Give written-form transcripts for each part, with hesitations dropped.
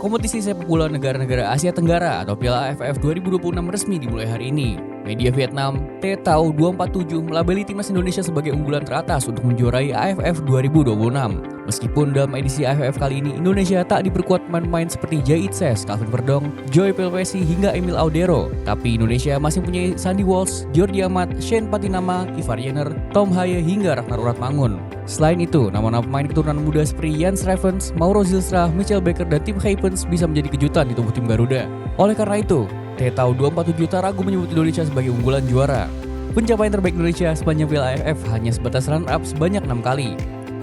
Kompetisi sepak bola negara-negara Asia Tenggara atau Piala AFF 2026 resmi dimulai hari ini. Media Vietnam, TTAU247 melabeli timnas Indonesia sebagai unggulan teratas untuk menjuarai AFF 2026. Meskipun dalam edisi AFF kali ini Indonesia tak diperkuat pemain-pemain seperti Jay Itses, Calvin Verdong, Joy Pelvesi hingga Emil Audero, tapi Indonesia masih punya Sandy Walsh, Jordi Amat, Shane Patinama, Ivar Jenner, Tom Haye hingga Ragnar Uratmangun. Selain itu, nama-nama pemain keturunan muda seperti Jans Ravens, Mauro Zilstra, Michel Baker, dan Tim Haypens bisa menjadi kejutan di tubuh tim Garuda. Oleh karena itu, TTAU247 tak ragu menyebut Indonesia sebagai unggulan juara. Pencapaian terbaik Indonesia sepanjang Piala AFF hanya sebatas runner-up sebanyak 6 kali.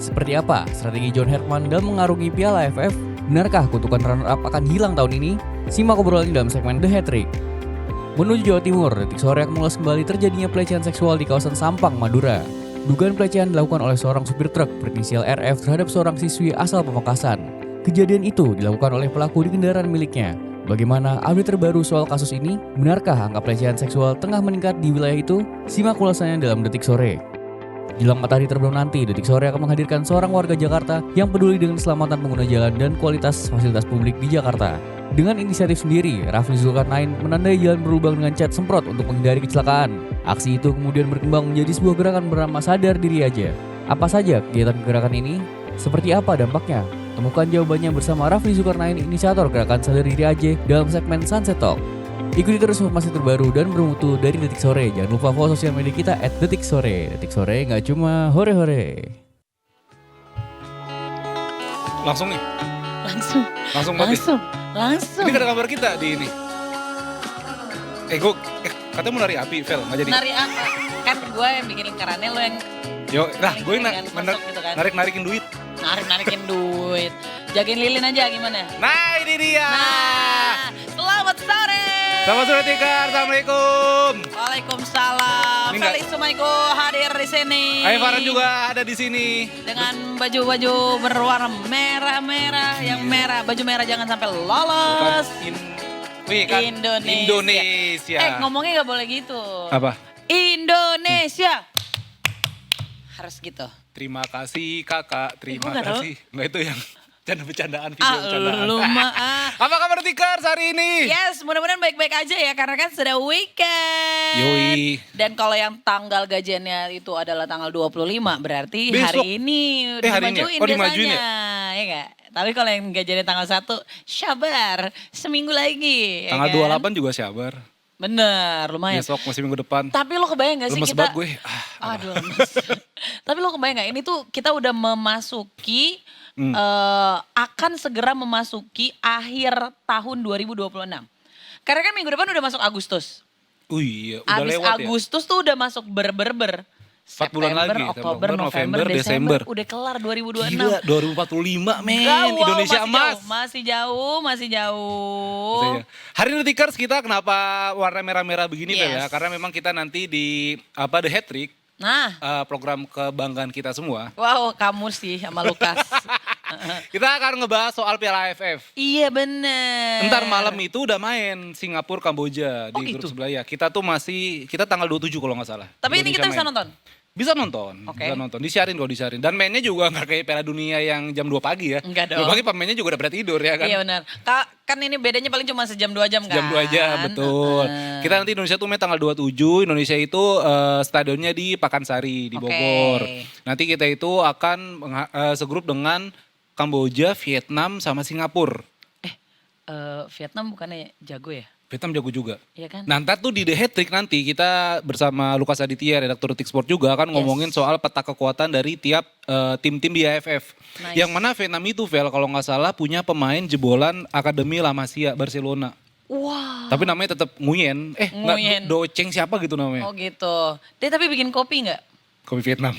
Seperti apa strategi John Herman dalam mengarungi Piala AFF? Benarkah kutukan runner-up akan hilang tahun ini? Simak obrolan dalam segmen The Hat-Trick. Menuju Jawa Timur, detik sore akan mengulas kembali terjadinya pelecehan seksual di kawasan Sampang, Madura. Dugaan pelecehan dilakukan oleh seorang supir truk berinisial RF terhadap seorang siswi asal Pamekasan. Kejadian itu dilakukan oleh pelaku di kendaraan miliknya. Bagaimana update terbaru soal kasus ini? Benarkah angka pelecehan seksual tengah meningkat di wilayah itu? Simak ulasannya dalam Detik Sore. Jelang matahari terbenam nanti, Detik Sore akan menghadirkan seorang warga Jakarta yang peduli dengan keselamatan pengguna jalan dan kualitas fasilitas publik di Jakarta. Dengan inisiatif sendiri, Rafli Zulkarnain menandai jalan berlubang dengan cat semprot untuk menghindari kecelakaan. Aksi itu kemudian berkembang menjadi sebuah gerakan bernama Sadar Diri Aja. Apa saja kegiatan gerakan ini? Seperti apa dampaknya? Temukan jawabannya bersama Rafli Zulkarnain, inisiator gerakan Sadar Diri Aja dalam segmen Sunset Talk. Ikuti terus informasi terbaru dan bermutu dari Detik Sore. Jangan lupa follow sosial media kita @detiksore. Detik Sore nggak cuma hore-hore. Langsung nih. Langsung. Ini ada kabar kita di ini. Katanya mau nari api, Vel, nggak jadi. Nari apa? Kan gue yang bikin lingkarannya, lo yang Yo, nah gue gitu kan. narik-narikin duit. Narikin duit. Jagain lilin aja gimana? Nah ini dia. Nah, selamat sore. Selamat sore Tikar, Assalamualaikum. Waalaikumsalam. Ini nggak- Felis Sumaiko hadir di sini. Ayo Farhan juga ada di sini. Dengan baju-baju berwarna merah-merah, yang merah, baju merah jangan sampai lolos. Kan Indonesia. Indonesia. Ngomongnya nggak boleh gitu. Apa? Indonesia. Harus gitu. Terima kasih kakak, terima gua nggak tahu. kasih. Nggak itu yang bercandaan video bercandaan. Lu mah. Apa kabar Tikar hari ini? Yes, mudah-mudahan baik-baik aja ya karena kan sudah weekend. Yoi. Dan kalau yang tanggal gajiannya itu adalah tanggal 25 berarti Besok. hari ini udah Hari ini ya? dimajuin Oh, dimajuin biasanya. Ya enggak? Tapi kalau yang gajiannya tanggal 1, sabar, seminggu lagi. Tanggal ya kan? 28 juga sabar. Bener, lumayan. Besok masih minggu depan. Tapi lo kebayang gak sih Lemes kita... banget gue. Aduh lemes. Tapi lo kebayang gak ini tuh kita udah memasuki, akan segera memasuki akhir tahun 2026. Karena kan minggu depan udah masuk Agustus. Iya, udah Abis lewat ya. Agustus tuh udah masuk ber. 4 bulan lagi. Oktober, November, Desember. Udah kelar 2026. Gila, 2045 men. Wow, Indonesia masih emas. Masih jauh. Hari ini Tikers kita kenapa warna merah-merah begini Vel ya? Yes. Karena memang kita nanti di The Hat-Trick, Nah, program kebanggaan kita semua. wow kamu sih sama Lukas. Kita akan ngebahas soal Piala AFF. Iya bener. Ntar malam itu udah main Singapura, Kamboja di grup gitu? sebelah ya. Kita tanggal 27 kalau nggak salah. Tapi ini kita Indonesia bisa main. nonton? Bisa nonton, Oke. bisa nonton. Disiarin. Dan mainnya juga nggak kayak Piala Dunia yang jam 2 pagi ya. Enggak dong. 2 pagi pemainnya juga udah pada tidur ya kan. Iya benar. Kan ini bedanya paling cuma sejam 2 jam kan? Jam 2 aja, betul. Kita nanti Indonesia tuh main tanggal 27, Indonesia itu stadionnya di Pakansari, di Oke. Bogor. Nanti kita itu akan segrup dengan Kamboja, Vietnam, sama Singapura. Vietnam bukannya jago ya? Vietnam jago juga. Iya kan? Nah ntar tuh di The Hat-Trick nanti kita bersama Lukas Aditya, redaktur Detik Sport juga akan ngomongin soal peta kekuatan dari tiap tim-tim di AFF. Nice. Yang mana Vietnam itu, Vel, kalau nggak salah punya pemain jebolan Akademi La Masia Barcelona. Wah. Tapi namanya tetap Nguyen. Nguyen. Nggak Doceng siapa gitu namanya. Oh gitu. Dia tapi bikin kopi nggak? Kopi Vietnam.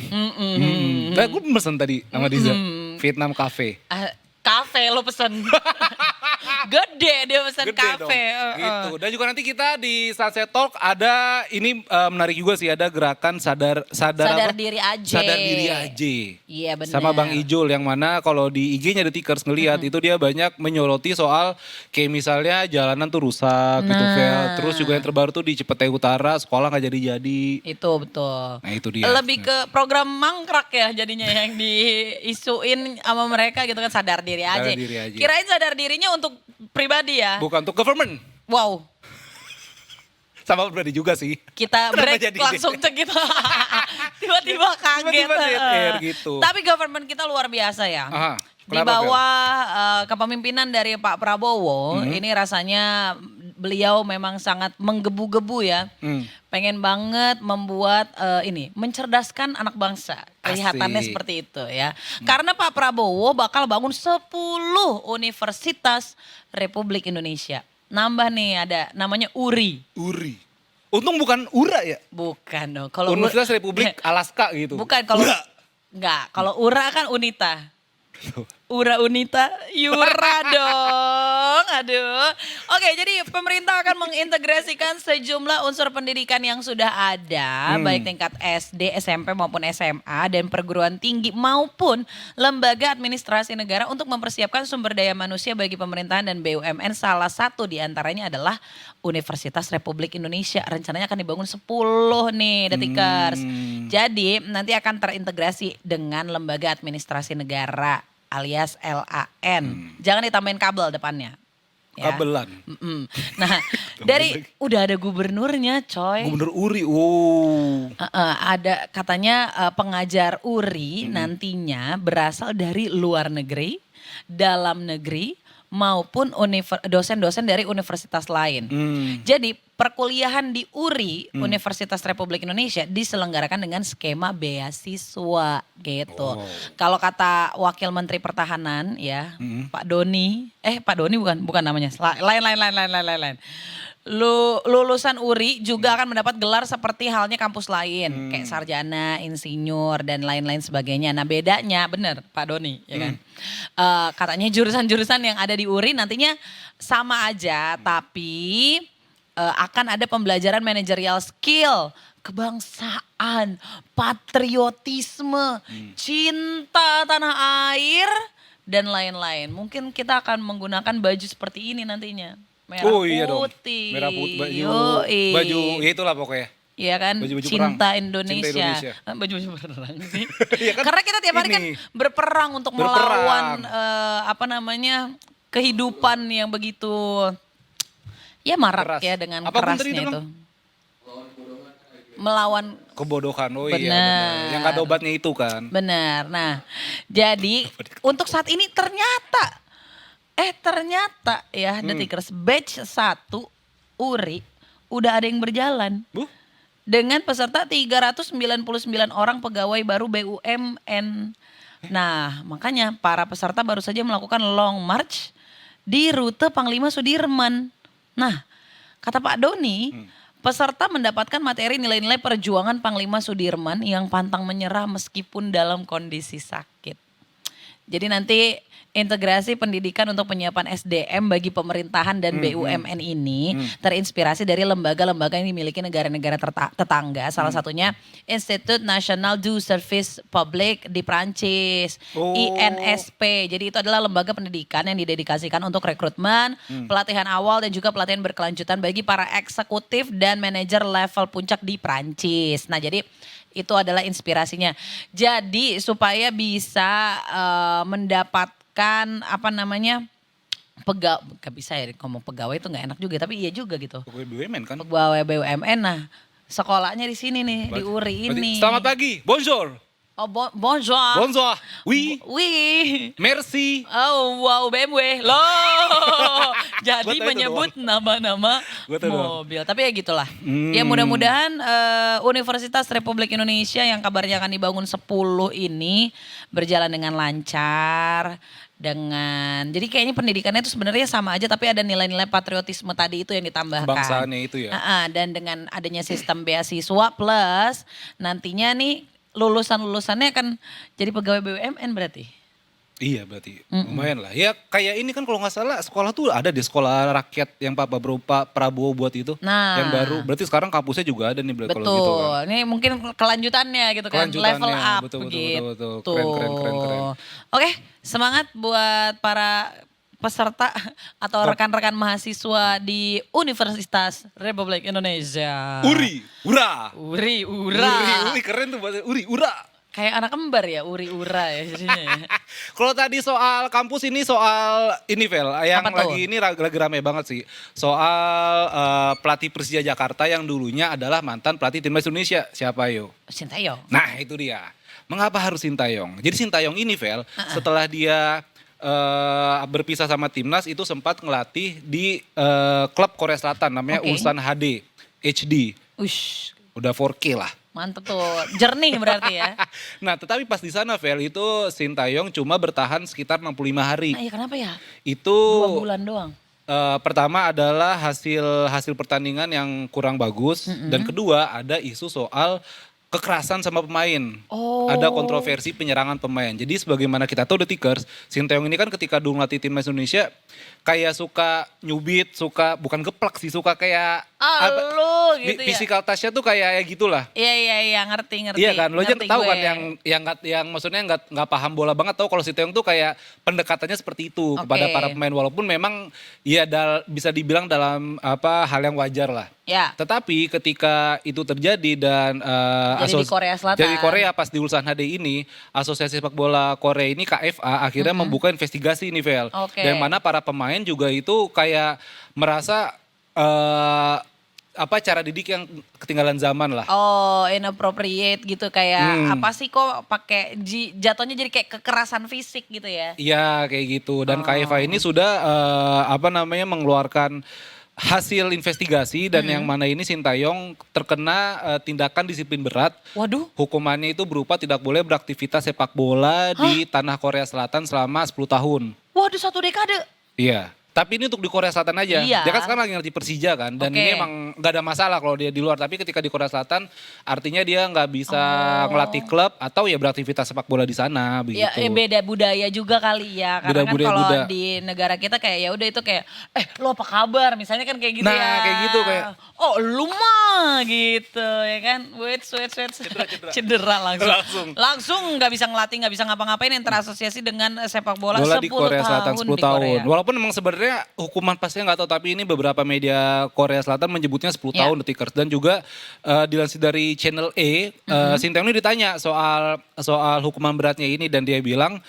Nah, gue pesen tadi sama Diza. Vietnam Cafe. Kafe lo pesen. Gede dia pesen Gede dong. kafe. Gitu. Dan juga nanti kita di Sunset Talk ada ini menarik juga sih, ada gerakan sadar apa? Diri aja. Sadar diri aja. Iya benar. Sama Bang Ijul yang mana kalau di IG-nya The Tickers ngelihat itu dia banyak menyoroti soal kayak misalnya jalanan tuh rusak gitu Vel. Terus juga yang terbaru tuh di Cipete Utara sekolah nggak jadi-jadi. Itu betul. Nah itu dia. Lebih ke program mangkrak ya jadinya yang diisuin sama mereka gitu kan sadar diri aja. Sadar diri aja. Kirain sadar dirinya untuk pribadi ya. Bukan untuk government. Wow. Sama pribadi juga sih. Kita Kenapa break jadi langsung cek gitu. Tiba-tiba kaget. Tiba-tiba dead air gitu. Tapi government kita luar biasa ya. Aha, Di kenapa, Fel? bawah kepemimpinan dari Pak Prabowo, ini rasanya beliau memang sangat menggebu-gebu ya. Pengen banget membuat mencerdaskan anak bangsa. Kelihatannya Asik. seperti itu ya. Karena Pak Prabowo bakal bangun 10 universitas Republik Indonesia. Nambah nih ada namanya URI. Uri. Untung bukan URA ya. Bukan dong. Kalau Universitas Republik Alaska gitu. Bukan kalau URA. enggak, kalau URA kan UNITA. Ura Unita, Yura dong. Aduh. Oke, jadi pemerintah akan mengintegrasikan sejumlah unsur pendidikan yang sudah ada, baik tingkat SD, SMP maupun SMA dan perguruan tinggi maupun lembaga administrasi negara untuk mempersiapkan sumber daya manusia bagi pemerintahan dan BUMN. Salah satu di antaranya adalah Universitas Republik Indonesia. Rencananya akan dibangun 10 nih, Detikers. Jadi nanti akan terintegrasi dengan lembaga administrasi negara alias LAN. Jangan ditambahin kabel depannya. Ya. Kabelan. Nah, udah ada gubernurnya, coy. Gubernur Uri. Oh. Ada katanya pengajar URI nantinya berasal dari luar negeri, dalam negeri maupun dosen-dosen dari universitas lain. Jadi perkuliahan di URI, Universitas Republik Indonesia, diselenggarakan dengan skema beasiswa gitu. Kalau kata Wakil Menteri Pertahanan ya, Pak Doni bukan namanya, lain. Lulusan URI juga akan mendapat gelar seperti halnya kampus lain, kayak sarjana, insinyur dan lain-lain sebagainya. Nah bedanya, bener Pak Doni, ya kan? Katanya jurusan-jurusan yang ada di URI nantinya sama aja, tapi akan ada pembelajaran manajerial skill, kebangsaan, patriotisme, cinta tanah air, dan lain-lain. Mungkin kita akan menggunakan baju seperti ini nantinya. Merah Iya dong. putih. Merah putih, Yoi. baju ya itulah pokoknya. Iya kan, Baju-baju cinta perang. Indonesia. Cinta Indonesia. Baju-baju perang sih. Iya kan? Karena kita tiap hari kan Ini. berperang untuk Berperang. melawan kehidupan yang begitu ya marak Keras. ya dengan Apapun tadi kerasnya itu, itu. Bang? Melawan Kebodohan, oh iya Benar. benar. Yang gak ada obatnya itu kan. benar. Nah, jadi untuk saat ini ternyata ya Detikers batch 1 URI udah ada yang berjalan. Dengan peserta 399 orang pegawai baru BUMN. Nah, makanya para peserta baru saja melakukan long march di rute Panglima Sudirman. Nah, kata Pak Doni, peserta mendapatkan materi nilai-nilai perjuangan Panglima Sudirman yang pantang menyerah meskipun dalam kondisi sakit. Jadi nanti integrasi pendidikan untuk penyiapan SDM bagi pemerintahan dan BUMN ini terinspirasi dari lembaga-lembaga yang dimiliki negara-negara tetangga. Salah satunya Institut National du Service Public di Prancis, INSP. Jadi itu adalah lembaga pendidikan yang didedikasikan untuk rekrutmen, pelatihan awal dan juga pelatihan berkelanjutan bagi para eksekutif dan manajer level puncak di Prancis. Nah jadi itu adalah inspirasinya. Jadi supaya bisa mendapatkan gak bisa ya ngomong pegawai itu gak enak juga, tapi iya juga gitu. Pegawai BUMN kan. Pegawai BUMN, nah sekolahnya di sini nih, di URI ini. Selamat pagi, bonjour. Oh, bonjour. Bonjour. Oui. Wih. Merci. Oh wow, BMW. Loh. Jadi Gua tahu itu menyebut nama-nama Gua tahu doang. mobil. Tapi ya gitulah. Ya mudah-mudahan Universitas Republik Indonesia yang kabarnya akan dibangun 10 ini berjalan dengan lancar. Jadi kayaknya pendidikannya itu sebenarnya sama aja, tapi ada nilai-nilai patriotisme tadi itu yang ditambahkan. Kebangsaannya itu ya. Dan dengan adanya sistem beasiswa plus nantinya nih lulusannya akan jadi pegawai BUMN berarti. Iya berarti lumayan lah. Ya kayak ini kan kalau nggak salah sekolah tuh ada di sekolah rakyat yang Pak Prabowo buat itu. Nah. Yang baru. Berarti sekarang kampusnya juga ada nih berarti Betul. kalau gitu kan. Ini mungkin kelanjutannya gitu kan. Kelanjutannya, Level up betul. gitu. Keren. Oke, semangat buat para peserta atau rekan-rekan mahasiswa di Universitas Republik Indonesia. Uri, ura. Uri, Uri keren tuh bahasa Uri, ura. Kayak anak kembar ya, uri-ura ya jadinya ya. Kalau tadi soal kampus ini soal ini Vel, yang Apa tuh? lagi ini lagi rame banget sih. Soal pelatih Persija Jakarta yang dulunya adalah mantan pelatih timnas Indonesia. Siapa yo? Sintayong. Nah itu dia. Mengapa harus Sintayong? Jadi Sintayong ini Vel, setelah dia berpisah sama timnas itu sempat ngelatih di klub Korea Selatan namanya Oke. Ulsan HD. Ush, Udah 4K lah. mantep tuh. Jernih berarti ya. Nah tetapi pas di sana Vel itu Sintayong cuma bertahan sekitar 65 hari. Nah iya kenapa ya? Itu 2 bulan doang. pertama adalah hasil pertandingan yang kurang bagus dan kedua ada isu soal kekerasan sama pemain. Oh. Ada kontroversi penyerangan pemain. Jadi sebagaimana kita tahu The Tickers, Sintayong ini kan ketika dulu ngelatih timnas Indonesia kayak suka nyubit, suka bukan geplak sih, suka kayak Lu gitu ya. physical touch-nya tuh kayak ya gitulah. Iya ngerti. Iya kan, lo aja Ngerti tahu gue. kan yang maksudnya nggak paham bola banget tahu kalau Sintayong tuh kayak pendekatannya seperti itu kepada Oke. para pemain walaupun memang ya bisa dibilang dalam hal yang wajar lah. Ya. Tetapi ketika itu terjadi dan Jadi di Korea Selatan. jadi Korea pas di Ulsan HD ini, Asosiasi Sepak Bola Korea ini KFA akhirnya membuka investigasi ini Vel. Oke. Dan mana para pemain juga itu kayak merasa cara didik yang ketinggalan zaman lah. Oh, inappropriate gitu kayak apa sih kok pakai jatuhnya jadi kayak kekerasan fisik gitu ya. Iya kayak gitu dan Oh. KFA ini sudah mengeluarkan hasil investigasi dan yang mana ini Sintayong terkena tindakan disiplin berat. Waduh. Hukumannya itu berupa tidak boleh beraktivitas sepak bola di tanah Korea Selatan selama 10 tahun. Waduh 1 dekade. Iya. Tapi ini untuk di Korea Selatan aja. Iya. Dia kan sekarang lagi ngerti Persija kan. Dan Oke. ini emang gak ada masalah kalau dia di luar. Tapi ketika di Korea Selatan artinya dia nggak bisa ngelatih klub atau ya beraktivitas sepak bola di sana begitu. Ya beda budaya juga kali ya. Karena Beda kan budaya kalau Buddha. di negara kita kayak ya udah itu kayak lo apa kabar misalnya kan kayak gitu Nah, ya. kayak gitu kayak. Oh lu mah gitu ya kan. Wait. Cedera langsung. Langsung gak bisa ngelatih gak bisa ngapa-ngapain yang terasosiasi dengan sepak bola, Bola 10 di Korea Selatan 10 di tahun. Korea. Walaupun memang sebenarnya hukuman pastinya nggak tahu tapi ini beberapa media Korea Selatan menyebutnya 10 Ya. tahun The Tickers dan juga dilansir dari Channel E, Sintayong ini ditanya soal hukuman beratnya ini dan dia bilang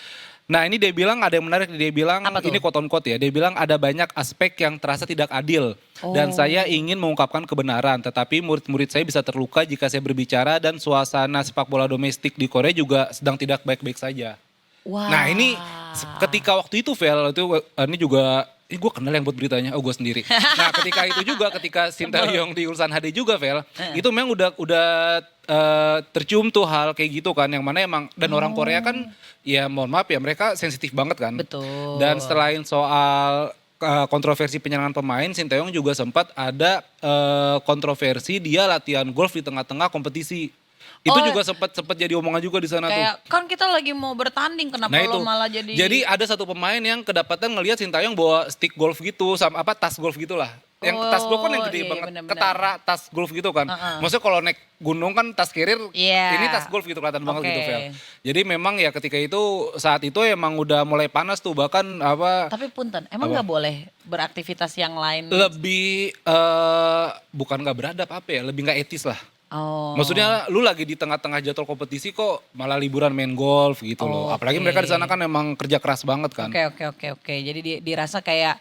dia bilang ada yang menarik, dia bilang Apa tuh? ini quote on quote ya, dia bilang ada banyak aspek yang terasa tidak adil dan Oh. saya ingin mengungkapkan kebenaran tetapi murid-murid saya bisa terluka jika saya berbicara dan suasana sepak bola domestik di Korea juga sedang tidak baik-baik saja. Wah. Nah ini ketika waktu itu Vel, ini juga gue kenal yang buat beritanya, gue sendiri. Nah ketika Sintayong di Ulsan HD juga Vel, itu memang udah tercium tuh hal kayak gitu kan, yang mana emang, dan orang Korea kan ya mohon maaf ya mereka sensitif banget kan. Betul. Dan selain soal kontroversi penyerangan pemain, Sintayong juga sempat ada kontroversi dia latihan golf di tengah-tengah kompetisi. Itu Oh, juga sempat jadi omongan juga di sana tuh. Kayak kan kita lagi mau bertanding kenapa Nah lo itu. malah jadi. Jadi ada satu pemain yang kedapatan ngelihat Sintayong bawa stick golf gitu sama tas golf gitulah. Yang tas golf kan yang gede iya, banget, bener-bener. ketara tas golf gitu kan. Maksudnya kalau naik gunung kan tas carrier, Iya. ini tas golf gitu kelihatan banget Oke. gitu Vel. Jadi memang ya ketika itu saat itu emang udah mulai panas tuh bahkan Tapi punten, emang nggak boleh beraktivitas yang lain? lebih bukan nggak beradab lebih nggak etis lah. Oh. Maksudnya lu lagi di tengah-tengah jadwal kompetisi kok malah liburan main golf gitu loh. Oh, Apalagi oke. mereka di sana kan emang kerja keras banget kan. Oke. Jadi dirasa kayak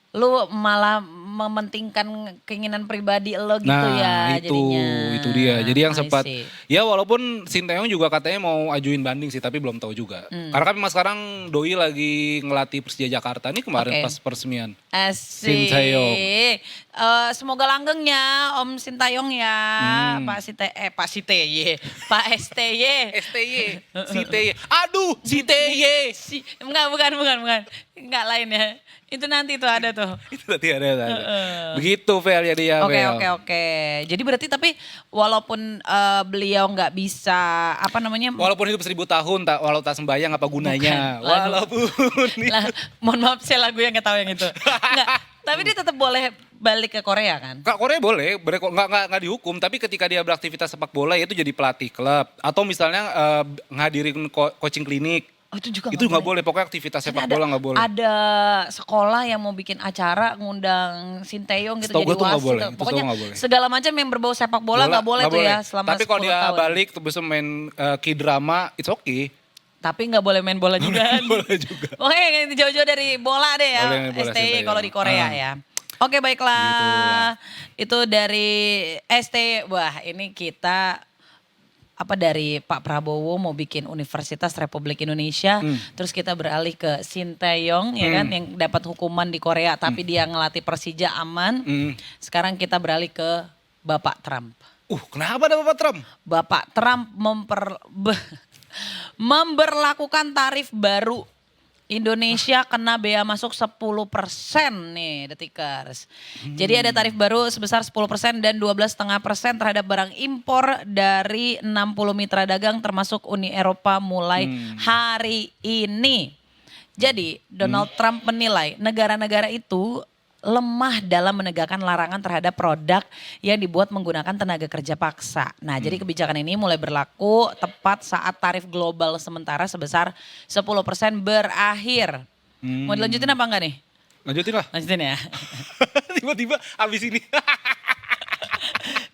lu malah mementingkan keinginan pribadi lo gitu ya jadinya. itu dia. Jadi yang I sempat see. ya walaupun Sintayong juga katanya mau ajuin banding sih tapi belum tahu juga. Karena kan memang sekarang doi lagi ngelatih Persija Jakarta nih kemarin Oke. pas peresmian. Asik. Sintayong. Semoga langgengnya Om Sintayong ya. Pak STY. STY. Aduh, STY. Enggak, bukan. Enggak lain ya. Itu nanti tuh ada tuh. Itu tadi ada. Begitu Vel jadi ya Vel. Oke. Jadi berarti tapi walaupun beliau nggak bisa Walaupun hidup 1000 tahun, walau tak sembahyang apa gunanya. Bukan, lagu. Walaupun lah, mohon maaf saya lagu yang nggak tahu yang itu. Enggak, tapi dia tetap boleh balik ke Korea kan? Kak Korea boleh, nggak dihukum. Tapi ketika dia beraktivitas sepak bola itu jadi pelatih klub atau misalnya ngadirin coaching klinik. Oh itu juga Itu nggak boleh, pokoknya aktivitas sepak bola nggak boleh. Ada sekolah yang mau bikin acara ngundang Sinteyong gitu Setahu jadi gua tuh nggak wasit. boleh, itu Pokoknya setahu nggak boleh. segala macam yang berbau sepak bola nggak boleh Nggak tuh ya selama Tapi kalau 10 dia tahun. balik terus main K-drama, it's okay. Tapi nggak boleh main bola juga. Boleh juga. Oke, jauh-jauh dari bola deh ya. Boleh main bola STY Sinteyong. kalau di Korea ya. Oke baiklah. Gitulah. Itu dari STY. Wah ini kita dari Pak Prabowo mau bikin Universitas Republik Indonesia. Terus kita beralih ke Sinteyong ya kan yang dapat hukuman di Korea tapi dia ngelatih Persija aman. Sekarang kita beralih ke Bapak Trump. Kenapa ada Bapak Trump? Bapak Trump memberlakukan tarif baru. Indonesia kena bea masuk 10% nih Detikers. Jadi ada tarif baru sebesar 10% dan 12,5% terhadap barang impor dari 60 mitra dagang termasuk Uni Eropa mulai hari ini. Jadi Donald Trump menilai negara-negara itu lemah dalam menegakkan larangan terhadap produk yang dibuat menggunakan tenaga kerja paksa. Nah, jadi kebijakan ini mulai berlaku tepat saat tarif global sementara sebesar 10% berakhir. Mau dilanjutin apa enggak nih? Lanjutin lah. Lanjutin ya. Tiba-tiba abis ini.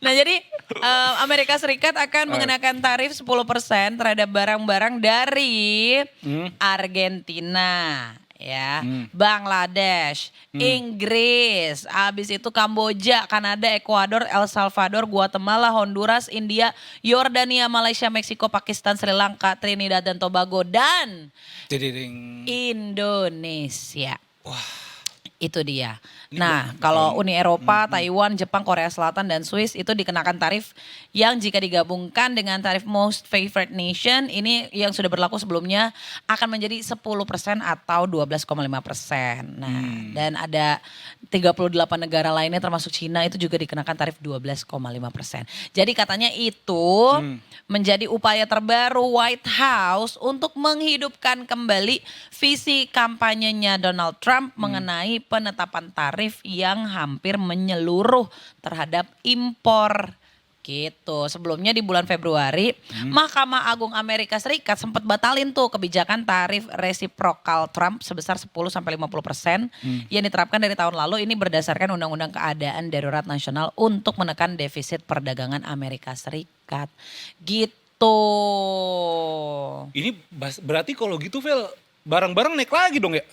Nah, jadi Amerika Serikat akan mengenakan tarif 10% terhadap barang-barang dari Argentina. Ya, Bangladesh, Inggris, abis itu Kamboja, Kanada, Ekuador, El Salvador, Guatemala, Honduras, India, Yordania, Malaysia, Meksiko, Pakistan, Sri Lanka, Trinidad dan Tobago dan Indonesia. Wah. Itu dia. Nah, kalau Uni Eropa, Taiwan, Jepang, Korea Selatan, dan Swiss itu dikenakan tarif yang jika digabungkan dengan tarif Most Favored Nation, ini yang sudah berlaku sebelumnya akan menjadi 10% atau 12,5%. Nah, dan ada 38 negara lainnya termasuk Cina itu juga dikenakan tarif 12,5%. Jadi katanya itu menjadi upaya terbaru White House untuk menghidupkan kembali visi kampanyenya Donald Trump mengenai penetapan tarif yang hampir menyeluruh terhadap impor gitu. Sebelumnya di bulan Februari, Mahkamah Agung Amerika Serikat sempat batalin tuh kebijakan tarif resiprokal Trump sebesar 10-50% yang diterapkan dari tahun lalu. Ini berdasarkan Undang-Undang Keadaan Darurat Nasional untuk menekan defisit perdagangan Amerika Serikat. Gitu. Ini berarti kalau gitu Vel, barang-barang naik lagi dong ya?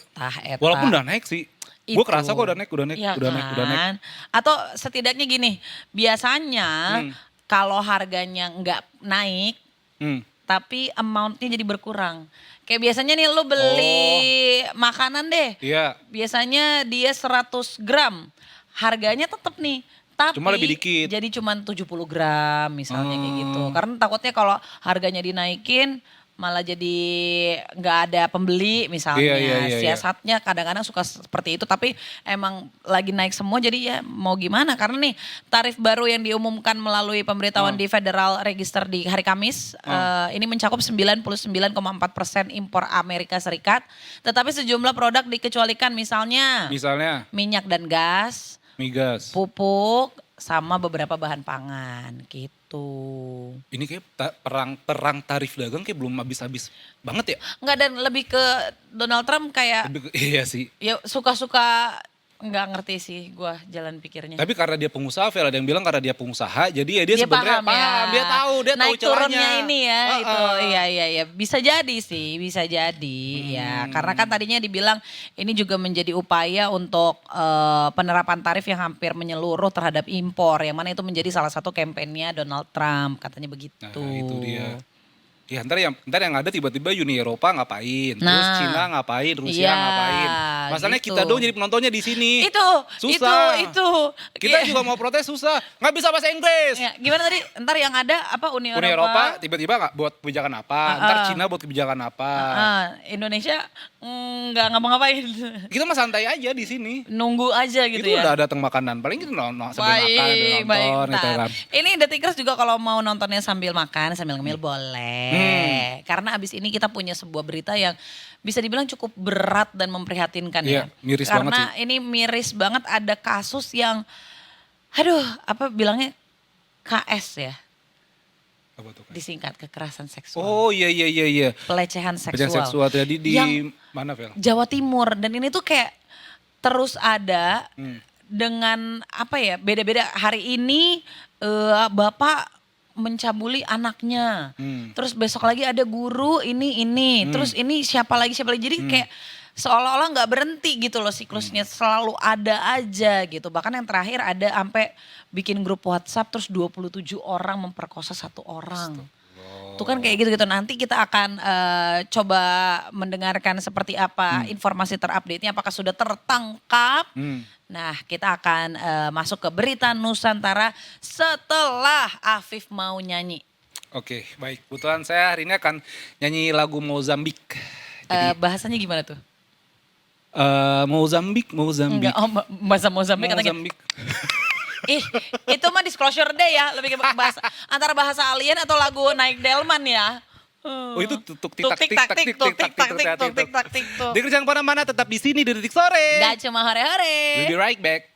Walaupun udah naik sih. Gue kerasa kok udah naik. Ya udah naik. Atau setidaknya gini, biasanya kalau harganya nggak naik, tapi amountnya jadi berkurang. Kayak biasanya nih lo beli makanan deh, biasanya dia 100 gram, harganya tetap nih. Tapi cuma lebih dikit. Jadi cuma 70 gram misalnya kayak gitu. Karena takutnya kalau harganya dinaikin, malah jadi nggak ada pembeli misalnya. Siasatnya kadang-kadang suka seperti itu tapi emang lagi naik semua jadi ya mau gimana karena nih tarif baru yang diumumkan melalui pemberitahuan di Federal Register di hari Kamis ini mencakup 99,4% impor Amerika Serikat tetapi sejumlah produk dikecualikan misalnya minyak dan gas, migas, pupuk sama beberapa bahan pangan gitu. Ini kayak perang tarif dagang kayak belum habis-habis banget ya? Enggak, dan lebih ke Donald Trump kayak iya sih. Ya suka-suka nggak ngerti sih gue jalan pikirnya. Tapi karena dia pengusaha, Vel, ada yang bilang karena dia pengusaha, jadi ya dia sebenarnya paham, dia tahu naik celahnya. Turunnya ini ya, itu iya, bisa jadi sih, bisa jadi ya. Karena kan tadinya dibilang ini juga menjadi upaya untuk penerapan tarif yang hampir menyeluruh terhadap impor, yang mana itu menjadi salah satu kampanyenya Donald Trump, katanya begitu. Nah itu dia. Ya ntar yang ada tiba-tiba Uni Eropa ngapain, terus Cina ngapain, Rusia ngapain. Masalahnya gitu. kita dong jadi penontonnya di sini. Susah. Itu. Kita juga mau protes susah, nggak bisa bahasa Inggris. Ya, gimana tadi? Ntar yang ada apa Uni Eropa tiba-tiba nggak buat kebijakan apa, ntar Cina buat kebijakan apa. Indonesia nggak ngapa-ngapain. Kita mah santai aja di sini. Nunggu aja gitu itu ya. Itu udah datang makanan, paling kita sambil makan, nonton gitu kan. Ini The Tickers juga kalau mau nontonnya sambil makan, sambil ngemil boleh. Karena abis ini kita punya sebuah berita yang bisa dibilang cukup berat dan memprihatinkan ya. Miris karena banget sih. Ini miris banget, ada kasus yang bilangnya KS ya. Apa tuh? Disingkat kekerasan seksual. Oh iya. Pelecehan Pelecehan seksual. seksual jadi di Yang mana, Vel? Jawa Timur, dan ini tuh kayak terus ada dengan apa ya, beda-beda. Hari ini bapak mencabuli anaknya, terus besok lagi ada guru ini, terus ini siapa lagi, jadi kayak seolah-olah nggak berhenti gitu loh siklusnya, selalu ada aja gitu. Bahkan yang terakhir ada sampai bikin grup WhatsApp terus 27 orang memperkosa satu orang. Itu kan kayak gitu-gitu. Nanti kita akan coba mendengarkan seperti apa informasi terupdate-nya, apakah sudah tertangkap. Nah, kita akan masuk ke berita Nusantara setelah Afif mau nyanyi. Oke, baik. Kebetulan saya hari ini akan nyanyi lagu Mozambik. Bahasanya gimana tuh? Mozambik. Enggak, bahasa Mozambik katanya. Mozambik. Ih, itu mah disclosure deh ya, lebih ke bahasa antara bahasa alien atau lagu Naik Delman ya. Oh itu tuk tik tak tik. Dengar jangan kemana-mana, tetap di sini di Detik Sore. Gak cuma hore-hore. We'll be right back.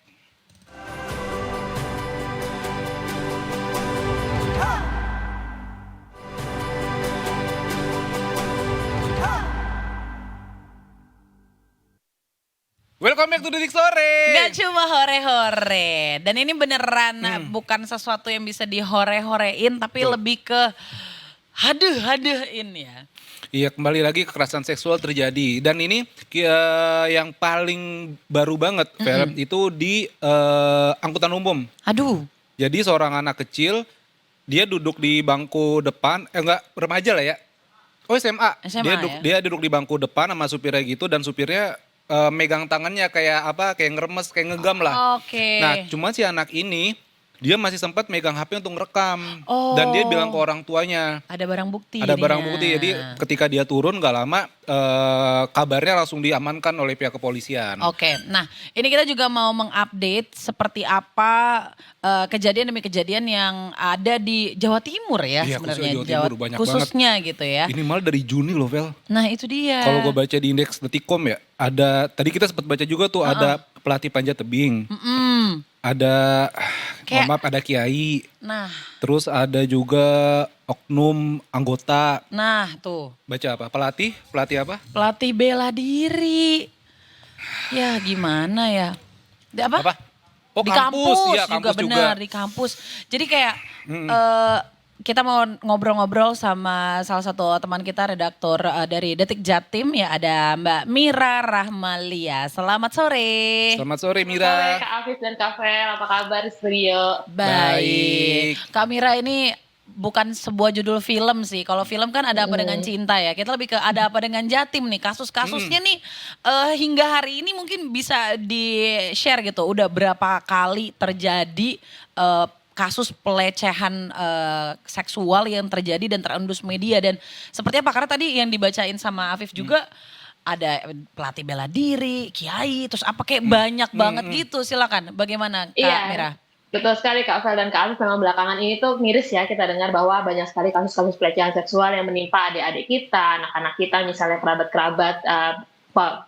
Welcome back to Detik Sore. Gak cuma hore-hore. Dan ini beneran bukan sesuatu yang bisa dihore-horein, tapi lebih ke haduh-haduhin ya. Iya, kembali lagi kekerasan seksual terjadi. Dan ini yang paling baru banget, Fel, itu di angkutan umum. Aduh. Jadi seorang anak kecil, dia duduk di bangku depan, remaja lah ya. Oh SMA. Dia duduk di bangku depan sama supirnya gitu, dan supirnya megang tangannya kayak ngeremes, kayak ngegam lah. Oke. Nah, cuma si anak ini dia masih sempat megang HP untuk ngerekam. Dan dia bilang ke orang tuanya. Ada barang bukti. Jadi ketika dia turun gak lama kabarnya langsung diamankan oleh pihak kepolisian. Oke, nah ini kita juga mau mengupdate seperti apa kejadian demi kejadian yang ada di Jawa Timur ya sebenarnya. Jawa Timur banyak khususnya banget. Gitu ya. Ini malah dari Juni loh, Vel. Nah itu dia. Kalau gue baca di indeks.com ya, tadi kita sempat baca juga tuh ada pelatih panjat tebing. Ada ada kiai. Nah. Terus ada juga oknum anggota. Nah tuh. Baca apa? Pelatih apa? Pelatih bela diri. Ya gimana ya? Apa? Oh, di kampus ya, juga benar di kampus. Jadi kayak kita mau ngobrol-ngobrol sama salah satu teman kita, redaktur dari Detik Jatim ya, ada Mbak Mira Rahmalia. Selamat sore. Selamat sore Mira. Sore Kak Afif dan Kak Fel, apa kabar di studio? Baik. Kak Mira, ini bukan sebuah judul film sih. Kalau film kan Ada Apa Dengan Cinta ya. Kita lebih ke Ada Apa Dengan Jatim nih. Kasus-kasusnya nih hingga hari ini mungkin bisa di-share gitu. Udah berapa kali terjadi kasus pelecehan seksual yang terjadi dan terendus media. Dan seperti apa, karena tadi yang dibacain sama Afif juga ada pelatih bela diri, kiai, terus apa kayak banyak banget gitu. Silakan, bagaimana Kak Mira? Betul sekali Kak Fel dan Kak Afif, memang belakangan ini tuh miris ya kita dengar bahwa banyak sekali kasus-kasus pelecehan seksual yang menimpa adik-adik kita, anak-anak kita, misalnya kerabat-kerabat,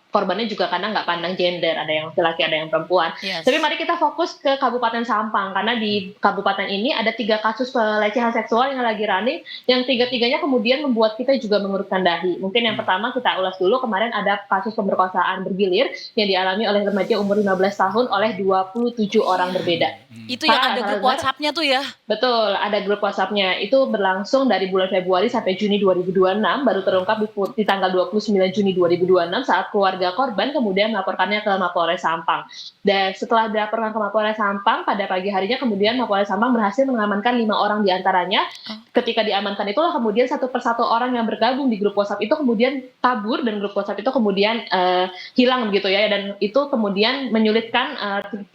korbannya juga kadang nggak pandang gender, ada yang laki-laki, ada yang perempuan. Yes. Tapi mari kita fokus ke Kabupaten Sampang, karena di kabupaten ini ada 3 kasus pelecehan seksual yang lagi running, yang 3-tiganya kemudian membuat kita juga mengerutkan dahi. Mungkin yang pertama kita ulas dulu, kemarin ada kasus pemerkosaan bergilir yang dialami oleh remaja umur 15 tahun oleh 27 orang berbeda. Itu yang ada grup WhatsApp-nya tuh ya? Betul, ada grup WhatsApp-nya. Itu berlangsung dari bulan Februari sampai Juni 2026, baru terungkap di tanggal 29 Juni 2026 saat keluarga korban kemudian melaporkannya ke Mapolres Sampang. Dan setelah dilaporkan ke Mapolres Sampang, pada pagi harinya kemudian Mapolres Sampang berhasil mengamankan 5 orang diantaranya. Ketika diamankan itulah kemudian satu persatu orang yang bergabung di grup WhatsApp itu kemudian kabur, dan grup WhatsApp itu kemudian hilang begitu ya. Dan itu kemudian menyulitkan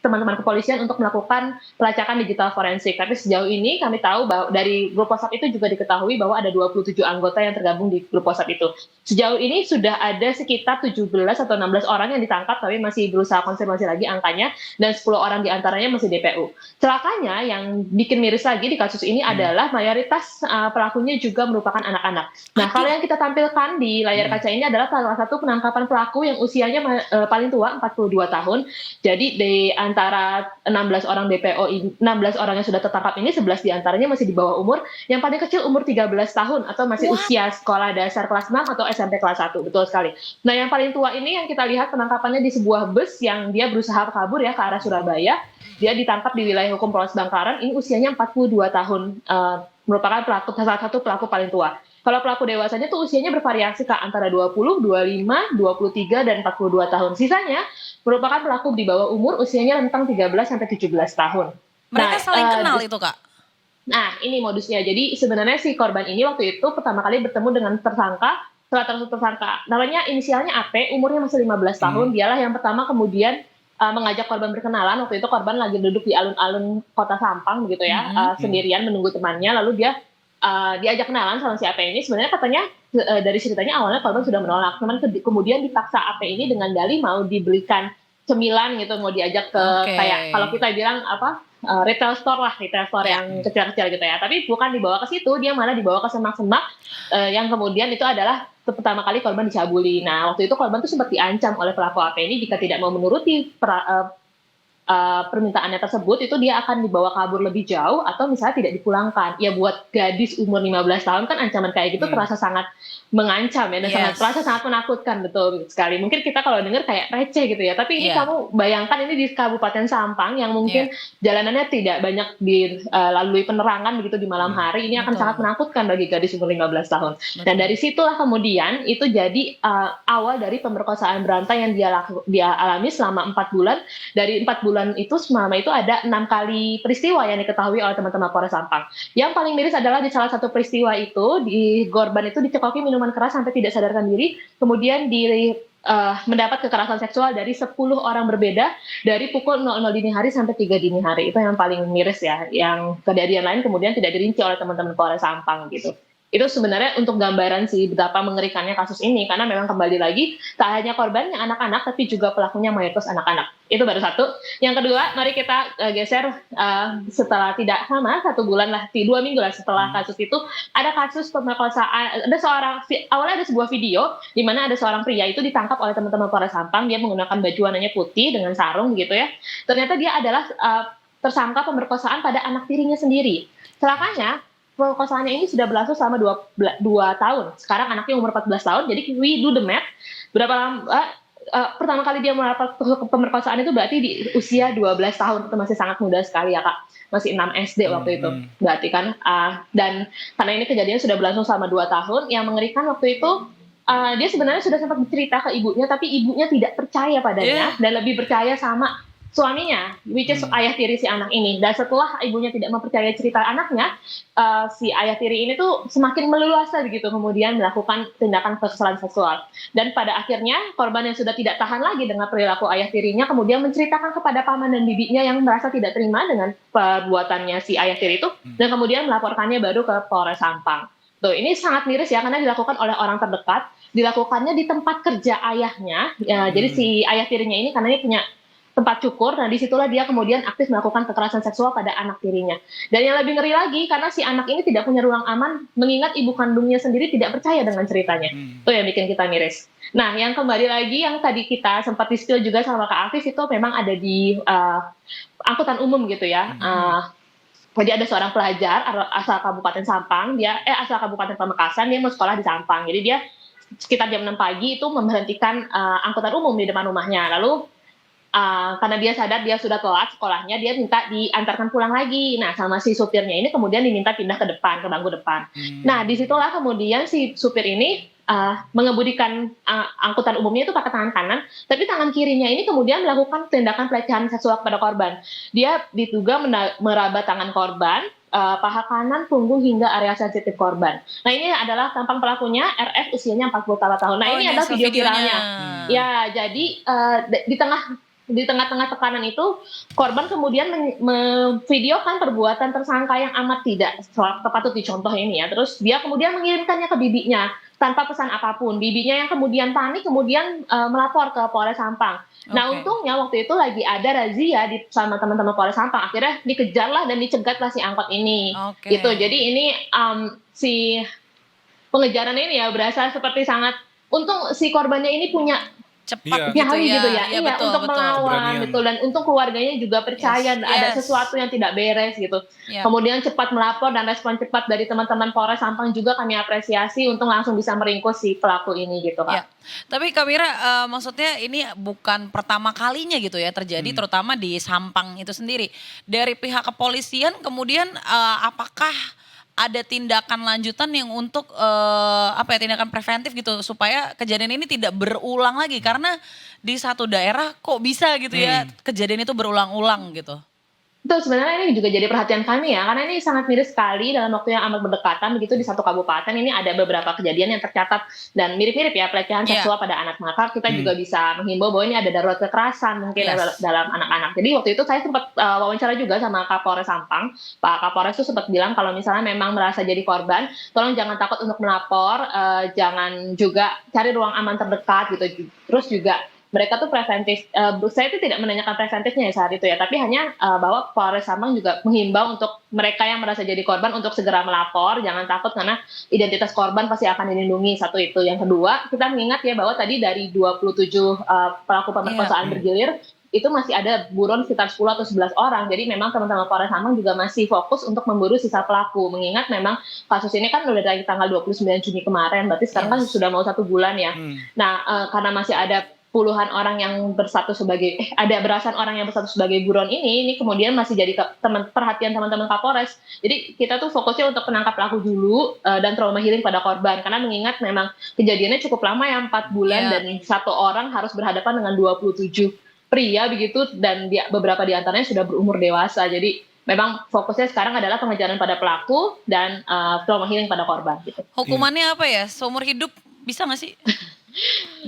teman-teman kepolisian untuk melakukan pelacakan digital forensik. Tapi sejauh ini kami tahu bahwa dari grup WhatsApp itu juga diketahui bahwa ada 27 anggota yang tergabung di grup WhatsApp itu. Sejauh ini sudah ada sekitar 17 atau 16 orang yang ditangkap tapi masih berusaha konfirmasi lagi angkanya, dan 10 orang diantaranya masih DPO. Celakanya yang bikin miris lagi di kasus ini adalah mayoritas pelakunya juga merupakan anak-anak. Nah, kalau yang kita tampilkan di layar kaca ini adalah salah satu penangkapan pelaku yang usianya paling tua 42 tahun. Jadi di antara 16 orang DPO ini, 16 orang yang sudah tertangkap ini 11 diantaranya masih di bawah umur, yang paling kecil umur 13 tahun atau masih usia sekolah dasar kelas 6 atau SMP kelas 1, betul sekali. Nah, yang paling tua ini yang kita lihat penangkapannya di sebuah bus yang dia berusaha kabur ya ke arah Surabaya. Dia ditangkap di wilayah hukum Polres Bangkalan, ini usianya 42 tahun, merupakan salah satu pelaku paling tua. Kalau pelaku dewasanya tuh usianya bervariasi Kak, antara 20, 25, 23, dan 42 tahun. Sisanya merupakan pelaku di bawah umur, usianya rentang 13 sampai 17 tahun. Mereka saling kenal itu Kak? Nah, ini modusnya. Jadi sebenarnya si korban ini waktu itu pertama kali bertemu dengan tersangka, salah satu tersangka, namanya inisialnya AP, umurnya masih 15 tahun. Dialah yang pertama kemudian mengajak korban berkenalan. Waktu itu korban lagi duduk di alun-alun kota Sampang begitu ya, sendirian menunggu temannya. Lalu dia diajak kenalan sama si AP ini. Sebenarnya katanya dari ceritanya awalnya korban sudah menolak, cuman kemudian dipaksa AP ini dengan dalih mau dibelikan cemilan gitu, mau diajak ke kayak kalau kita bilang apa, retail store yang kecil-kecil gitu ya. Tapi bukan dibawa ke situ, dia malah dibawa ke semak-semak yang kemudian itu adalah pertama kali korban dicabuli. Nah, waktu itu korban tuh sempat diancam oleh pelaku AP ini jika tidak mau menuruti permintaannya tersebut, itu dia akan dibawa kabur lebih jauh atau misalnya tidak dipulangkan. Ya buat gadis umur 15 tahun kan ancaman kayak gitu terasa sangat mengancam ya, dan sangat menakutkan, betul sekali. Mungkin kita kalau dengar kayak receh gitu ya, tapi ini kamu bayangkan ini di Kabupaten Sampang yang mungkin jalanannya tidak banyak dilalui penerangan begitu di malam hari, ini akan sangat menakutkan bagi gadis umur 15 tahun. Dan dari situlah kemudian itu jadi awal dari pemerkosaan berantai yang dia alami selama 4 bulan. Dari 4 bulan itu selama itu ada 6 kali peristiwa yang diketahui oleh teman-teman Polres Sampang. Yang paling miris adalah di salah satu peristiwa itu, di korban itu dicekoki minuman keras sampai tidak sadarkan diri, kemudian mendapat kekerasan seksual dari 10 orang berbeda dari pukul 00 dini hari sampai 3 dini hari. Itu yang paling miris ya. Yang kejadian lain kemudian tidak dirinci oleh teman-teman Polres Sampang gitu. Itu sebenarnya untuk gambaran sih betapa mengerikannya kasus ini, karena memang kembali lagi tak hanya korbannya anak-anak tapi juga pelakunya mayoritas anak-anak. Itu baru satu. Yang kedua, mari kita geser setelah tidak lama, 1 bulan lah, 2 minggu lah setelah kasus itu, ada kasus pemerkosaan. Awalnya ada sebuah video di mana ada seorang pria itu ditangkap oleh teman-teman Polres Sampang. Dia menggunakan baju warnanya putih dengan sarung gitu ya. Ternyata dia adalah tersangka pemerkosaan pada anak tirinya sendiri. Celakanya pemerkosaannya ini sudah berlangsung selama 2 tahun. Sekarang anaknya umur 14 tahun, jadi we do the math. Berapa lama pertama kali dia melakukan pemerkosaan itu berarti di usia 12 tahun. Itu masih sangat muda sekali ya Kak. Masih 6 SD waktu itu. Berarti kan. Dan karena ini kejadian sudah berlangsung selama 2 tahun, yang mengerikan waktu itu dia sebenarnya sudah sempat bercerita ke ibunya, tapi ibunya tidak percaya padanya dan lebih percaya sama suaminya, which is ayah tiri si anak ini. Dan setelah ibunya tidak mempercayai cerita anaknya, si ayah tiri ini tuh semakin meluasa begitu, kemudian melakukan tindakan kekerasan seksual. Dan pada akhirnya korban yang sudah tidak tahan lagi dengan perilaku ayah tirinya, kemudian menceritakan kepada paman dan bibinya yang merasa tidak terima dengan perbuatannya si ayah tiri itu, dan kemudian melaporkannya baru ke Polres Sampang. Tuh, ini sangat miris ya, karena dilakukan oleh orang terdekat, dilakukannya di tempat kerja ayahnya. Jadi si ayah tirinya ini karena ini punya tempat cukur, nah disitulah dia kemudian aktif melakukan kekerasan seksual pada anak tirinya. Dan yang lebih ngeri lagi, karena si anak ini tidak punya ruang aman, mengingat ibu kandungnya sendiri tidak percaya dengan ceritanya. Itu yang bikin kita miris. Nah, yang kembali lagi, yang tadi kita sempat di-spill juga sama Kak Afif, itu memang ada di angkutan umum gitu ya. Jadi ada seorang pelajar asal Kabupaten Sampang, asal Kabupaten Pamekasan, dia mau sekolah di Sampang. Jadi dia sekitar jam 6 pagi itu memberhentikan angkutan umum di depan rumahnya. Lalu karena dia sadar dia sudah telat sekolahnya, dia minta diantarkan pulang lagi. Nah, sama si supirnya ini kemudian diminta pindah ke depan, ke bangku depan. Nah, disitulah kemudian si supir ini mengemudikan angkutan umumnya itu pakai tangan kanan, tapi tangan kirinya ini kemudian melakukan tindakan pelecehan seksual kepada korban. Dia diduga meraba tangan korban, paha kanan, punggung hingga area sensitif korban. Nah, ini adalah tampang pelakunya, RF usianya 48 tahun. Nah, ini adalah video viralnya. Ya, jadi di tengah di tengah-tengah tekanan itu, korban kemudian memvideokan perbuatan tersangka yang amat tidak patut dicontoh ini ya. Terus dia kemudian mengirimkannya ke bibinya tanpa pesan apapun. Bibinya yang kemudian panik, kemudian melapor ke Polres Sampang. Nah, untungnya waktu itu lagi ada razia sama teman-teman Polres Sampang. Akhirnya dikejarlah dan dicegatlah si angkot ini. Gitu. Jadi ini si pengejaran ini ya berasa seperti sangat, untung si korbannya ini punya cepat nyali gitu ya, iya, betul, untuk melawan Keberanian. gitu, dan untung keluarganya juga percaya ada sesuatu yang tidak beres gitu. Kemudian cepat melapor dan respon cepat dari teman-teman Polres Sampang juga kami apresiasi untuk langsung bisa meringkus si pelaku ini gitu Kak. Tapi Kak Mira, maksudnya ini bukan pertama kalinya gitu ya terjadi, terutama di Sampang itu sendiri. Dari pihak kepolisian kemudian apakah ada tindakan lanjutan yang untuk tindakan preventif gitu supaya kejadian ini tidak berulang lagi, karena di satu daerah kok bisa gitu ya kejadian itu berulang-ulang gitu. Betul, sebenarnya ini juga jadi perhatian kami ya, karena ini sangat miris sekali dalam waktu yang amat berdekatan begitu di satu kabupaten ini ada beberapa kejadian yang tercatat dan mirip-mirip ya pelecehan seksual pada anak. Maka kita juga bisa menghimbau bahwa ini ada darurat kekerasan mungkin dalam anak-anak. Jadi waktu itu saya sempat wawancara juga sama Kapolres Sampang. Pak Kapolres itu sempat bilang kalau misalnya memang merasa jadi korban, tolong jangan takut untuk melapor, jangan juga cari ruang aman terdekat gitu. Terus juga mereka tuh preventif, saya itu tidak menanyakan preventifnya ya saat itu ya, tapi hanya bahwa Polres Sampang juga menghimbau untuk mereka yang merasa jadi korban untuk segera melapor, jangan takut karena identitas korban pasti akan dilindungi, satu itu. Yang kedua, kita mengingat ya bahwa tadi dari 27 pelaku pemerkosaan bergilir, itu masih ada buron sekitar 10 atau 11 orang. Jadi memang teman-teman Polres Sampang juga masih fokus untuk memburu sisa pelaku. Mengingat memang kasus ini kan udah dari tanggal 29 Juni kemarin, berarti sekarang kan sudah mau 1 bulan ya. Nah, karena masih ada puluhan orang yang berstatus sebagai ada belasan orang yang berstatus sebagai buron ini kemudian masih jadi perhatian teman-teman Kapolres. Jadi kita tuh fokusnya untuk menangkap pelaku dulu dan trauma healing pada korban, karena mengingat memang kejadiannya cukup lama ya, 4 bulan dan satu orang harus berhadapan dengan 27 pria begitu, dan beberapa di antaranya sudah berumur dewasa. Jadi memang fokusnya sekarang adalah pengejaran pada pelaku dan trauma healing pada korban gitu. Hukumannya apa ya? Seumur hidup bisa nggak sih?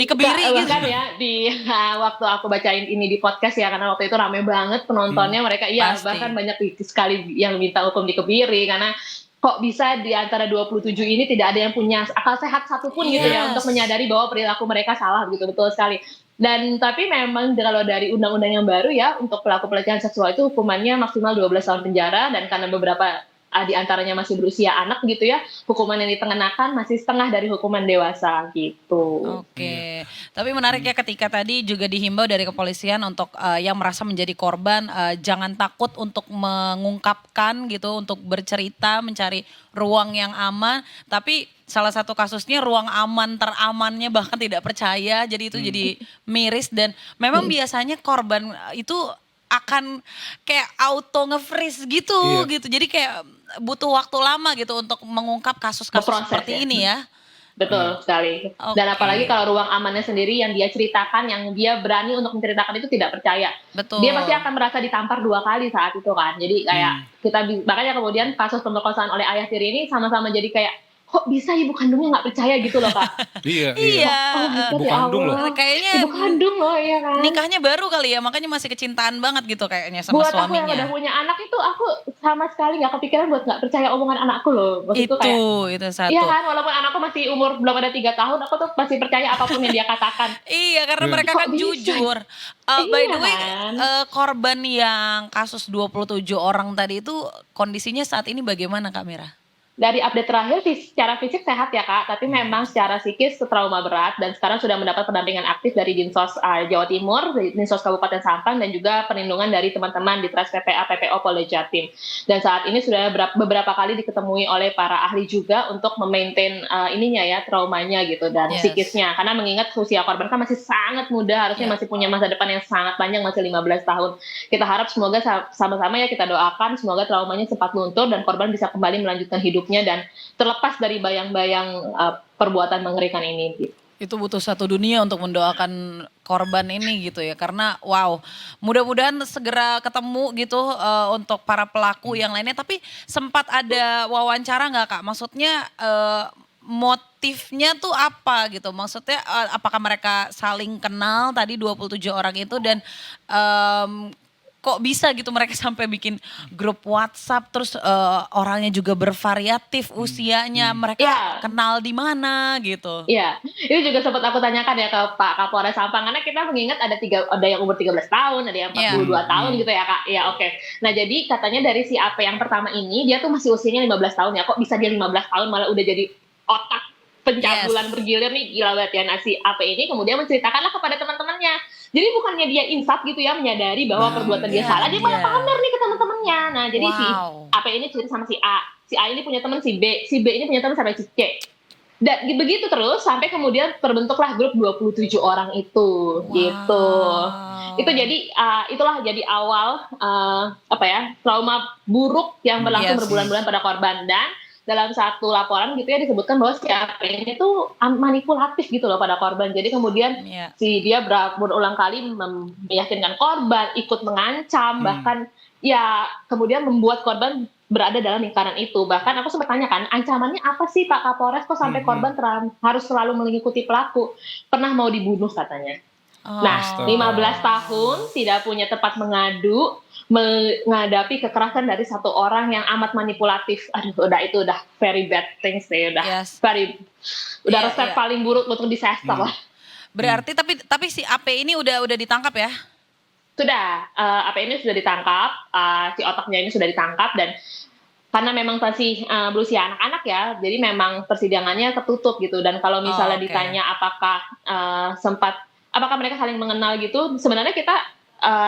Dikebiri gitu. Bahkan ya waktu aku bacain ini di podcast ya, karena waktu itu rame banget penontonnya, mereka bahkan banyak sekali yang minta hukum dikebiri, karena kok bisa di antara 27 ini tidak ada yang punya akal sehat satupun gitu ya untuk menyadari bahwa perilaku mereka salah gitu. Betul sekali. Dan tapi memang kalau dari undang-undang yang baru ya, untuk pelaku pelecehan seksual itu hukumannya maksimal 12 tahun penjara, dan karena beberapa di antaranya masih berusia anak gitu ya, hukuman yang dikenakan masih setengah dari hukuman dewasa gitu. Oke. Tapi menarik ya ketika tadi juga dihimbau dari kepolisian untuk yang merasa menjadi korban jangan takut untuk mengungkapkan gitu, untuk bercerita, mencari ruang yang aman. Tapi salah satu kasusnya ruang aman teramannya bahkan tidak percaya, jadi itu jadi miris. Dan memang biasanya korban itu akan kayak auto nge-freeze gitu gitu. Jadi kayak butuh waktu lama gitu untuk mengungkap kasus-kasus seperti ini ya. Betul sekali. Dan apalagi kalau ruang amannya sendiri yang dia ceritakan, yang dia berani untuk menceritakan itu tidak percaya. Betul. Dia pasti akan merasa ditampar 2 kali saat itu kan. Jadi kayak makanya kemudian kasus pemerkosaan oleh ayah tiri ini sama-sama jadi kayak, kok bisa ibu kandungnya nggak percaya gitu loh Kak. Iya. Ibu kandung loh. Kayaknya ibu kandung loh ya kan. Nikahnya baru kali ya, makanya masih kecintaan banget gitu kayaknya sama buat suaminya. Buat aku yang udah punya anak itu, aku sama sekali nggak kepikiran buat nggak percaya omongan anakku loh. Maksud itu satu. Iya kan, walaupun anakku masih umur belum ada 3 tahun, aku tuh masih percaya apapun yang dia katakan. Iya, karena mereka kan jujur. By the way, korban yang kasus 27 orang tadi itu kondisinya saat ini bagaimana Kak Mira? Dari update terakhir secara fisik sehat ya Kak, tapi memang secara psikis trauma berat, dan sekarang sudah mendapat pendampingan aktif dari Dinsos Jawa Timur, Dinsos Kabupaten Sampang, dan juga perlindungan dari teman-teman di Trans PPA PPO Polda Jatim. Dan saat ini sudah beberapa kali diketemui oleh para ahli juga untuk memaintain traumanya gitu dan psikisnya, karena mengingat usia korban kan masih sangat muda, harusnya masih punya masa depan yang sangat panjang, masih 15 tahun. Kita harap semoga sama-sama ya kita doakan semoga traumanya cepat luntur dan korban bisa kembali melanjutkan hidup dan terlepas dari bayang-bayang perbuatan mengerikan ini gitu. Itu butuh satu dunia untuk mendoakan korban ini gitu ya, karena mudah-mudahan segera ketemu gitu untuk para pelaku yang lainnya. Tapi sempat ada wawancara nggak Kak? Maksudnya motif motifnya tuh apa gitu? Maksudnya apakah mereka saling kenal tadi 27 orang itu dan kok bisa gitu mereka sampai bikin grup WhatsApp terus orangnya juga bervariatif usianya, mereka Iya. kenal di mana gitu? Iya, itu juga sempat aku tanyakan ya ke Pak Kapolres Sampang karena kita mengingat ada yang umur 13 tahun, ada yang 42 tahun gitu ya Kak. Ya oke. Nah jadi katanya dari si AP yang pertama ini dia tuh masih usianya 15 tahun ya. Kok bisa dia 15 tahun malah udah jadi otak pencabulan bergilir nih, gila banget ya. Nah si AP ini kemudian menceritakanlah kepada teman-temannya. Jadi bukannya dia insaf gitu ya menyadari bahwa perbuatan dia salah, dia malah pamer nih ke teman-temannya. Nah jadi si AP ini cerita sama si A. Si A ini punya teman si B ini punya teman sampai si C. Dan begitu terus sampai kemudian terbentuklah grup 27 orang itu gitu. Itu jadi itulah jadi awal trauma buruk yang berlangsung berbulan-bulan pada korban. Dan dalam satu laporan gitu ya disebutkan bahwa si AP ini tuh manipulatif gitu loh pada korban. Jadi kemudian si dia berulang kali meyakinkan korban, ikut mengancam, bahkan ya kemudian membuat korban berada dalam lingkaran itu. Bahkan aku sempat tanya kan, ancamannya apa sih Pak Kapolres kok sampai korban harus selalu mengikuti pelaku? Pernah mau dibunuh katanya. Nah, 15 tahun tidak punya tempat mengadu, menghadapi kekerasan dari satu orang yang amat manipulatif. Aduh, itu udah very bad things deh, udah resep paling buruk untuk disaster lah. Berarti tapi si AP ini udah ditangkap ya? Sudah, AP ini sudah ditangkap, si otaknya ini sudah ditangkap dan karena memang masih berusia anak-anak ya, jadi memang persidangannya tertutup gitu. Dan kalau misalnya ditanya apakah mereka saling mengenal gitu, sebenarnya kita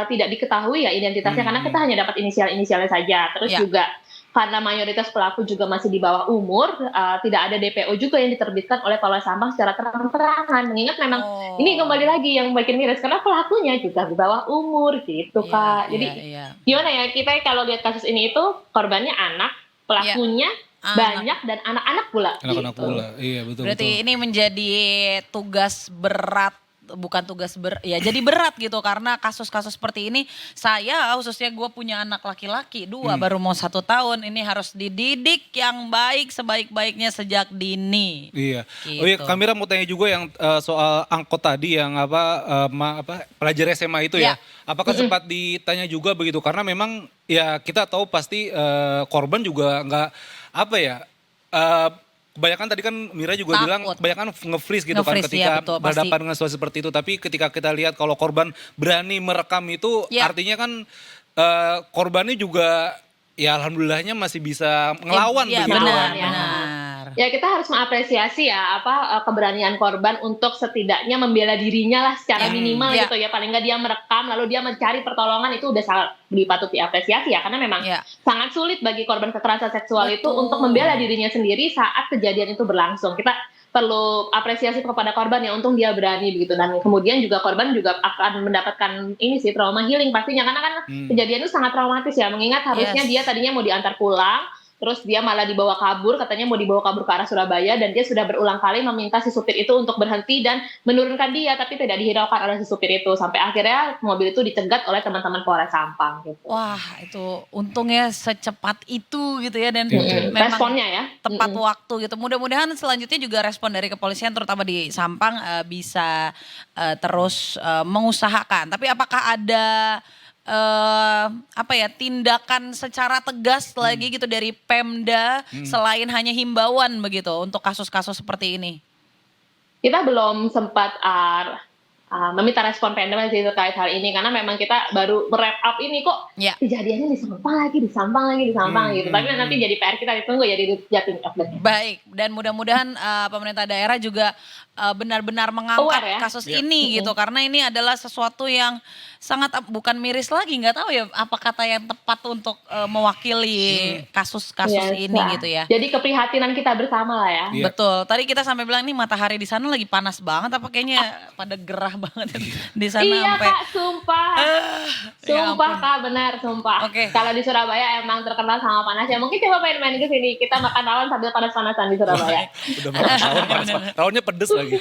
tidak diketahui ya identitasnya karena kita hanya dapat inisialnya saja. Terus juga karena mayoritas pelaku juga masih di bawah umur, tidak ada DPO juga yang diterbitkan oleh Polres Sampang secara terang-terangan. Mengingat memang ini kembali lagi yang bikin miris karena pelakunya juga di bawah umur gitu Kak. Jadi gimana ya, kita kalau lihat kasus ini itu korbannya anak, pelakunya banyak dan anak-anak pula. Anak-anak pula, iya betul. Berarti ini menjadi tugas berat. Bukan tugas jadi berat gitu karena kasus-kasus seperti ini saya khususnya gue punya anak laki-laki 2 baru mau 1 tahun, ini harus dididik yang baik sebaik-baiknya sejak dini. Iya. Gitu. Oh iya, Kamira mau tanya juga yang soal angkot tadi yang pelajar SMA itu ya. Apakah sempat ditanya juga begitu karena memang ya kita tahu pasti korban juga nggak kebanyakan tadi kan Mira juga bilang kebanyakan nge-freeze gitu kan ketika berhadapan dengan situasi seperti itu. Tapi ketika kita lihat kalau korban berani merekam itu artinya kan korbannya juga ya alhamdulillahnya masih bisa ngelawan begitu kan. Ya kita harus mengapresiasi ya keberanian korban untuk setidaknya membela dirinya lah secara minimal gitu ya. Paling nggak dia merekam lalu dia mencari pertolongan, itu udah sangat patut diapresiasi ya. Karena memang sangat sulit bagi korban kekerasan seksual itu untuk membela dirinya sendiri saat kejadian itu berlangsung. Kita perlu apresiasi kepada korban ya, untung dia berani begitu. Dan kemudian juga korban juga akan mendapatkan trauma healing pastinya. Karena kan kejadian itu sangat traumatis ya. Mengingat harusnya dia tadinya mau diantar pulang, terus dia malah dibawa kabur, katanya mau dibawa kabur ke arah Surabaya, dan dia sudah berulang kali meminta si supir itu untuk berhenti dan menurunkan dia, tapi tidak dihiraukan oleh si supir itu. Sampai akhirnya mobil itu dicegat oleh teman-teman Polres Sampang. Gitu. Wah, itu untungnya secepat itu gitu ya, dan memang responnya ya tepat waktu gitu. Mudah-mudahan selanjutnya juga respon dari kepolisian terutama di Sampang bisa terus mengusahakan. Tapi apakah ada tindakan secara tegas lagi gitu dari Pemda selain hanya himbauan begitu untuk kasus-kasus seperti ini? Kita belum sempat meminta respon Pemda masih terkait hal ini karena memang kita baru wrap up ini kok kejadiannya di Sampang lagi gitu. Tapi nanti jadi PR kita ditunggu ya di Jatim update. Baik, dan mudah-mudahan pemerintah daerah juga benar-benar mengangkat kasus ini gitu karena ini adalah sesuatu yang sangat bukan miris lagi, nggak tahu ya apa kata yang tepat untuk mewakili kasus-kasus ini gitu ya. Jadi keprihatinan kita bersama lah ya. Betul. Tadi kita sampai bilang nih matahari di sana lagi panas banget, apa kayaknya pada gerah banget di sana sampai. Kak, sumpah. Sumpah Kak, benar sumpah. Kalau di Surabaya emang terkenal sama panasnya. Mungkin coba main-main ke sini, kita makan rawon sambil panas-panasan di Surabaya. Udah makan rawon, rawonnya pedes lagi.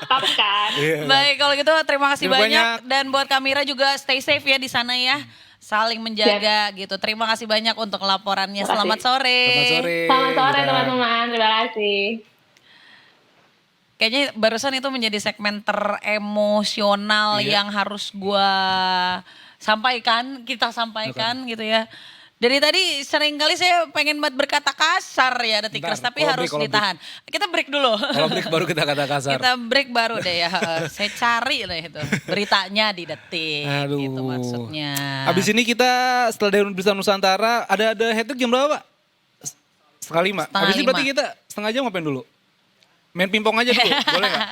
Tapi kan. Baik, kalau gitu terima kasih banyak. Dan buat Kamira juga stay safe ya di sana ya. Saling menjaga gitu. Terima kasih banyak untuk laporannya. Selamat sore. Selamat sore. Selamat sore teman-teman. Terima kasih. Kayaknya barusan itu menjadi segmen teremosional Iya. yang harus gua sampaikan, kita sampaikan gitu ya. Dari tadi seringkali saya pengen banget berkata kasar ya Detikers, Bentar, tapi kalau harus break, kalau ditahan. Kita break dulu. Kalau break baru kita kata kasar. Kita break baru deh ya. Saya cari deh itu beritanya di Detik. Aduh. Gitu maksudnya. Habis ini kita setelah dari Berita Nusantara ada hat-trick jam berapa, Pak? Setengah 5. Setengah Habis ini berarti 5. kita setengah jam ngapain dulu? Main pingpong aja dulu, boleh nggak?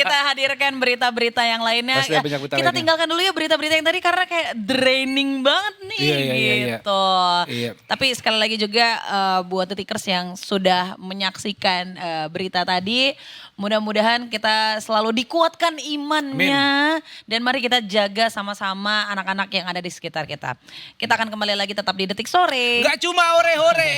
Kita hadirkan berita-berita yang lainnya. Pasti ada banyak berita Kita lainnya. tinggalkan dulu ya berita-berita yang tadi karena kayak draining banget nih Iya. gitu. Iya. Tapi sekali lagi juga buat Detikers yang sudah menyaksikan berita tadi, mudah-mudahan kita selalu dikuatkan imannya dan mari kita jaga sama-sama anak-anak yang ada di sekitar kita. Kita akan kembali lagi tetap di Detik Sore. Nggak cuma hore-hore.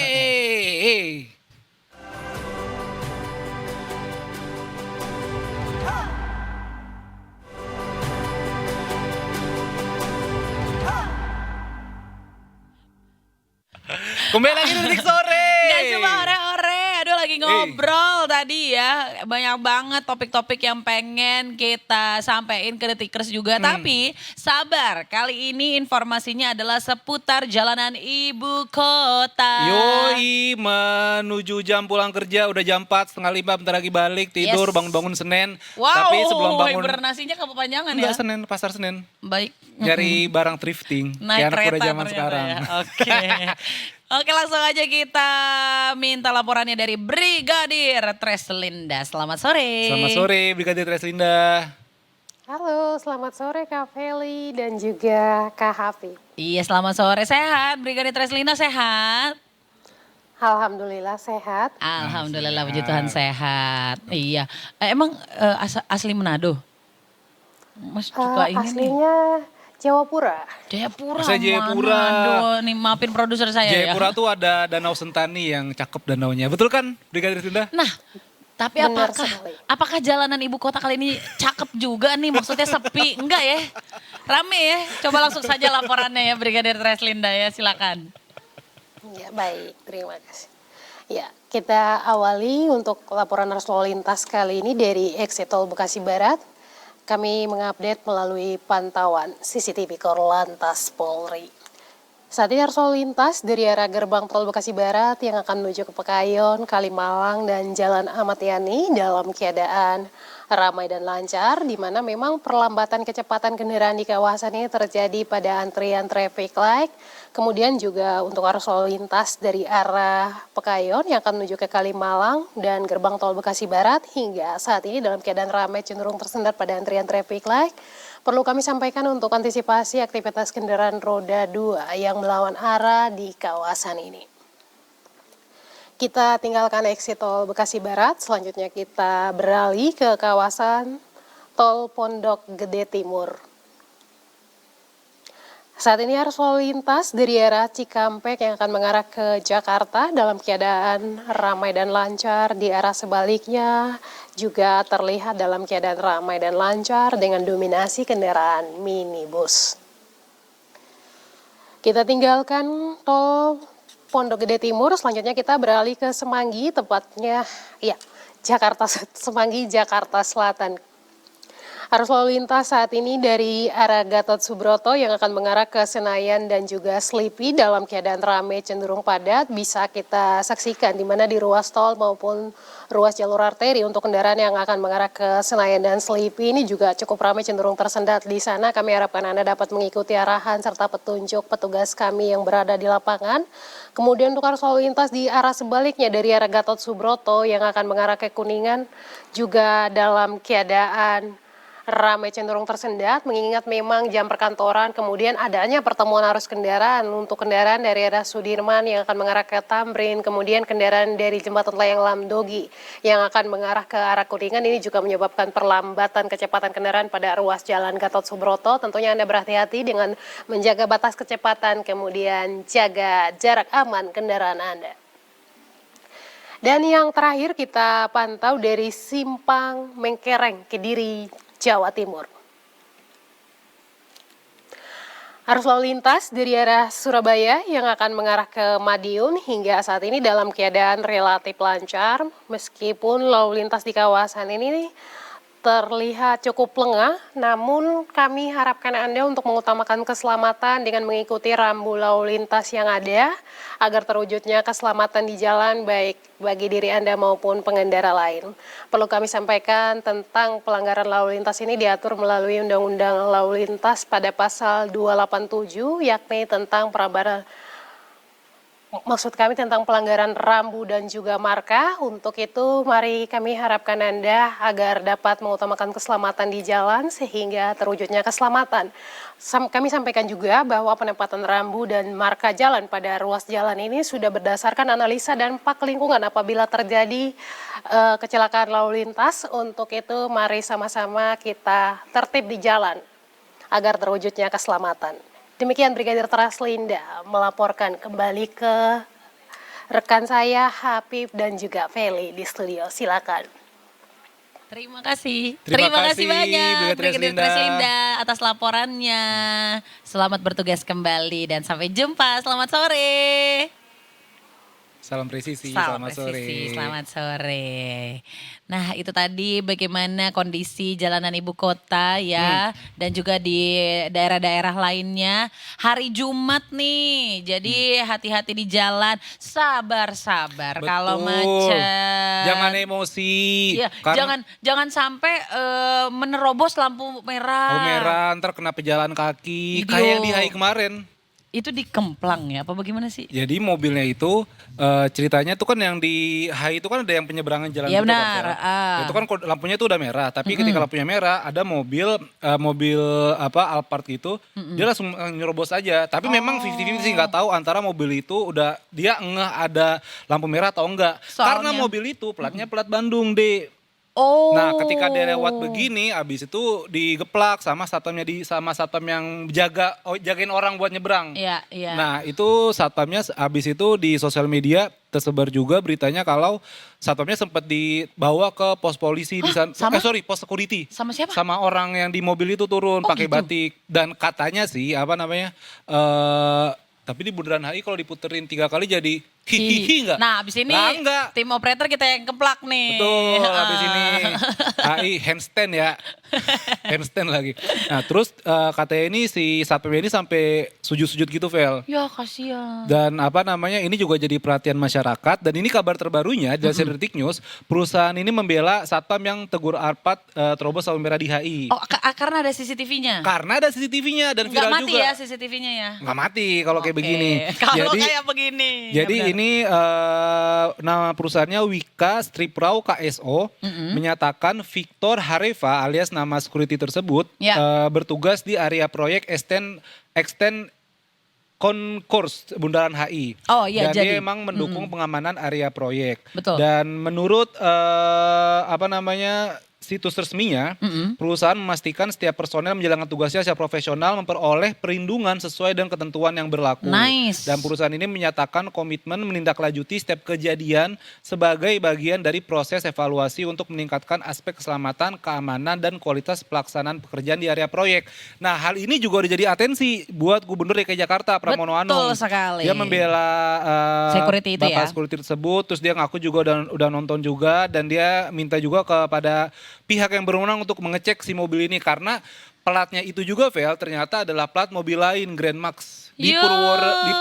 Kembali lagi di Detik Sore. Gak cuma ore-ore, aduh lagi ngobrol tadi ya. Banyak banget topik-topik yang pengen kita sampein ke Detikers juga. Tapi sabar, kali ini informasinya adalah seputar jalanan ibu kota. Yoi, menuju jam pulang kerja udah jam 4, setengah 5 bentar lagi balik tidur, Yes. bangun-bangun Senin. Wow, Tapi sebelum bangun hibernasinya kepanjangan ya. enggak Senin, pasar Senin. Baik. Nyari barang thrifting. Naik Kayak anak muda kereta zaman ternyata sekarang. ya. Oke. Oke, langsung aja kita minta laporannya dari Brigadir Treslinda. Selamat sore. Selamat sore Brigadir Treslinda. Halo, selamat sore Kak Feli dan juga Kak Hafi. Iya, selamat sore. Sehat, Brigadir Treslinda sehat? Alhamdulillah sehat. Alhamdulillah, puji Tuhan sehat. Iya. Emang asli Manado? Mas suka ini nih. Aslinya Jawapura. Jayapura, Saya Jayapura. Manado. Nih maafin produser saya Jayapura ya. tuh ada Danau Sentani yang cakep danaunya. Betul kan Brigadir Treslinda? Nah, tapi Benar apakah sekali. apakah jalanan ibu kota kali ini cakep juga nih? Maksudnya sepi? Enggak ya? Rame ya? Coba langsung saja laporannya ya Brigadir Treslinda ya, silakan. Ya, baik, terima kasih. Ya, kita awali untuk laporan arus lalu lintas kali ini dari Exit Tol Bekasi Barat. Kami mengupdate melalui pantauan CCTV Korlantas Polri. Saat ini arus lalu lintas dari arah gerbang tol Bekasi Barat yang akan menuju ke Pekayon, Kalimalang, dan Jalan Ahmad Yani dalam keadaan ramai dan lancar, di mana memang perlambatan kecepatan kendaraan di kawasan ini terjadi pada antrian traffic light. Kemudian juga untuk arus lalu lintas dari arah Pekayon yang akan menuju ke Kalimalang dan gerbang tol Bekasi Barat hingga saat ini dalam keadaan ramai cenderung tersendat pada antrian traffic light. Perlu kami sampaikan untuk antisipasi aktivitas kendaraan roda 2 yang melawan arah di kawasan ini. Kita tinggalkan exit tol Bekasi Barat, selanjutnya kita beralih ke kawasan tol Pondok Gede Timur. Saat ini arus lalu lintas dari arah Cikampek yang akan mengarah ke Jakarta dalam keadaan ramai dan lancar. Di arah sebaliknya juga terlihat dalam keadaan ramai dan lancar dengan dominasi kendaraan minibus. Kita tinggalkan tol Pondok Gede Timur, selanjutnya kita beralih ke Semanggi, tepatnya ya Semanggi, Jakarta Selatan. Arus lalu lintas saat ini dari arah Gatot Subroto yang akan mengarah ke Senayan dan juga Slipi dalam keadaan ramai cenderung padat bisa kita saksikan di mana di ruas tol maupun ruas jalur arteri untuk kendaraan yang akan mengarah ke Senayan dan Slipi ini juga cukup ramai cenderung tersendat di sana. Kami harapkan Anda dapat mengikuti arahan serta petunjuk petugas kami yang berada di lapangan. Kemudian untuk arus lalu lintas di arah sebaliknya dari arah Gatot Subroto yang akan mengarah ke Kuningan juga dalam keadaan ramai cenderung tersendat mengingat memang jam perkantoran, kemudian adanya pertemuan arus kendaraan untuk kendaraan dari arah Sudirman yang akan mengarah ke Tamrin, kemudian kendaraan dari Jembatan Layang Lamdogi yang akan mengarah ke arah Kuningan. Ini juga menyebabkan perlambatan kecepatan kendaraan pada ruas jalan Gatot Subroto. Tentunya Anda berhati-hati dengan menjaga batas kecepatan, kemudian jaga jarak aman kendaraan Anda. Dan yang terakhir kita pantau dari Simpang Mengkereng, Kediri, Jawa Timur. Arus lalu lintas dari arah Surabaya yang akan mengarah ke Madiun hingga saat ini dalam keadaan relatif lancar, meskipun lalu lintas di kawasan ini terlihat cukup lengang, namun kami harapkan Anda untuk mengutamakan keselamatan dengan mengikuti rambu lalu lintas yang ada agar terwujudnya keselamatan di jalan baik bagi diri Anda maupun pengendara lain. Perlu kami sampaikan tentang pelanggaran lalu lintas ini diatur melalui Undang-Undang Lalu Lintas pada pasal 287 yakni tentang pelanggaran rambu dan juga marka. Untuk itu mari kami harapkan Anda agar dapat mengutamakan keselamatan di jalan sehingga terwujudnya keselamatan. Kami sampaikan juga bahwa penempatan rambu dan marka jalan pada ruas jalan ini sudah berdasarkan analisa dampak lingkungan apabila terjadi kecelakaan lalu lintas. Untuk itu mari sama-sama kita tertib di jalan agar terwujudnya keselamatan. Demikian Brigadir Traslinda melaporkan kembali ke rekan saya Habib dan juga Feli di studio. Silakan. Terima kasih. Terima kasih, banyak Brigadir Traslinda atas laporannya. Selamat bertugas kembali dan sampai jumpa. Selamat sore. Salam presisi, Selamat sore. Nah itu tadi bagaimana kondisi jalanan ibu kota ya. Dan juga di daerah-daerah lainnya. Hari Jumat nih, jadi hati-hati di jalan. Sabar-sabar kalau macet. Jangan emosi. Iya, jangan sampai menerobos lampu merah. Oh merah, ntar kena pejalan kaki. Video. Kayak yang di HI kemarin. Itu di Kemplang ya, apa bagaimana sih? Jadi mobilnya itu ceritanya tuh kan yang di HI itu kan ada yang penyeberangan jalan. Iya gitu kan, benar. Fel. Itu kan lampunya tuh udah merah, tapi ketika lampunya merah ada mobil Alphard gitu, dia langsung nyerobos aja. Tapi memang 50-50 sih, nggak tahu antara mobil itu udah dia ngeh ada lampu merah atau enggak. Karena Soalnya- mobil itu platnya plat Bandung, Dek. Oh. Nah, ketika dia lewat begini, abis itu digeplak sama satpamnya satpam yang jagain orang buat nyebrang. Iya, iya. Nah, itu satpamnya abis itu di sosial media tersebar juga beritanya kalau satpamnya sempat dibawa ke pos polisi di sana. Sama? Pos security. Sama siapa? Sama orang yang di mobil itu turun Oh, pakai gitu? batik dan katanya sih tapi di bundaran HI kalau diputerin 3 kali jadi hihihi enggak? Nah abis ini Lah, enggak. tim operator kita yang keplak nih. Betul, habis ini HI handstand ya. Handstand lagi. Nah terus katanya ini si satpam ini sampai sujud-sujud gitu Vel. Ya kasihan. Dan ini juga jadi perhatian masyarakat. Dan ini kabar terbarunya dari Detik News. Perusahaan ini membela satpam yang tegur Alphard terobos lampu merah di HI. Oh karena ada CCTV-nya? Karena ada CCTV-nya dan Nggak viral mati juga. ya CCTV-nya ya? Nggak mati kalau kayak Oke. begini. Kalau kayak begini. Jadi Ya benar. ini nama perusahaannya Wika Stripraw KSO menyatakan Victor Hareva alias nama security tersebut Ya. bertugas di area proyek Extend Concourse Bundaran HI. Oh iya, Dan jadi. dia emang mendukung pengamanan area proyek. Betul. Dan menurut situs resminya, perusahaan memastikan setiap personel menjalankan tugasnya secara profesional memperoleh perlindungan sesuai dengan ketentuan yang berlaku. Nice. Dan perusahaan ini menyatakan komitmen menindaklanjuti setiap kejadian sebagai bagian dari proses evaluasi untuk meningkatkan aspek keselamatan, keamanan, dan kualitas pelaksanaan pekerjaan di area proyek. Nah hal ini juga udah jadi atensi buat Gubernur DKI Jakarta Pramono Anung. Betul sekali. Dia membela Security itu Bapak ya? security tersebut, terus dia ngaku juga udah nonton juga dan dia minta juga kepada pihak yang berwenang untuk mengecek si mobil ini karena platnya itu juga Vel ternyata adalah plat mobil lain Grand Max di Ya.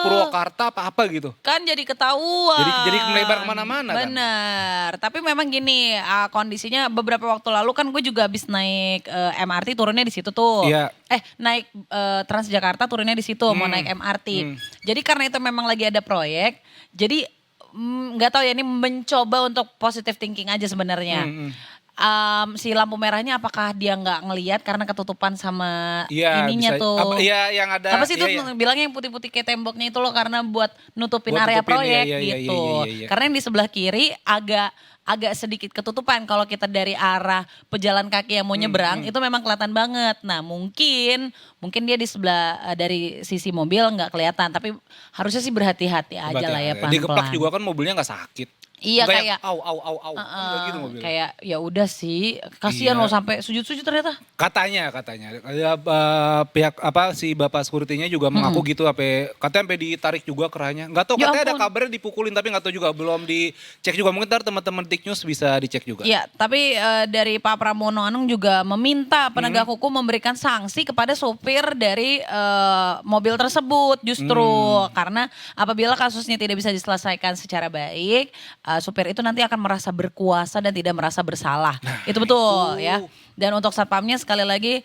Purwakarta apa gitu. Kan jadi ketahuan. Jadi melebar kemana-mana kan. Bener. Tapi memang gini kondisinya beberapa waktu lalu kan gue juga habis naik MRT turunnya di situ tuh. Iya. Naik Transjakarta turunnya di situ mau naik MRT. Jadi karena itu memang lagi ada proyek. Jadi nggak tahu ya ini mencoba untuk positive thinking aja sebenarnya. Si lampu merahnya apakah dia nggak ngelihat karena ketutupan sama Iya, ininya bisa. tuh. Iya, yang ada. Apa sih itu iya. bilangnya yang putih-putih kayak temboknya itu loh karena buat nutupin Buat area nutupin, proyek iya, iya, gitu. iya. Karena yang di sebelah kiri agak sedikit ketutupan kalau kita dari arah pejalan kaki yang mau nyebrang itu memang kelihatan banget. Nah mungkin dia di sebelah dari sisi mobil nggak kelihatan tapi harusnya sih berhati-hati aja lah ya Digeplak pelan-pelan. juga kan mobilnya nggak sakit. Iya Nggak kayak yang au. Nggak gitu mobilnya. kayak ya udah sih, kasihan Iya. loh sampai sujud-sujud ternyata. Katanya ya, pihak si bapak security-nya juga mengaku gitu katanya sampai ditarik juga kerahnya. Nggak tahu Ya katanya ada ampun. kabarnya dipukulin tapi nggak tahu juga, belum dicek juga, mungkin ntar teman-teman Tik News bisa dicek juga. Ya, tapi dari Pak Pramono Anung juga meminta penegak hukum memberikan sanksi kepada sopir dari mobil tersebut justru karena apabila kasusnya tidak bisa diselesaikan secara baik, sopir itu nanti akan merasa berkuasa dan tidak merasa bersalah. Itu betul itu. ya. Dan untuk satpamnya sekali lagi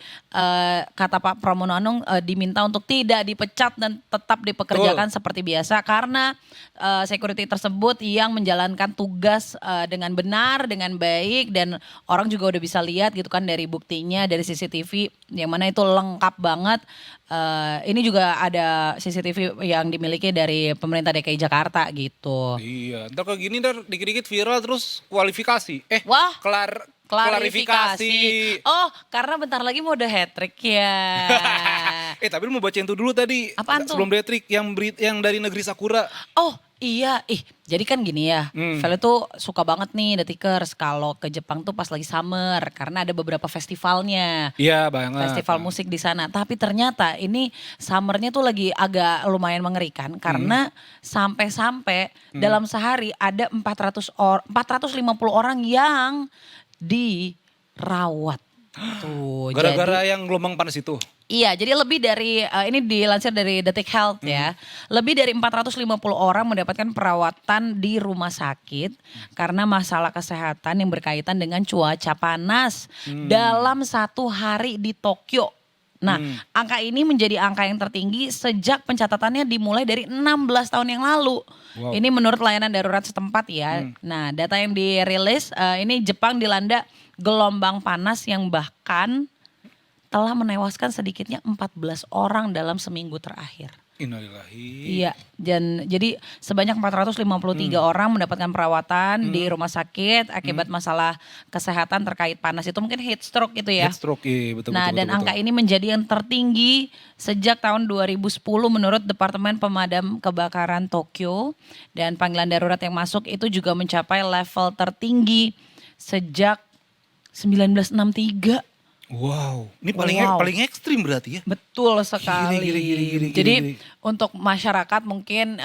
kata Pak Pramono Anung diminta untuk tidak dipecat dan tetap dipekerjakan seperti biasa karena security tersebut yang menjalankan tugas dengan benar, dengan baik dan orang juga udah bisa lihat gitu kan dari buktinya dari CCTV yang mana itu lengkap banget. Ini juga ada CCTV yang dimiliki dari pemerintah DKI Jakarta gitu. Iya, ntar kayak gini ntar dikit-dikit viral terus kualifikasi. Wah, klarifikasi. Oh, karena bentar lagi mau ada hat-trick ya. Tapi lu mau bacain tuh dulu tadi. Apaan tuh? Sebelum hat-trick yang dari negeri Sakura. Oh iya, jadi kan gini ya, Vel tuh suka banget nih Detikers kalau ke Jepang tuh pas lagi summer karena ada beberapa festivalnya. Iya banget. Festival musik di sana. Tapi ternyata ini summernya tuh lagi agak lumayan mengerikan karena sampai-sampai dalam sehari ada 450 orang yang dirawat. Tuh, Gara-gara yang gelombang panas itu. Iya, jadi lebih dari ini dilansir dari Detik Health ya. Lebih dari 450 orang mendapatkan perawatan di rumah sakit karena masalah kesehatan yang berkaitan dengan cuaca panas dalam satu hari di Tokyo. Nah, angka ini menjadi angka yang tertinggi sejak pencatatannya dimulai dari 16 tahun yang lalu. Wow. Ini menurut layanan darurat setempat ya. Nah, data yang dirilis ini Jepang dilanda gelombang panas yang bahkan telah menewaskan sedikitnya 14 orang dalam seminggu terakhir. Innalillahi. Iya, dan jadi sebanyak 453 orang mendapatkan perawatan di rumah sakit akibat masalah kesehatan terkait panas itu mungkin heat stroke gitu ya. Heat stroke, iya, betul. Nah, dan angka ini menjadi yang tertinggi sejak tahun 2010 menurut Departemen Pemadam Kebakaran Tokyo dan panggilan darurat yang masuk itu juga mencapai level tertinggi sejak 1963. Wow, ini Wow. paling ekstrim berarti ya. Betul sekali. Gili. Jadi untuk masyarakat mungkin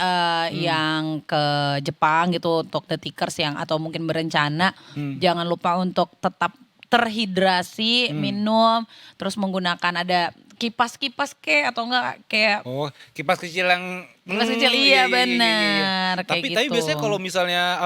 yang ke Jepang gitu untuk Detikers yang atau mungkin berencana jangan lupa untuk tetap terhidrasi, minum, terus menggunakan ada kipas-kipas atau enggak kayak Oh, kipas kecil yang kipas kecil iya benar kayak gitu. Tapi biasanya kalau misalnya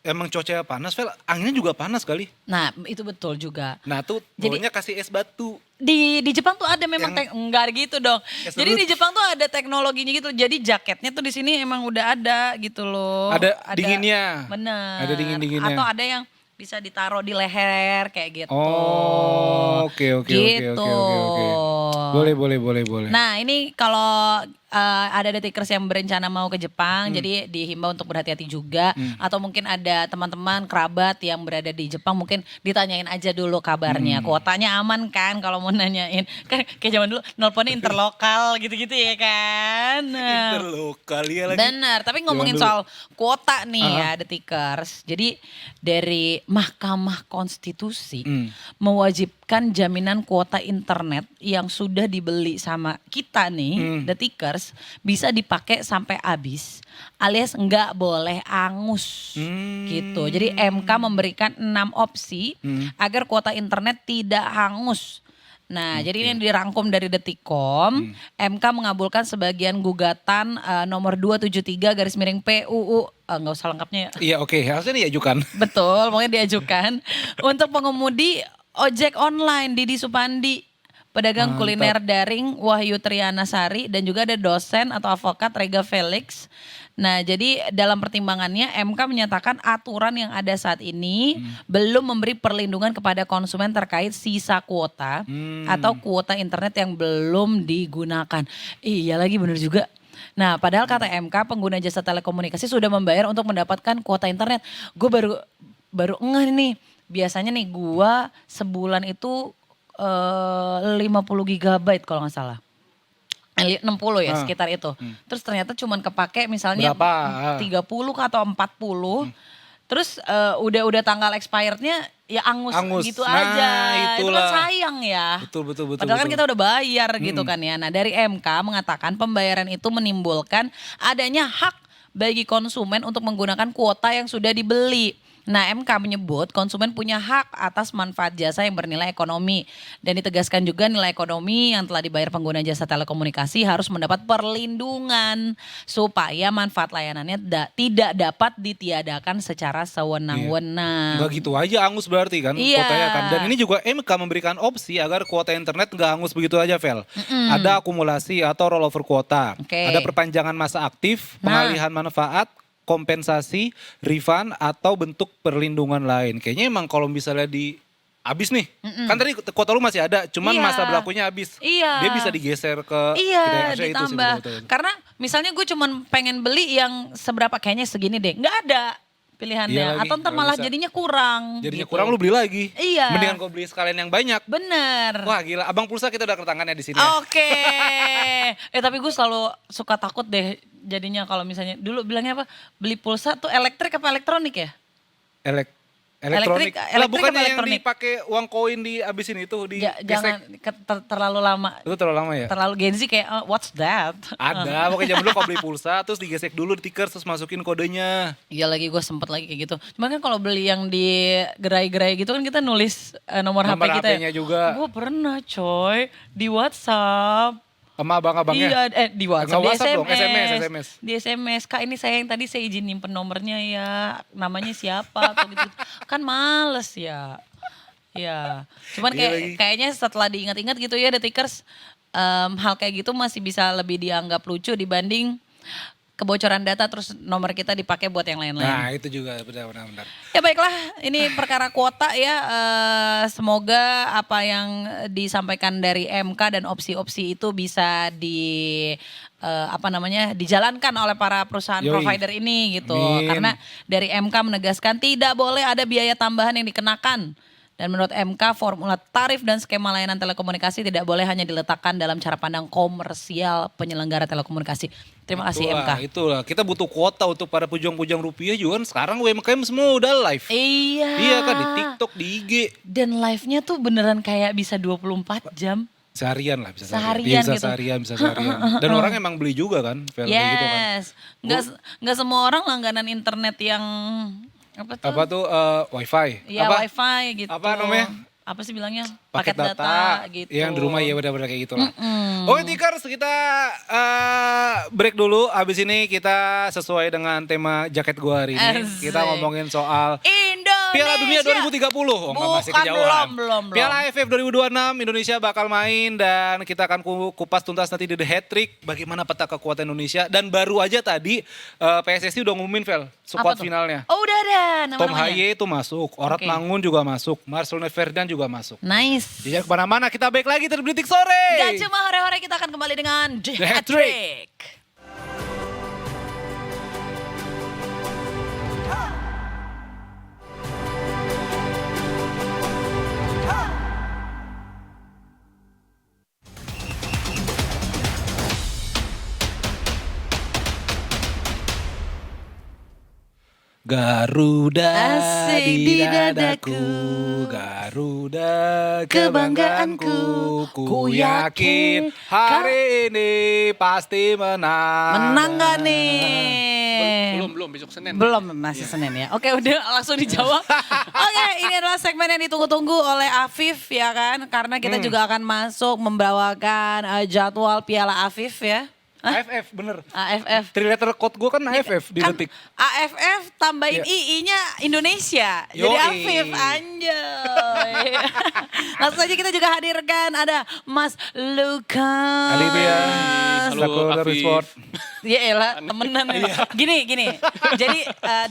emang cuaca panas, Vel, anginnya juga panas kali. Nah, itu betul juga. Nah, tuh Jadi- bawahnya kasih es batu. Di Jepang tuh ada memang enggak gitu dong. Es Jadi serut. di Jepang tuh ada teknologinya gitu. Jadi jaketnya tuh di sini emang udah ada gitu loh. Ada dinginnya. Bener. Ada dingin-dinginnya. Atau ada yang bisa ditaruh di leher kayak gitu. Oh, oke. Gitu. Boleh. Nah ini kalau ada Detikers yang berencana mau ke Jepang, jadi dihimbau untuk berhati-hati juga. Atau mungkin ada teman-teman kerabat yang berada di Jepang, mungkin ditanyain aja dulu kabarnya. Kuotanya aman kan kalau mau nanyain. Kan kayak zaman dulu nelponnya interlokal gitu-gitu ya kan. Nah, Interlokal ya lagi. benar, tapi ngomongin Zaman soal kuota nih ya Detikers. Jadi dari Mahkamah Konstitusi mewajibkan jaminan kuota internet yang sudah dibeli sama kita nih Detikers bisa dipakai sampai habis alias nggak boleh angus gitu. Jadi MK memberikan 6 opsi agar kuota internet tidak hangus. Nah, jadi ini yang dirangkum dari Detikcom, MK mengabulkan sebagian gugatan nomor 273/PUU, nggak usah lengkapnya ya. Iya, oke. Harusnya diajukan. Betul, mungkin diajukan untuk pengemudi ojek online Didi Supandi, pedagang kuliner daring Wahyu Triana Sari dan juga ada dosen atau advokat Rega Felix. Nah, jadi dalam pertimbangannya MK menyatakan aturan yang ada saat ini belum memberi perlindungan kepada konsumen terkait sisa kuota atau kuota internet yang belum digunakan. Iya lagi bener juga. Nah, padahal kata MK pengguna jasa telekomunikasi sudah membayar untuk mendapatkan kuota internet. Gue baru ngeh nih. Biasanya nih gue sebulan itu 50 GB kalau nggak salah. 60 ya sekitar itu. Terus ternyata cuman kepake misalnya Berapa? 30 atau 40. Terus udah tanggal expirednya ya angus gitu Nah, aja. Itu itulah. kan sayang ya. Betul. Padahal kan kita udah bayar gitu kan ya. Nah dari MK mengatakan pembayaran itu menimbulkan adanya hak bagi konsumen untuk menggunakan kuota yang sudah dibeli. Nah MK menyebut konsumen punya hak atas manfaat jasa yang bernilai ekonomi. Dan ditegaskan juga nilai ekonomi yang telah dibayar pengguna jasa telekomunikasi harus mendapat perlindungan. Supaya manfaat layanannya tidak dapat ditiadakan secara sewenang-wenang. Nggak gitu aja angus berarti kan Iya. kuotanya kan. Dan ini juga MK memberikan opsi agar kuota internet nggak angus begitu aja, Vel. Ada akumulasi atau rollover kuota. Oke. Ada perpanjangan masa aktif, Nah. pengalihan manfaat, kompensasi, refund atau bentuk perlindungan lain. Kayaknya emang kalau misalnya habis nih. Kan tadi kuota lu masih ada, cuman Iya. masa berlakunya habis. Iya. Dia bisa digeser ke Iya maksudnya itu sih, ditambah. betul. Karena misalnya gue cuman pengen beli yang seberapa kayaknya segini deh. Nggak ada pilihannya. Iya lagi, Atau ntar nggak malah bisa. jadinya kurang. Jadinya gitu. kurang lu beli lagi. Iya. Mendingan kau beli sekalian yang banyak. Bener. Wah gila, Abang Pulsa kita udah ketangannya di sini ya. Oke. Tapi gue selalu suka takut deh jadinya kalau misalnya dulu bilangnya apa? Beli pulsa tuh elektrik apa elektronik ya? Elektronik. Lah elektrik bukannya apa yang elektronik? dipakai uang koin di abisin itu di Jangan terlalu lama. Itu terlalu lama ya? Terlalu Gen Z kayak what's that? Ada, pokoknya zaman dulu kalau beli pulsa terus digesek dulu di tikar terus masukin kodenya. Iya lagi gue sempet lagi kayak gitu. Cuman kan kalau beli yang di gerai-gerai gitu kan kita nulis nomor HP Nomor kita HP-nya juga. Gue pernah coy di WhatsApp. Sama abang-abangnya. Iya, di WhatsApp, Nggak di WhatsApp SMS. dong, SMS. Di SMS, Kak ini saya yang tadi saya izin nyimpen nomornya ya, namanya siapa atau gitu. Kan males ya. Ya, cuman Iya lagi. kayaknya setelah diingat-ingat gitu ya Detikers, hal kayak gitu masih bisa lebih dianggap lucu dibanding kebocoran data terus nomor kita dipakai buat yang lain-lain. Nah itu juga benar-benar. Ya baiklah, ini perkara kuota ya. Semoga apa yang disampaikan dari MK dan opsi-opsi itu bisa dijalankan oleh para perusahaan Yoi. provider ini gitu. Amin. Karena dari MK menegaskan tidak boleh ada biaya tambahan yang dikenakan. Dan menurut MK, formula tarif dan skema layanan telekomunikasi tidak boleh hanya diletakkan dalam cara pandang komersial penyelenggara telekomunikasi. Terima kasih MK. Itulah, kita butuh kuota untuk para pujang-pujang rupiah juga kan sekarang UMKM semua udah live. Iya. Iya kan di TikTok, di IG. Dan live-nya tuh beneran kayak bisa 24 jam. Seharian lah bisa Seharian Iya, bisa gitu. bisa seharian. Dan orang emang beli juga kan, Vel, kayak gitu kan. Yes. Nggak semua orang langganan internet yang apa tuh? Apa tuh wifi? Iya apa? wifi gitu. Apa namanya? Apa sih bilangnya? Paket data gitu. Yang di rumah ya benar-benar kayak gitu lah. Oke Tikers, kita break dulu. Abis ini kita sesuai dengan tema jaket gua hari ini. Asik. Kita ngomongin soal Indonesia. Piala Dunia 2030. Oh, enggak, masih Bukan, kejauhan. belum. Piala AFF 2026 Indonesia bakal main dan kita akan kupas tuntas nanti di The Hat Trick bagaimana peta kekuatan Indonesia dan baru aja tadi PSSI udah ngumumin Vel Apa squad tuh? finalnya. Oh udah ada Tom nama-namanya. Haye itu masuk, Orat Oke. Mangun juga masuk, Marcelino Ferdinand juga masuk. Nice. Jadi kemana-mana kita balik lagi terbetik sore. Gak cuma hore-hore, kita akan kembali dengan The The Hat Hat Trick. Trick. Garuda Asik di dadaku. Garuda Kebanggaanku. kebanggaanku. Ku Ku yakin hari ini pasti menang. Menang gak nih? Belum besok Senin. Belum, masih Senin ya. Oke udah langsung dijawab. Oke ini adalah segmen yang ditunggu-tunggu oleh Afif ya kan. Karena kita juga akan masuk membawakan jadwal Piala Afif ya. AFF bener. AFF. 3 letter code gue kan AFF di Kan detik. AFF tambahin Iya. II-nya Indonesia. Jadi Yoi. Afif anjay. Langsung aja kita juga hadirkan ada Mas Lukas. Alibia. Halo, Afif. Sport. Ya elah temenan ya. Gini. Jadi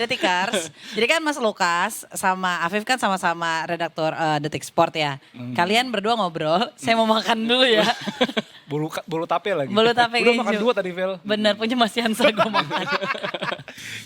Detikers. Jadi kan Mas Lukas sama Afif kan sama-sama redaktur Detik Sport ya. Kalian berdua ngobrol. Saya mau makan dulu ya. Bolu tape lagi. Bolu tape Udah makan keju. 2 tadi Vel. Bener punya Mas Yansa gue makan.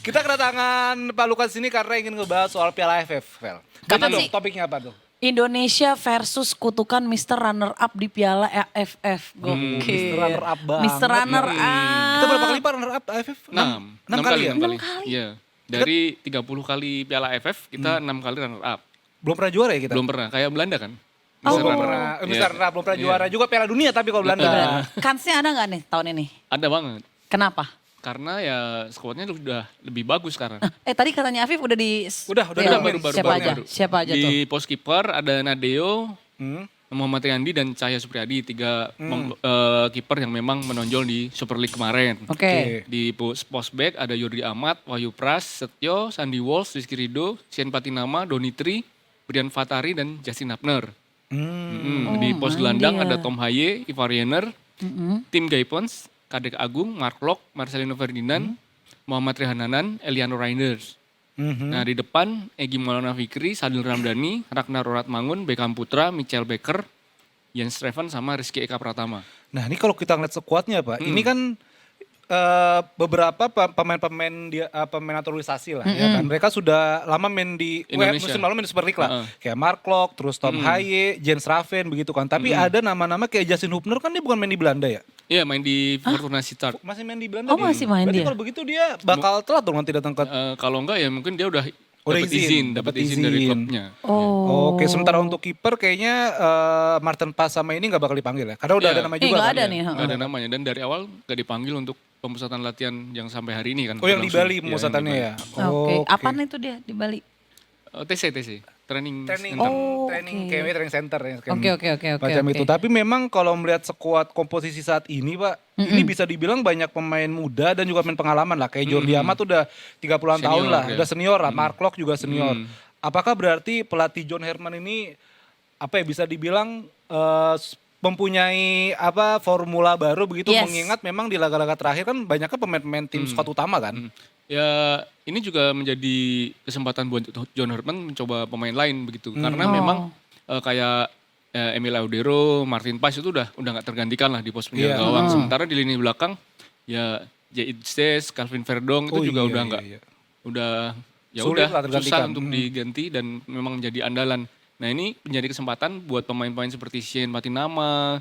Kita kedatangan Pak Lukas sini karena ingin ngebahas soal Piala AFF Vel. Kapan Betul sih? dong, topiknya apa tuh? Indonesia versus kutukan Mr. Runner Up di Piala AFF. Gokil. Mr. Runner Up banget. Mr. Runner Up. Kita berapa kali Pak runner up AFF? 6 kali ya? 6 kali. Iya. Dari 30 kali Piala AFF, kita 6 kali runner up. Belum pernah juara ya kita? Belum pernah, kayak Belanda kan? Oh, Mr. Belum Runner pernah, Up. Mr. Iya. Runner Up belum pernah juara juga Piala Dunia tapi kalau Belanda. Kansnya ada nggak nih tahun ini? Ada banget. Kenapa? Karena ya skuadnya udah lebih bagus sekarang. Tadi katanya Afif udah di... Udah Ya, baru siapa baru. aja? Siapa aja tuh? Di pos kiper ada Nadeo, Hmm. Muhammad Riyandi dan Cahya Supriyadi, 3 kiper yang memang menonjol di Super League kemarin. Oke. Di pos back ada Yurdi Ahmad, Wahyu Pras, Setio, Sandi Walsh, Rizky Ridho, Sien Patinama, Donitri, Brian Fatari, dan Justin Hapner. Di pos gelandang dia. ada Tom Haye, Ivar Yener, Tim Gaipons, Kadek Agung, Mark Lok, Marcelino Ferdinand, Muhammad Rehananan, Eliano Reinders. Nah di depan Egy Maulana Fikri, Sadil Ramdhani, Ragnar Roratmangun, Beckham Putra, Michael Becker, Jens Streven sama Rizky Eka Pratama. Nah ini kalau kita ngeliat skuadnya Pak, ini kan beberapa pemain-pemain pemain naturalisasi lah ya kan. Mereka sudah lama main di Indonesia. musim lalu main di Super League lah. Kayak Mark Lok, terus Tom Haye, Jens Raven begitu kan. Tapi ada nama-nama kayak Justin Hubner kan dia bukan main di Belanda ya? Iya main di Fortuna Sittard. Masih main di Belanda. Oh, masih main Berarti dia. kalau begitu dia bakal telat dong nanti datang ke... Kalau enggak ya mungkin dia udah Udah dapat izin, dapat dapat izin dari izin. klubnya. Oh. Oke, sementara untuk kiper kayaknya Martin Paes sama ini nggak bakal dipanggil ya? Karena udah Iya. ada nama juga Nggak kan ada ya? nih. Nggak ada namanya dan dari awal nggak dipanggil untuk pemusatan latihan yang sampai hari ini kan. Oh yang di berlangsung. Bali Iya, pemusatannya yang ya? di Bali. Oke. Apaan itu dia di Bali? TC, training Training, center. training oke. kayaknya training center ya. Oke. Macam itu. Tapi memang kalau melihat skuad komposisi saat ini Pak, ini bisa dibilang banyak pemain muda dan juga pemain pengalaman lah. Kayak Jordi Amat udah 30-an tahun Senior, lah, ya. udah senior lah. Mark Lok juga senior. Apakah berarti pelatih John Herman ini apa ya bisa dibilang mempunyai formula baru begitu, Yes. mengingat memang di laga-laga terakhir kan banyaknya pemain-pemain tim skuad utama kan? Ya ini juga menjadi kesempatan buat John Herman mencoba pemain lain begitu. Karena memang kayak Emil Audero, Martin Paes itu udah nggak tergantikan lah di pos penjaga Iya. gawang. Sementara di lini belakang ya Jait Stes, Calvin Verdong itu juga udah nggak udah ya Sulit udah lah tergantikan. susah untuk diganti dan memang menjadi andalan. Nah ini menjadi kesempatan buat pemain-pemain seperti Sien Patinama,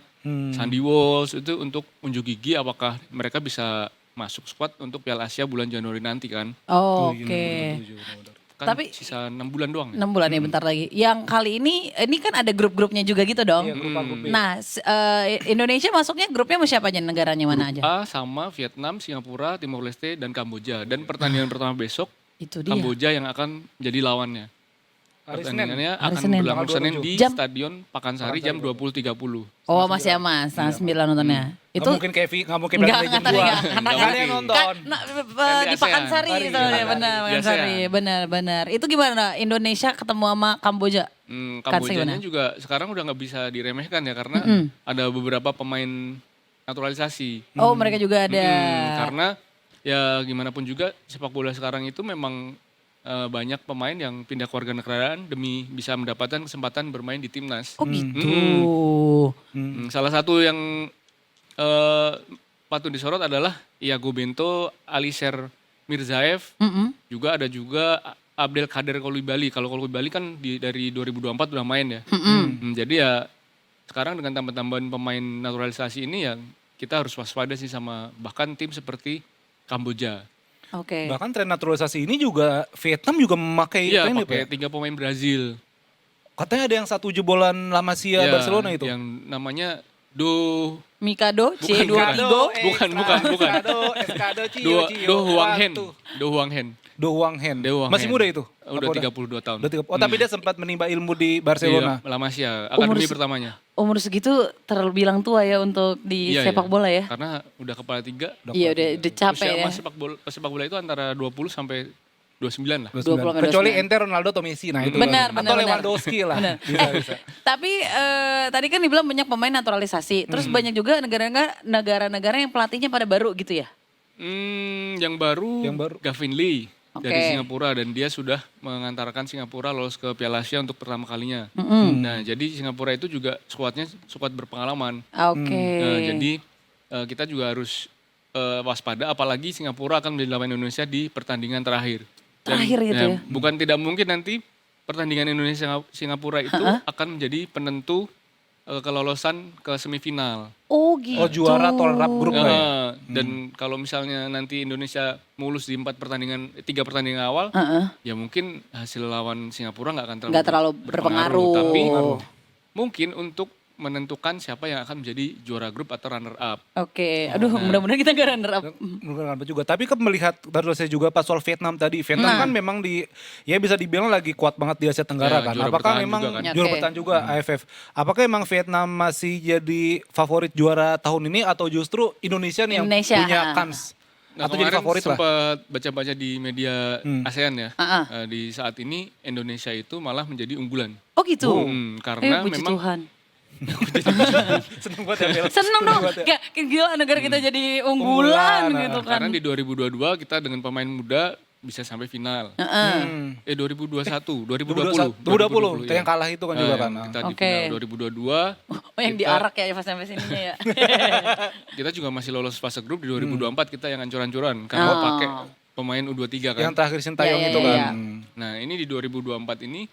Sandy Walsh itu untuk unjuk gigi apakah mereka bisa masuk squad untuk Piala Asia bulan Januari nanti kan. Oke. Kan Tapi- sisa 6 bulan doang. 6 bulan ya bentar lagi. Yang kali ini kan ada grup-grupnya juga gitu dong. Iya, grup A, grup B. Nah, Indonesia masuknya grupnya sama siapa aja? Negaranya mana aja? A sama Vietnam, Singapura, Timor Leste, dan Kamboja. Dan pertandingan pertama besok Itu dia. Kamboja yang akan jadi lawannya. Hari Senin. Pertandingannya Hari akan Senin. berlangsung Tanggal Senin 27. di Jam? Stadion Pakansari jam 20.30. Oh masih aman, setengah 9 nontonnya. Itu Itu mungkin kayak nggak mungkin enggak Legend tadi 2. enggak. Karena Nggak kan ada yang nonton. di Kan di Pakansari ASEAN. itu Hari ya ini. benar Di Pakansari. ASEAN. Benar. Itu gimana Indonesia ketemu sama Kamboja? Kambojanya gimana? juga sekarang udah nggak bisa diremehkan ya karena ada beberapa pemain naturalisasi. Oh mereka juga ada. Karena ya gimana pun juga sepak bola sekarang itu memang banyak pemain yang pindah ke warga negaraan demi bisa mendapatkan kesempatan bermain di timnas. Oh gitu. Salah satu yang patut disorot adalah Iago Bento, Alisher Mirzaev, juga ada Abdel Kader Kolibali. Kalau Kolibali kan dari 2024 udah main ya. Jadi ya sekarang dengan tambahan pemain naturalisasi ini ya kita harus waspada sih sama bahkan tim seperti Kamboja. Oke. Bahkan tren naturalisasi ini juga Vietnam juga memakai Iya tren pakai 3 pemain Brazil. Katanya ada yang 1 jebolan La Masia Ya, Barcelona itu. yang namanya Do Mikado C2 Bukan, Tigo. bukan. Eskado, Cio, Do Huang Hen. Do Huang Hen. Do Huang Hen. Do Huang Masih Hen. muda itu? Udah Apa 32 tahun. Udah 30. Oh tapi dia sempat menimba ilmu di Barcelona. Iya, La Masia, akademi pertamanya. Umur segitu terbilang tua ya untuk di Iya, sepak iya. bola ya. Karena udah kepala 3. Iya udah capek Usia ya. emas sepak bola itu antara 20 sampai 29 lah. 29. 20 sampai Kecuali 29. ente Ronaldo atau Messi. Nah itu Benar, baru. benar, Atau benar. Lewandowski lah. Benar. Bisa. Tapi tadi kan dibilang banyak pemain naturalisasi. Terus banyak juga negara-negara yang pelatihnya pada baru gitu ya. Yang baru Gavin Lee dari Oke. Singapura dan dia sudah mengantarkan Singapura lolos ke Piala Asia untuk pertama kalinya. Nah, jadi Singapura itu juga skuadnya skuad berpengalaman. Oke. Jadi kita juga harus waspada apalagi Singapura akan menjadi lawan Indonesia di pertandingan terakhir. Terakhir gitu ya? Bukan tidak mungkin nanti pertandingan Indonesia Singapura itu akan menjadi penentu kelolosan ke semifinal. Oh gitu. Oh juara runner-up grup lah ya? Dan kalau misalnya nanti Indonesia mulus di 3 pertandingan awal, ya mungkin hasil lawan Singapura nggak terlalu berpengaruh. Tapi mungkin untuk menentukan siapa yang akan menjadi juara grup atau runner up. Oke, aduh mudah-mudahan kita gak runner up. Mungkin juga. Tapi kan melihat baru saya juga pas soal Vietnam tadi. Vietnam kan memang ya bisa dibilang lagi kuat banget di Asia Tenggara Ya, kan. juara Apakah bertahan memang juga kan. juara Oke. bertahan juga AFF? Apakah memang Vietnam masih jadi favorit juara tahun ini atau justru Indonesia nih yang Indonesia, punya kans? Nah, Atau jadi kemarin favorit lah? sempat baca-baca di media ASEAN ya. Ah. Di saat ini Indonesia itu malah menjadi unggulan. Oh gitu. Karena Puji memang Tuhan. Seneng banget ya Bel. Seneng dong, kayak gila negara kita jadi unggulan Unggulan, gitu kan. karena di 2022 kita dengan pemain muda bisa sampai final. 2021, 2020. 2020, yang kalah itu kan juga kan. Kita di Oke. final 2022. Oh yang diarak ya sampai sininya ya. Kita juga masih lolos fase grup di 2024 kita yang ancur-ancuran karena pakai pemain U23 kan. Yang terakhir Sintayong Ya, itu ya, kan. ya. Nah, ini di 2024 ini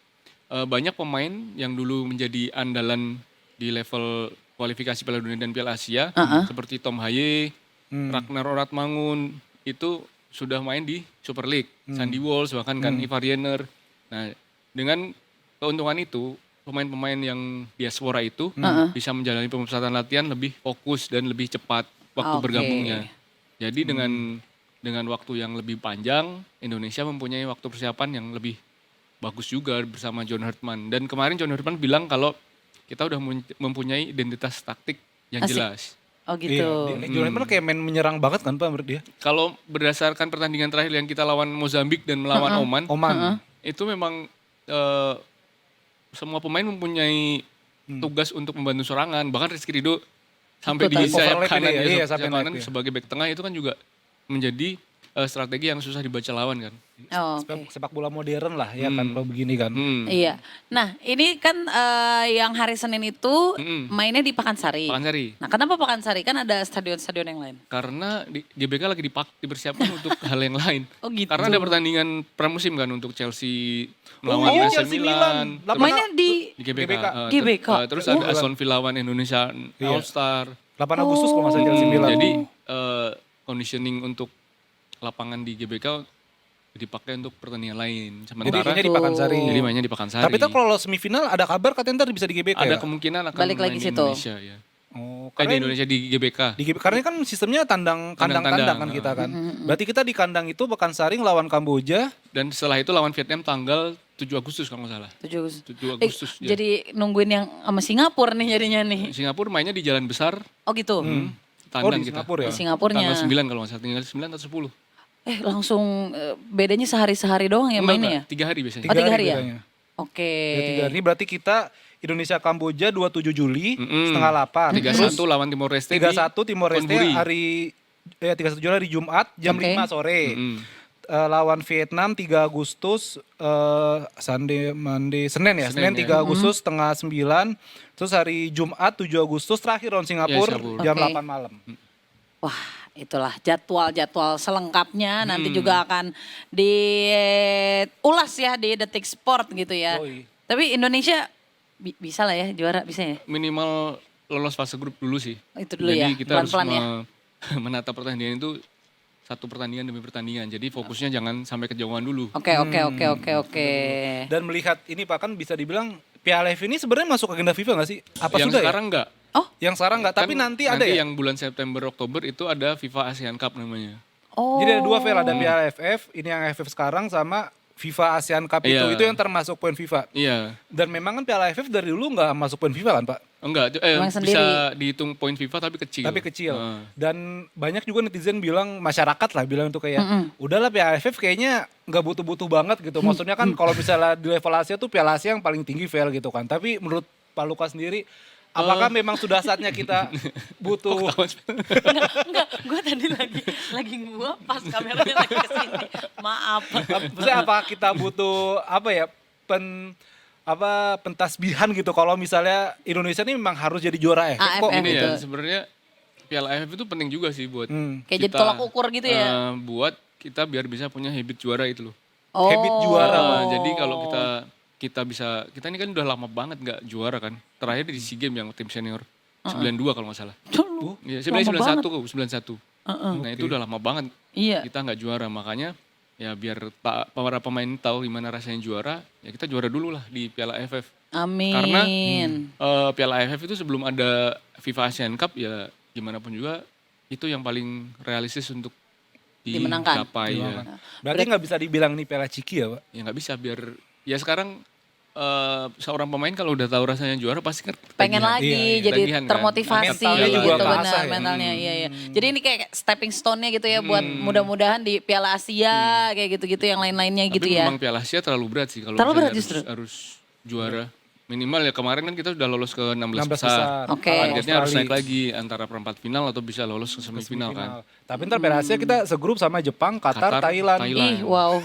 banyak pemain yang dulu menjadi andalan di level kualifikasi Piala Dunia dan Piala Asia seperti Tom Haye, Ragnar Oratmangun itu sudah main di Super League, Sandy Walsh bahkan kan Ivar Jenner. Nah, dengan keuntungan itu pemain-pemain yang diaspora itu bisa menjalani pemusatan latihan lebih fokus dan lebih cepat waktu Oke. bergabungnya. Jadi dengan waktu yang lebih panjang, Indonesia mempunyai waktu persiapan yang lebih bagus juga bersama John Hurtman. Dan kemarin John Hurtman bilang kalau kita udah mempunyai identitas taktik yang Asik. jelas. Oh gitu. Iya, Jordan kayak main menyerang banget kan Pak menurut dia. Kalau berdasarkan pertandingan terakhir yang kita lawan Mozambik dan melawan Oman, Oman. itu memang semua pemain mempunyai tugas untuk membantu serangan. Bahkan Rizky Ridho sampai di Ikut sayap overlap kanan ini ya, ya, iya, sayap sampai kanan naik, iya. sebagai back tengah itu kan juga menjadi strategi yang susah dibaca lawan kan. Oh, oke. Sepak bola modern lah ya kan kalau begini kan. Iya. Nah, ini kan yang hari Senin itu mainnya di Pakansari. Pakansari. Nah, kenapa Pakansari? Kan ada stadion-stadion yang lain. Karena di GBK lagi dipersiapkan untuk hal yang lain. Oh gitu. Karena ada pertandingan pramusim kan untuk Chelsea melawan iya, AC Chelsea Milan. Milan. Mainnya di Di GBK. GBK. GBK. Terus ada Aston Villa lawan Indonesia All Star. 8 Agustus kalau nggak salah Chelsea Milan. Jadi conditioning untuk lapangan di GBK dipakai untuk pertandingan lain. Jadi Sementara mainnya di Pakansari. jadi mainnya di Pakansari. Tapi tuh kalau semifinal ada kabar katanya ntar bisa di GBK ada ya? kemungkinan akan Balik main lagi di situ. Indonesia ya. Oh, Di Indonesia di GBK. karena kan sistemnya kandang Kandang-kandang, kan kita kan. Berarti kita di kandang itu Pakansari lawan Kamboja. Dan setelah itu lawan Vietnam tanggal 7 Agustus kalau nggak salah. 7 Agustus. 7 Agustus. ya. Jadi nungguin yang sama Singapura nih jadinya nih. Singapura mainnya di Jalan Besar, Oh gitu. tandang di kita. Singapura ya. Di Singapurnya. Tanggal 9 kalau nggak salah, tinggal 9 atau 10. Langsung bedanya sehari-sehari doang ya mainnya ya? 3 hari biasanya. Oh, 3 hari ya? bedanya. Oke. Ya, 3 hari. Berarti kita Indonesia Kamboja 27 Juli setengah 8. 31 lawan Timor Leste 31 Timor Leste Konburi. hari 31 Juli hari Jumat jam Oke. 5 sore. Lawan Vietnam 3 Agustus Sunday, Monday, Senin ya. Senin Senin, 3 Agustus setengah 9. Terus hari Jumat 7 Agustus terakhir lawan Singapura Singapura. jam Oke. 8 malam. Wah, itulah jadwal-jadwal selengkapnya nanti juga akan diulas ya di Detik Sport gitu ya. Yoi. Tapi Indonesia bisa lah ya juara, bisa ya? Minimal lolos fase grup dulu sih. Itu dulu Jadi ya, kita harus pelan-pelan ya. menata pertandingan itu satu pertandingan demi pertandingan. Jadi fokusnya jangan sampai kejauhan dulu. Oke. Dan melihat ini Pak kan bisa dibilang Piala AFF ini sebenarnya masuk agenda FIFA nggak sih? Apa Yang sudah sekarang enggak. Oh, ya? Yang sekarang nggak, tapi Kan nanti ada ya? yang bulan September Oktober itu ada FIFA ASEAN Cup namanya. oh. Jadi ada 2 VL, ada Piala AFF, ini yang AFF sekarang sama FIFA ASEAN Cup Iya. itu yang termasuk poin FIFA. Iya. Dan memang kan Piala AFF dari dulu nggak masuk poin FIFA kan Pak? Enggak, Memang sendiri. bisa dihitung poin FIFA tapi kecil. Tapi kecil. Heeh. Dan banyak juga netizen bilang, masyarakat lah bilang tuh kayak, udahlah Piala AFF kayaknya nggak butuh-butuh banget gitu. Maksudnya kan kalau misalnya di level Asia tuh Piala Asia yang paling tinggi VL gitu kan. Tapi menurut Pak Lukas sendiri, apakah memang sudah saatnya kita butuh... Enggak, gue tadi lagi gua pas kameranya lagi kesini. Maaf. Maksudnya apa kita butuh apa ya pentasbihan gitu kalau misalnya Indonesia ini memang harus jadi juara ya. AFF. Ini Gitu. ya sebenarnya Piala AFF itu penting juga sih buat Kayak jadi tolak ukur gitu ya. buat kita biar bisa punya habit juara itu loh. Oh. habit juara. Jadi kalau kita kita ini kan udah lama banget nggak juara kan. Terakhir di SEA Games yang tim senior 92 kalau nggak salah. Iya, sebenarnya 91 kok, 91. Nah itu udah lama banget Iya. kita nggak juara, makanya ya biar para pemain tahu gimana rasanya juara, ya kita juara dulu lah di Piala AFF. Amin. Karena Piala AFF itu sebelum ada FIFA Asian Cup ya gimana pun juga itu yang paling realistis untuk Dimenangkan. dicapai ya. Berarti nggak bisa dibilang ini Piala Ciki ya Pak? Ya nggak bisa biar ya sekarang seorang pemain kalau udah tahu rasanya juara pasti kan Pengen ketagihan. lagi Iya, jadi ketagihan kan. termotivasi Mentalnya gitu juga benar keasah ya. mentalnya iya iya. Jadi ini kayak stepping stone-nya gitu ya buat mudah-mudahan di Piala Asia kayak gitu-gitu yang lain-lainnya Tapi gitu ya. memang Piala Asia terlalu berat sih kalau Terlalu misalnya berat justru. harus juara. Minimal ya kemarin kan kita udah lolos ke 16 16 besar. besar. Oke. Targetnya harus Australia. naik lagi antara perempat final atau bisa lolos ke semifinal kan. Tapi ntar Piala Asia kita segrup sama Jepang, Qatar, Qatar, Thailand. Ih, wow.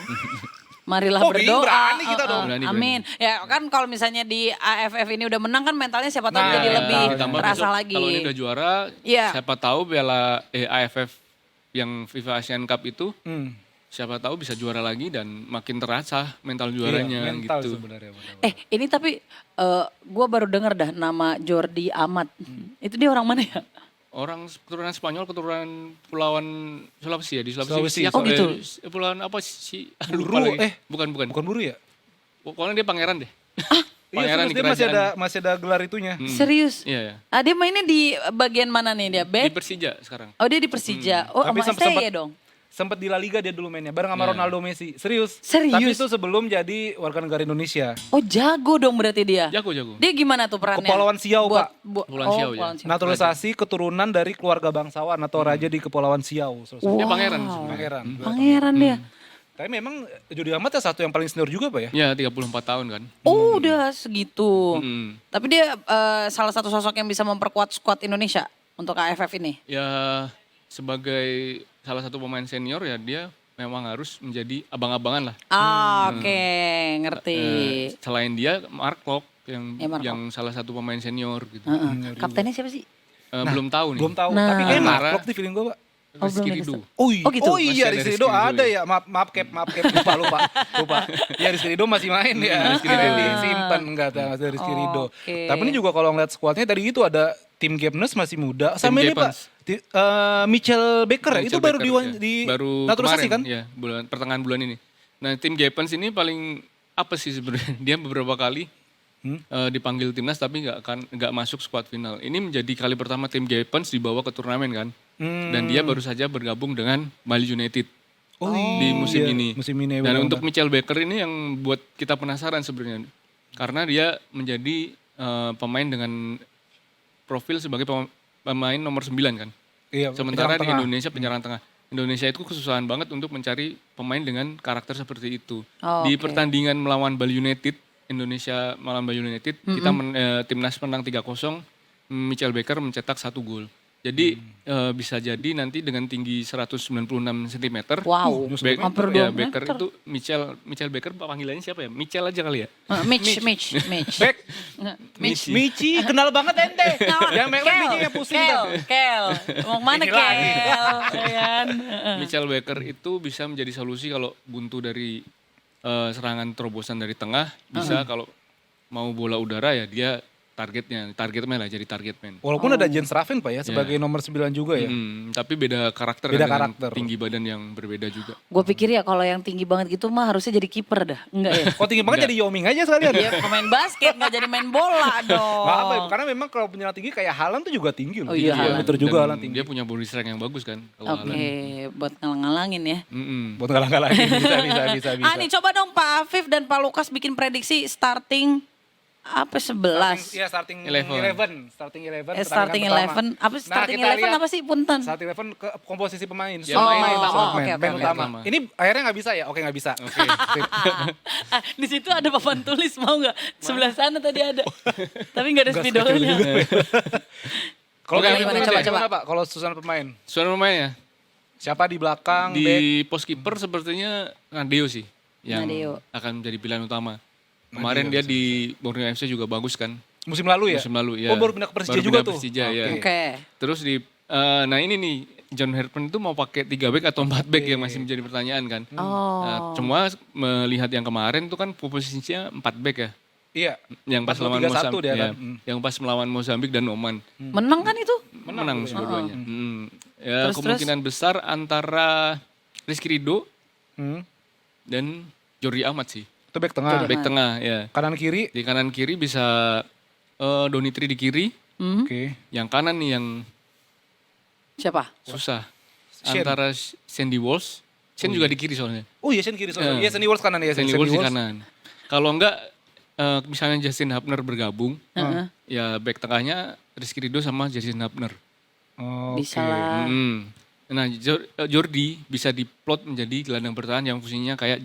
Marilah Oh, berdoa. berani kita dong. Berani, Amin. Ya kan kalau misalnya di AFF ini udah menang kan mentalnya siapa tahu Nah, jadi iya. lebih Ditambah terasa besok lagi. Kalau ini udah juara, Iya. siapa tahu Piala AFF yang FIFA Asian Cup itu Hmm. siapa tahu bisa juara lagi dan makin terasa mental Iya, juaranya mental gitu. sebenarnya. benar. Ini tapi gue baru denger dah nama Jordi Amat. Itu dia orang mana ya? Orang keturunan Spanyol, keturunan Pulauan Sulawesi ya, di Sulawesi. Sulawesi. Oh, gitu. Pulauan apa sih? Buru, Lupa lagi. eh. Bukan. Bukan buru ya? Pokoknya dia pangeran deh. Iya, Pangeran terus di dia kerajaan. masih ada gelar itunya. Serius? Iya, ya. Dia mainnya di bagian mana nih dia? Di Back? Persija sekarang. Oh dia di Persija. Oh Tapi sama sempet- STY dong? Sempat di La Liga dia dulu mainnya bareng sama Iya. Ronaldo Messi. Serius. Serius? Tapi itu sebelum jadi warga negara Indonesia. Oh jago dong berarti dia. Jago. Dia gimana tuh perannya? Kepulauan Siau, Pak. Kepulauan Siau, ya. Naturalisasi keturunan dari keluarga bangsawan atau raja di Kepulauan Siau. Dia pangeran Pangeran. sebenarnya. Pangeran dia. Tapi memang Jordi Amat ya satu yang paling senior juga Pak ya? Ya 34 tahun kan. Oh udah segitu. Hmm. Tapi dia salah satu sosok yang bisa memperkuat skuad Indonesia untuk AFF ini. Ya sebagai salah satu pemain senior ya dia memang harus menjadi abang-abangan lah. Oke, ngerti. Selain dia Mark Klok yang Ya, Mark yang salah satu pemain senior gitu. Kaptennya siapa sih? Belum tahu nih. Belum tahu. Nah. Tapi kayak Antara- Mark di feeling gue Pak. Rizky belum Ridho. ada. Oh, Oh, gitu? iya Masih ada Rizky Rizky Ridho Ridho, ada ya. ya. Maaf Cap. lupa. Ya Rizky Ridho masih main ya. Rizky Ridho disimpan enggak ada Rizky Ridho. Oke. Tapi ini juga kalau ngeliat skuadnya tadi itu ada Tim Gapnes masih muda. Sama ini Pak. Gapnes. Michel Baker ya. Itu Michael baru Baker, di ya. Baru naturalisasi kemarin, kan? Ya, pertengahan bulan ini. Nah, tim Gapens ini paling apa sih sebenarnya? Dia beberapa kali dipanggil timnas tapi nggak masuk skuad final. Ini menjadi kali pertama tim Gapens dibawa ke turnamen kan. Dan dia baru saja bergabung dengan Bali United di musim iya, ini. musim ini, Dan benar-benar. untuk Michel Baker ini yang buat kita penasaran sebenarnya. Karena dia menjadi pemain dengan profil sebagai pemain nomor 9 kan. Iya, Sementara di penyerang tengah. Indonesia penyerang tengah. Indonesia itu kesusahan banget untuk mencari pemain dengan karakter seperti itu. Oh, Di oke. pertandingan melawan Bali United, Indonesia melawan Bali United, kita timnas menang 3-0, Michel Baker mencetak 1 gol. Jadi bisa jadi nanti dengan tinggi 196 cm. Wow, hampir 2 Baker meter. itu Michel Baker panggilannya siapa ya? Michel aja kali ya? Mitch. Back. Mitch. Michi kenal banget ente. Yang memang Kel, bijinya pusing. Kel. Mau mana Ini lagi. Kel? Ya kan? Michel Baker itu bisa menjadi solusi kalau buntu dari serangan terobosan dari tengah, bisa kalau mau bola udara ya dia targetman lah, jadi target man. Walaupun ada Jens Raven Pak ya sebagai nomor 9 juga ya. Tapi beda karakter Beda kan, dengan karakter. tinggi badan yang berbeda juga. Gue pikir ya kalau yang tinggi banget gitu mah harusnya jadi kiper dah. Enggak ya? Kok tinggi banget jadi Yao Ming aja sekalian. Dia pemain basket nggak jadi main bola dong. Nggak apa ya, karena memang kalau penyerang tinggi kayak Haaland tuh juga tinggi Oh loh. iya, Tinggi, Haaland. meter juga Dan Haaland tinggi. dia punya body strength yang bagus kan. kalau Oke, Haaland. buat ngalang-ngalangin ya. Buat ngalah-ngalahin bisa. Nih coba dong Pak Afif dan Pak Lukas bikin prediksi starting apa 11? Iya starting 11. Starting 11. Starting pertandingan 11. pertama. Apa Nah, starting kita 11 lihat apa sih punten? Starting 11 ke komposisi pemain. Ya, Semua main pemain utama. utama. Oke, Pemain oke, utama. oke. Ini akhirnya nggak bisa ya? Oke nggak bisa. Oke. sip. Di situ ada papan tulis mau nggak? Sebelah sana tadi ada. Tapi nggak ada spidolnya. Kalau Oke, kayak gimana? gimana, Coba, gimana Pak? Kalau susunan pemain, Suara pemain ya? siapa di belakang? back? Di pos kiper sepertinya Nadeo sih yang Nadeo. akan menjadi pilihan utama. Kemarin dia di Borneo FC juga bagus kan. Musim lalu ya? Musim lalu ya. Oh baru pindah ke Persija Baru juga pindah tuh? Persija ya. Oke. Terus di nah ini nih John Herdman itu mau pakai 3 back atau 4 back yang masih menjadi pertanyaan kan. Oh. Nah, cuma melihat yang kemarin itu kan posisinya 4 back ya. Iya. Yang pas melawan 3-1 Mozambik, dia ya, kan. yang pas melawan Mozambik dan Oman. Menang kan itu? Menang dua-duanya. Ya, Terus, kemungkinan besar antara Rizky Ridho Hmm. dan Jordi Amat sih. Itu back tengah. Back tengah ya. Kanan kiri. Di kanan kiri bisa Donitri di kiri. Oke. Yang kanan nih yang Siapa? susah. Shen. Antara Sandy Walsh. Shen juga di kiri soalnya. Oh iya, Sen kiri soalnya. Iya, Sandy Walsh kanan ya. Sandy Walsh di kanan. Kalau enggak misalnya Justin Hubner bergabung, ya back tengahnya Rizky Ridho sama Justin Hubner. Bisa lah. Nah, Jordi bisa diplot menjadi gelandang bertahan yang fungsinya kayak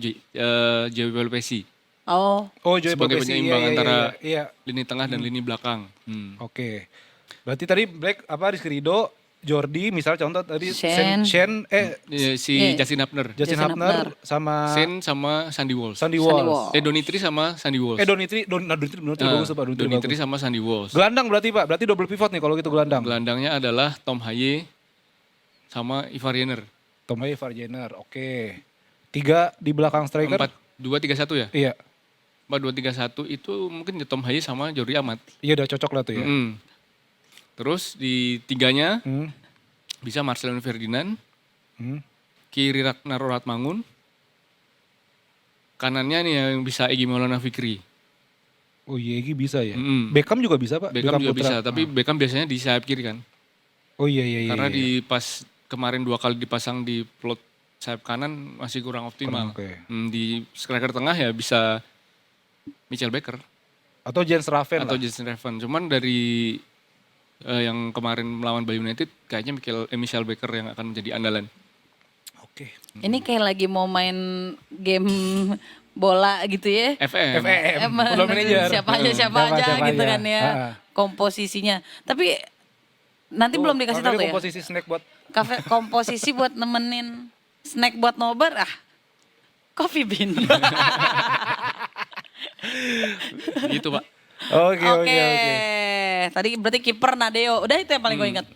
Joel Pesci. Oh. Oh, Joey Sebagai Pesci. penyeimbang Iya, antara iya. lini tengah dan lini belakang. Oke. Berarti tadi Rizky Ridho, Jordi, misal contoh tadi Shen. Si Justin Hubner. Justin Justin Hubner Hubner. sama Sen sama Sandy Walsh. Sandy Sandy Walsh. Walsh. Donitri sama Sandy Walsh. Donitri bagus Pak, Donitri bagus. sama Sandy Walsh. Gelandang berarti Pak, berarti double pivot nih kalau gitu gelandang. Gelandangnya adalah Tom Haye sama Ivar Jenner. Tom Haye, Varjener, oke. 3 di belakang striker. 4-2-3-1 ya? Iya, 4-2-3-1 itu mungkin Tom Haye sama Jordi Amat. iya udah cocok lah tuh ya. Terus di tiganya Hmm. bisa Marcelino Ferdinand, Hmm. kiri Ragnar Ratmangun, kanannya nih yang bisa Egy Maulana Fikri. Oh iya, Egy bisa ya. Mm. Beckham juga bisa Pak. Beckham juga Putra. bisa, tapi Beckham biasanya di sayap kiri kan. Oh iya iya iya. Karena iya. di pas kemarin 2 kali dipasang di plot sayap kanan masih kurang optimal. Oke. Di striker tengah ya bisa Michael Becker Atau Jens Raven atau lah. Jason Revan. Cuman dari yang kemarin melawan Bali United kayaknya Michael Becker yang akan menjadi andalan. Oke. Ini kayak lagi mau main game bola gitu ya. FM. Football Manager. Siapa aja Siapa gitu aja. kan ya. Komposisinya. Tapi nanti belum dikasih tahu tuh ya. Komposisi snack buat Kafe komposisi buat nemenin snack buat nobar Coffee Bean. Gitu Pak. Oke. Tadi berarti kiper Nadeo. Udah itu yang paling gue ingat.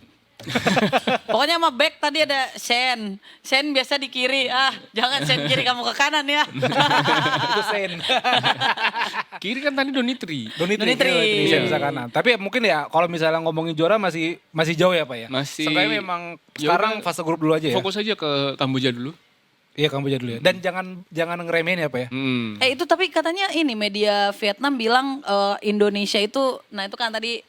Pokoknya sama back tadi ada Sen. Sen biasa di kiri. Jangan Sen kiri kamu ke kanan ya. Itu Sen. Kiri kan tadi Donitri. Donitri. Bisa kanan. Tapi mungkin ya kalau misalnya ngomongin juara masih jauh ya Pak ya. Masih. Seenggaknya memang Ya sekarang udah, fase grup dulu aja ya. Fokus aja ke Kamboja dulu. Iya Kamboja dulu ya. Dan jangan ngeremehin ya Pak ya. Itu tapi katanya ini media Vietnam bilang Indonesia itu, nah itu kan tadi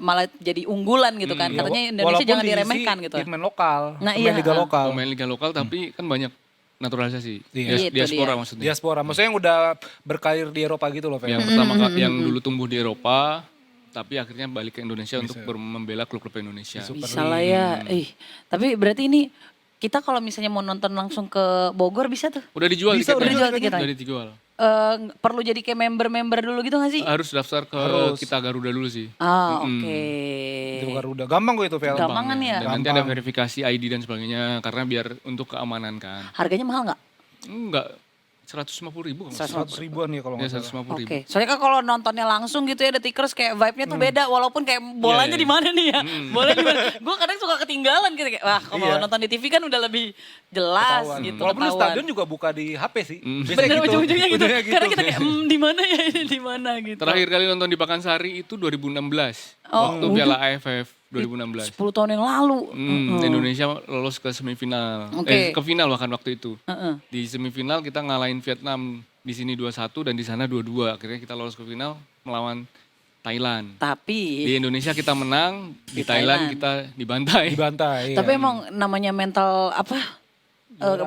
malah jadi unggulan gitu kan. Katanya Indonesia Walaupun jangan diisi diremehkan gitu. Di main lokal. Nah, Main iya, liga lokal. Pemain liga lokal tapi kan banyak naturalisasi. Iya. Itu Diaspora dia. maksudnya. Diaspora. Maksudnya yang udah berkarir di Eropa gitu loh Pak. Yang pertama yang dulu tumbuh di Eropa tapi akhirnya balik ke Indonesia untuk membela klub-klub Indonesia. Bisa lah ya. Tapi berarti ini kita kalau misalnya mau nonton langsung ke Bogor bisa tuh. Udah dijual Bisa, tiketnya. udah dijual tiketnya. Udah dijual. Perlu jadi kayak member dulu gitu gak sih? Harus daftar ke kita Garuda dulu sih. Oke. Itu Garuda. Gampang kok itu Vel. Gampangan ya. Dan nanti ada verifikasi ID dan sebagainya karena biar untuk keamanan kan. Harganya mahal nggak? Enggak, 150.000 kalau nggak salah. 100 ribuan ya kalau Ya nggak salah. 150.000. Oke. Soalnya kan kalau nontonnya langsung gitu ya The Tickers kayak vibe-nya tuh beda walaupun kayak bolanya Iya, iya. di mana nih ya. Bolanya di mana? Gue kadang suka ketinggalan gitu kayak wah kalau nonton di TV kan udah lebih jelas Ketahuan. gitu. Walaupun di ketahuan. stadion juga buka di HP sih. Biasanya Bener ujung-ujungnya gitu. Ujungnya Karena kita kayak di mana ya ini di mana gitu. Terakhir kali nonton di Pakansari itu 2016. Waktu Piala AFF 2016. 10 tahun yang lalu. Indonesia lolos ke semifinal. Oke. Ke final bahkan waktu itu. Di semifinal kita ngalahin Vietnam di sini 2-1 dan di sana 2-2. Akhirnya kita lolos ke final melawan Thailand. Tapi Di Indonesia kita menang, di Thailand kita dibantai. dibantai. tapi emang namanya mental apa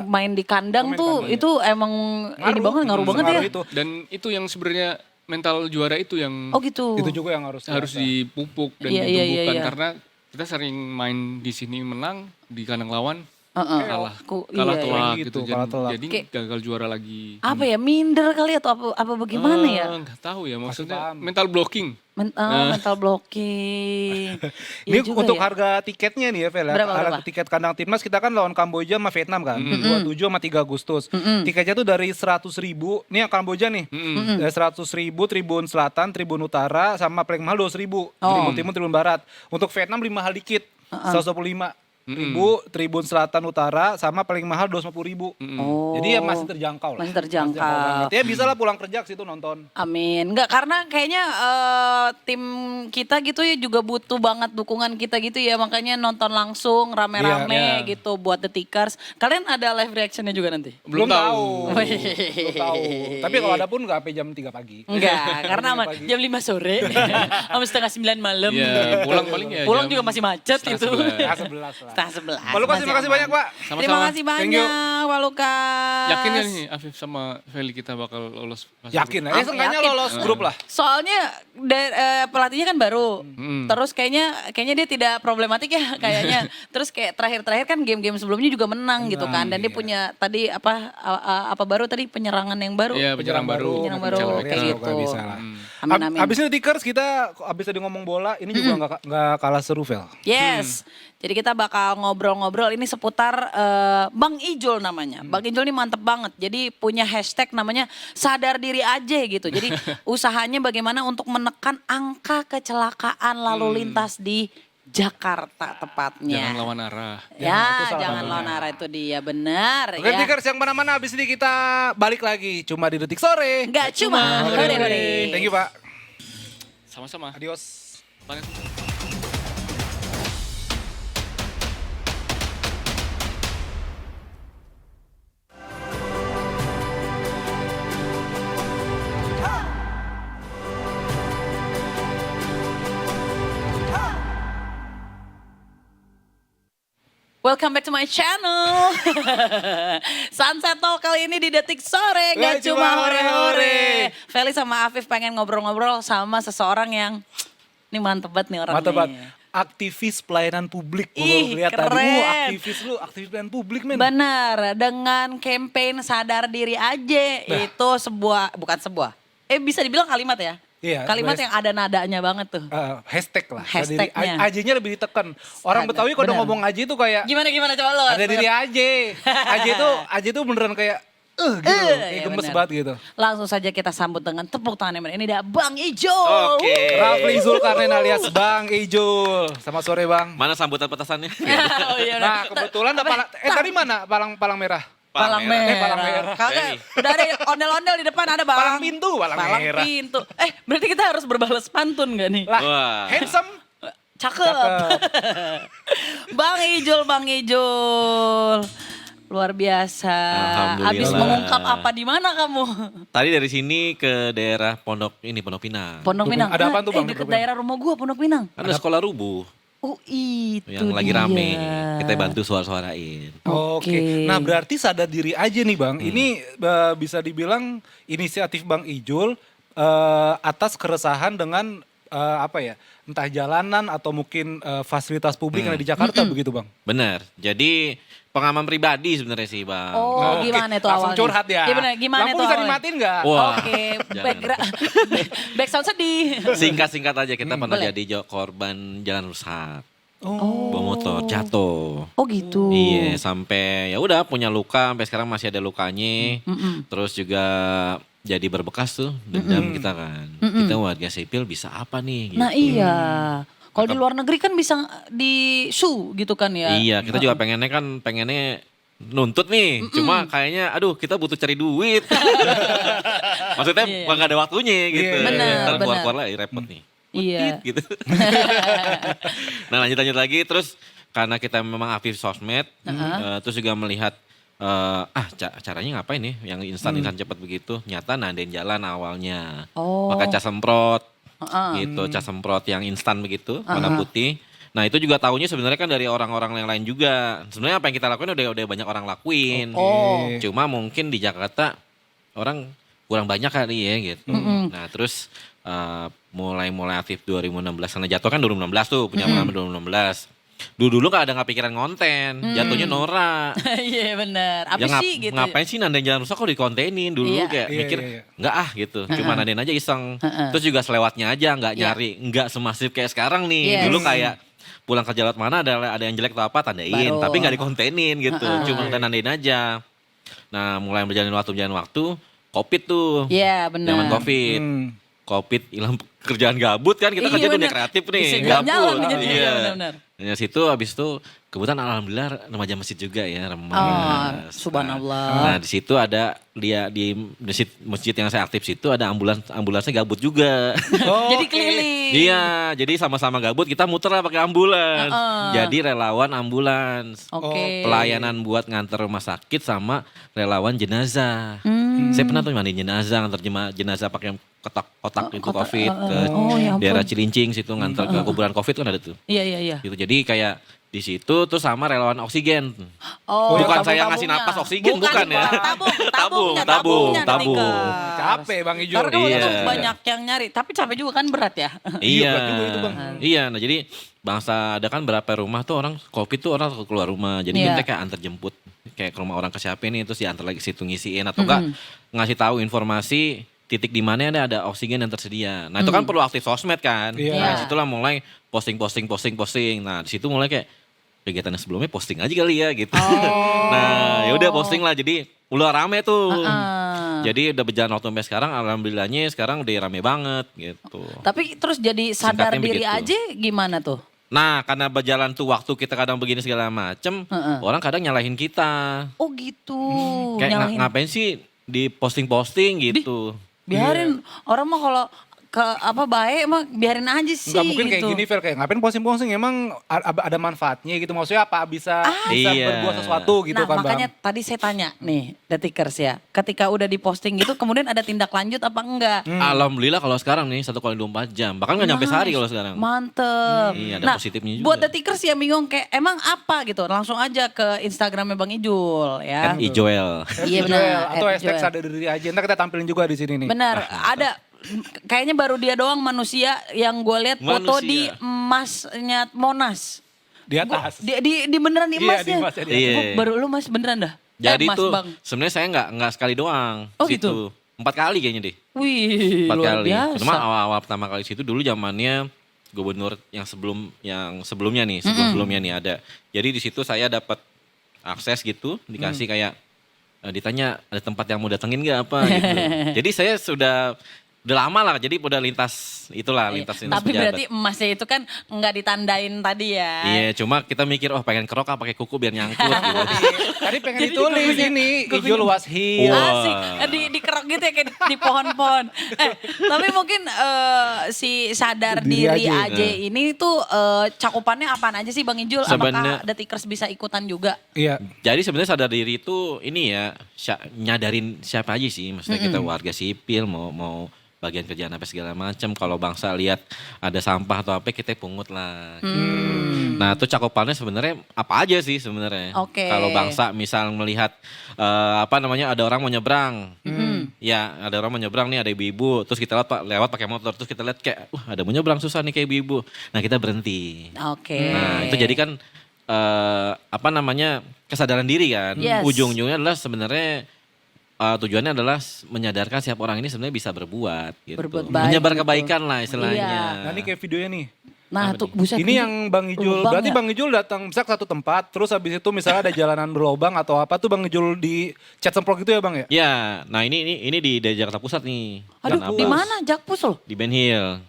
main di kandang tuh itu emang ini banget ngaruh banget ya. Itu. Dan itu yang sebenarnya mental juara itu yang Oh gitu. Itu juga yang harus dipupuk dan Iya, iya, ditumbuhkan iya. karena kita sering main di sini menang, di kandang lawan kalah Iya, telak iya. gitu. Gitu, kalah telak. Jadi Kayak- gagal juara lagi. Apa ya minder kali atau apa bagaimana ya? Nggak tahu ya maksudnya paham. mental blocking. Mental blocking. Ini Iya juga untuk ya. harga tiketnya nih ya Vel. Berapa? Harga tiket kandang timnas kita kan lawan Kamboja sama Vietnam kan. 27 sama 3 Agustus. Tiketnya tuh dari 100.000. Ini yang Kamboja nih. Dari 100.000 Tribun Selatan, Tribun Utara sama paling mahal 200.000. Tribun Timur, Tribun Barat. Untuk Vietnam lebih mahal dikit. 125. Tribun Selatan Utara sama paling mahal 250.000. Oh. Jadi ya masih terjangkau lah. Masih terjangkau. banget. Ya bisa lah pulang kerja ke situ nonton. Amin. Enggak, karena kayaknya tim kita gitu ya juga butuh banget dukungan kita gitu ya. Makanya nonton langsung rame-rame Iya. gitu buat The Tickers. Kalian ada live reactionnya juga nanti? Belum tahu. Wih. Belum tahu. Tapi kalau ada pun nggak sampai jam 3 pagi. Enggak, karena aman. Pagi. Jam 5 sore sampai setengah 9 malam. Iya, pulang paling ya Pulang jam juga masih macet setengah itu. 11. Ya 11 lah. Setengah 11. Pak Lukas, terima kasih banyak Pak. Sama-sama. Terima kasih Thank you. banyak Pak Lukas. Yakin gak nih Afif sama Feli kita bakal lolos? fase Yakin grup? ya, seenggaknya Yakin. lolos grup lah. Soalnya pelatihnya kan baru. Terus kayaknya dia tidak problematik ya kayaknya. Terus kayak terakhir-terakhir kan game-game sebelumnya juga menang gitu kan. Dan dia punya tadi apa baru tadi penyerangan yang baru. Iya, penyerang baru. Penyerang baru Cewek. kayak Semoga gitu. bisa lah. Amin amin. Abis ini Tickers kita, abis tadi ngomong bola, ini juga nggak kalah seru Vel. Yes. Jadi kita bakal ngobrol-ngobrol ini seputar Bang Ijul namanya. Bang Ijul ini mantep banget. Jadi punya hashtag namanya sadar diri aja gitu. Jadi usahanya bagaimana untuk menekan angka kecelakaan lalu lintas di Jakarta tepatnya. Jangan lawan arah. Ya, jangan lawan arah itu dia benar Oke ya. Tickers yang mana-mana abis ini kita balik lagi. Cuma di Detik Sore. Enggak cuma hore-hore. Thank you Pak. Sama-sama. Adios. Welcome back to my channel. Sunset Talk kali ini di Detik Sore, gak cuma hore-hore. Feli sama Afif pengen ngobrol-ngobrol sama seseorang yang ini mantep banget nih orangnya. Mantap banget. Aktivis pelayanan publik. Ih, Gue lihat tadi, keren. aktivis pelayanan publik men. Benar, dengan campaign sadar diri aja itu bisa dibilang kalimat ya. Iya, Kalimat beres. yang ada nadanya banget tuh. Hashtag lah. Hashtagnya. Aja-nya lebih ditekan. Orang Sadar, Betawi kalau udah benar. ngomong aja itu kayak Gimana coba lo? ada diri aja. Aja tuh beneran kayak gitu. Kayak iya gemes benar. banget gitu. Langsung saja kita sambut dengan tepuk tangan yang ini ada Bang Ijul. Rafli Zulkarnain alias Bang Ijul. Selamat sore Bang. Mana sambutan petasannya? Oh, iya, Nah kebetulan tadi mana palang merah? Palang merah. Palang merah. Kagak, udah ada ondel-ondel di depan ada Bang. Palang pintu, palang merah. Pintu. Berarti kita harus berbalas pantun gak nih? Lah, Wah. handsome. Cakep. Bang Ijul. Luar biasa. Alhamdulillah. Habis mengungkap apa di mana kamu? Tadi dari sini ke daerah Pondok Pinang. Pondok Pinang. Ada apaan tuh, Bang? Deket daerah rumah gua Pondok Pinang. Ada sekolah rubuh Oh itu yang lagi dia. rame. Kita bantu suara-suarain. Oke. Nah berarti sadar diri aja nih Bang. Ini bisa dibilang inisiatif Bang Ijul atas keresahan dengan entah jalanan atau mungkin fasilitas publik yang ada di Jakarta begitu Bang. Benar. Jadi pengalaman pribadi sebenarnya sih Bang. Oh, Oke, gimana itu langsung awalnya? curhat ya. Gimana Lampu itu bisa awalnya? dimatiin nggak? Wah. Oke, Jangan. background sedih. Singkat-singkat aja kita pernah boleh. jadi korban jalan rusak. Oh. Bawa motor jatuh. Oh gitu. Iya, sampai ya udah punya luka, sampai sekarang masih ada lukanya. Terus juga jadi berbekas tuh dendam kita kan. Kita warga sipil bisa apa nih? Gitu. Nah iya. Kalau di luar negeri kan bisa di sue gitu kan ya. Iya, kita juga pengennya nuntut nih. Cuma kayaknya aduh kita butuh cari duit. Maksudnya Iya. gak ada waktunya gitu. Benar, Ntar keluar-keluar lah repot nih. Iya. Gitu. Nah lanjut lagi terus karena kita memang aktif sosmed. Terus juga melihat caranya ngapain nih yang instan-instan cepat begitu. Nyata nandain jalan awalnya. Oh. Pakai cas semprot. Gitu, cas semprot yang instan begitu, warna putih. Nah itu juga tahunya sebenarnya kan dari orang-orang yang lain juga. Sebenarnya apa yang kita lakuin udah banyak orang lakuin. Oh. Cuma mungkin di Jakarta orang kurang banyak kali ya gitu. Nah terus mulai aktif 2016 karena jatuh kan 2016 tuh punya pengalaman 2016. Dulu gak ada pikiran konten, jatuhnya norak. Iya benar. Apa Ya sih gitu? ngapain sih nandain jalan rusak kok dikontenin dulu Iya. kayak Iya, mikir iya. enggak gitu. Cuma nandain aja iseng. Terus juga selewatnya aja enggak nyari, enggak semasif kayak sekarang nih. Yes. Dulu kayak pulang kerja lewat mana ada yang jelek atau apa tandain, Baru. tapi enggak dikontenin gitu. Cuma kita nandain aja. Nah, mulai berjalan waktu Covid tuh. Iya benar. Zaman Covid. Covid hilang kerjaan gabut kan, kita Iya, kerja dunia bener. kreatif nih, Bisa nggak nyala gabut. nih jadinya, Iya. benar-benar. Nah, situ habis itu kebetulan alhamdulillah remaja masjid juga ya, remas. Oh, subhanallah. Nah, di situ ada dia di masjid yang saya aktif situ ada ambulansnya gabut juga. Jadi keliling. Iya, jadi sama-sama gabut kita muter lah pakai ambulans. Jadi relawan ambulans. Oke. Pelayanan buat nganter rumah sakit sama relawan jenazah. Saya pernah tuh mandiin jenazah, nganter jenazah pakai kotak itu kotak, COVID ke oh, ya ampun. daerah Cilincing situ nganter ke kuburan COVID kan ada tuh. Iya. Gitu. Jadi kayak di situ tuh sama relawan oksigen. Oh, Bukan tabung- saya ngasih tabungnya. napas oksigen, bukan ya. Tabungnya Tabung. Capek Bang Ijul. Karena waktu itu Iya. banyak yang nyari, tapi capek juga kan berat ya. Iya. berat juga itu, Bang. Iya, nah jadi bangsa ada kan berapa rumah tuh orang COVID tuh orang keluar rumah. Jadi Iya. kita kayak antar jemput kayak ke rumah orang ke siapa nih terus diantar lagi situ ngisiin atau enggak ngasih tahu informasi titik di mana ada oksigen yang tersedia. Nah, itu kan perlu aktif sosmed kan. Iya. Nah, situlah mulai posting. Nah, di situ mulai kayak kegiatan yang sebelumnya posting aja kali ya gitu. Nah, ya udah posting lah jadi udah rame tuh. Jadi udah berjalan waktu sampai sekarang alhamdulillahnya sekarang udah rame banget gitu. Tapi terus jadi sadar Singkatnya diri begitu. aja gimana tuh? Nah, karena berjalan tuh waktu kita kadang begini segala macem, orang kadang nyalahin kita. Oh gitu. Kayak Nyalahin. ngapain sih di posting gitu. Biarin orang mah kalau ke apa baik mah biarin aja sih. Enggak mungkin kayak gitu. gini Fel, kayak ngapain posting-posting emang ada manfaatnya gitu. Maksudnya apa bisa Iya. berbuat sesuatu gitu Nah kan makanya Bang. tadi saya tanya nih Detikers ya. Ketika udah diposting gitu kemudian ada tindak lanjut apa enggak? Alhamdulillah kalau sekarang nih 1x24 jam. Bahkan nggak nyampe sehari kalau sekarang. Mantep. Iya, ada nah, positifnya juga. buat Detikers yang bingung kayak emang apa gitu. Langsung aja ke Instagramnya Bang Ijul ya. Kan Ijoel. Iya Joel, benar. atau at hashtag Joel. sadar diri aja. Ntar kita tampilin juga di sini nih. Benar, ada kayaknya baru dia doang manusia yang gue lihat foto Manusia. di emasnya Monas. Di atas. Di beneran di Iya, emasnya. di emasnya, di atas. Iya. Baru lu Mas beneran dah. Jadi Mas, tuh Bang. sebenarnya saya nggak sekali doang. Oh, situ. gitu? 4 kali kayaknya deh. Wih, 4 luar kali. biasa. Cuma awal-awal pertama kali situ dulu zamannya gubernur yang sebelumnya nih, sebelumnya nih ada. Jadi di situ saya dapat akses gitu, dikasih kayak ditanya ada tempat yang mau datengin nggak apa gitu. Jadi saya udah lama lah, jadi udah lintas lintas Tapi pejabat. berarti emasnya itu kan nggak ditandain tadi ya. Iya, cuma kita mikir pengen kerok pakai kuku biar nyangkut gitu. Tadi pengen Jadi ditulis juga punya- ini, gue Ijul punya- was here. Wah. Asik, dikerok gitu ya kayak di pohon-pohon. Tapi mungkin si sadar Diri diri aja. aja ini tuh cakupannya apaan aja sih Bang Ijul? Sebenarnya- Apakah Detikers bisa ikutan juga? Iya. Jadi sebenarnya sadar diri itu ini ya nyadarin siapa aja sih, maksudnya kita warga sipil mau bagian kerjaan apa segala macam. Kalau bangsa lihat ada sampah atau apa kita pungut lah. Gitu. Nah itu cakupannya sebenarnya apa aja sih sebenarnya. Oke. Kalau bangsa misal melihat ada orang mau nyebrang, ya ada orang mau nyebrang nih ada ibu-ibu, terus kita lewat pakai motor, terus kita lihat kayak ada mau nyebrang susah nih kayak ibu-ibu. Nah kita berhenti. Oke. Nah itu jadi kan kesadaran diri kan. Yes. Ujung-ujungnya adalah sebenarnya tujuannya adalah menyadarkan setiap orang ini sebenarnya bisa berbuat gitu. Berbuat baik Menyebar gitu. kebaikan lah istilahnya. Iya. Nah ini kayak videonya nih. Nah tuh buset. Ini yang Bang Ijul, lubang berarti ya? Bang Ijul datang bisa ke satu tempat, terus habis itu misalnya ada jalanan berlobang atau apa tuh Bang Ijul di cat semprot gitu ya Bang ya? Ya, nah ini di Jakarta Pusat nih. Aduh Dan di apa? mana Jakpus loh? Di Ben Hill.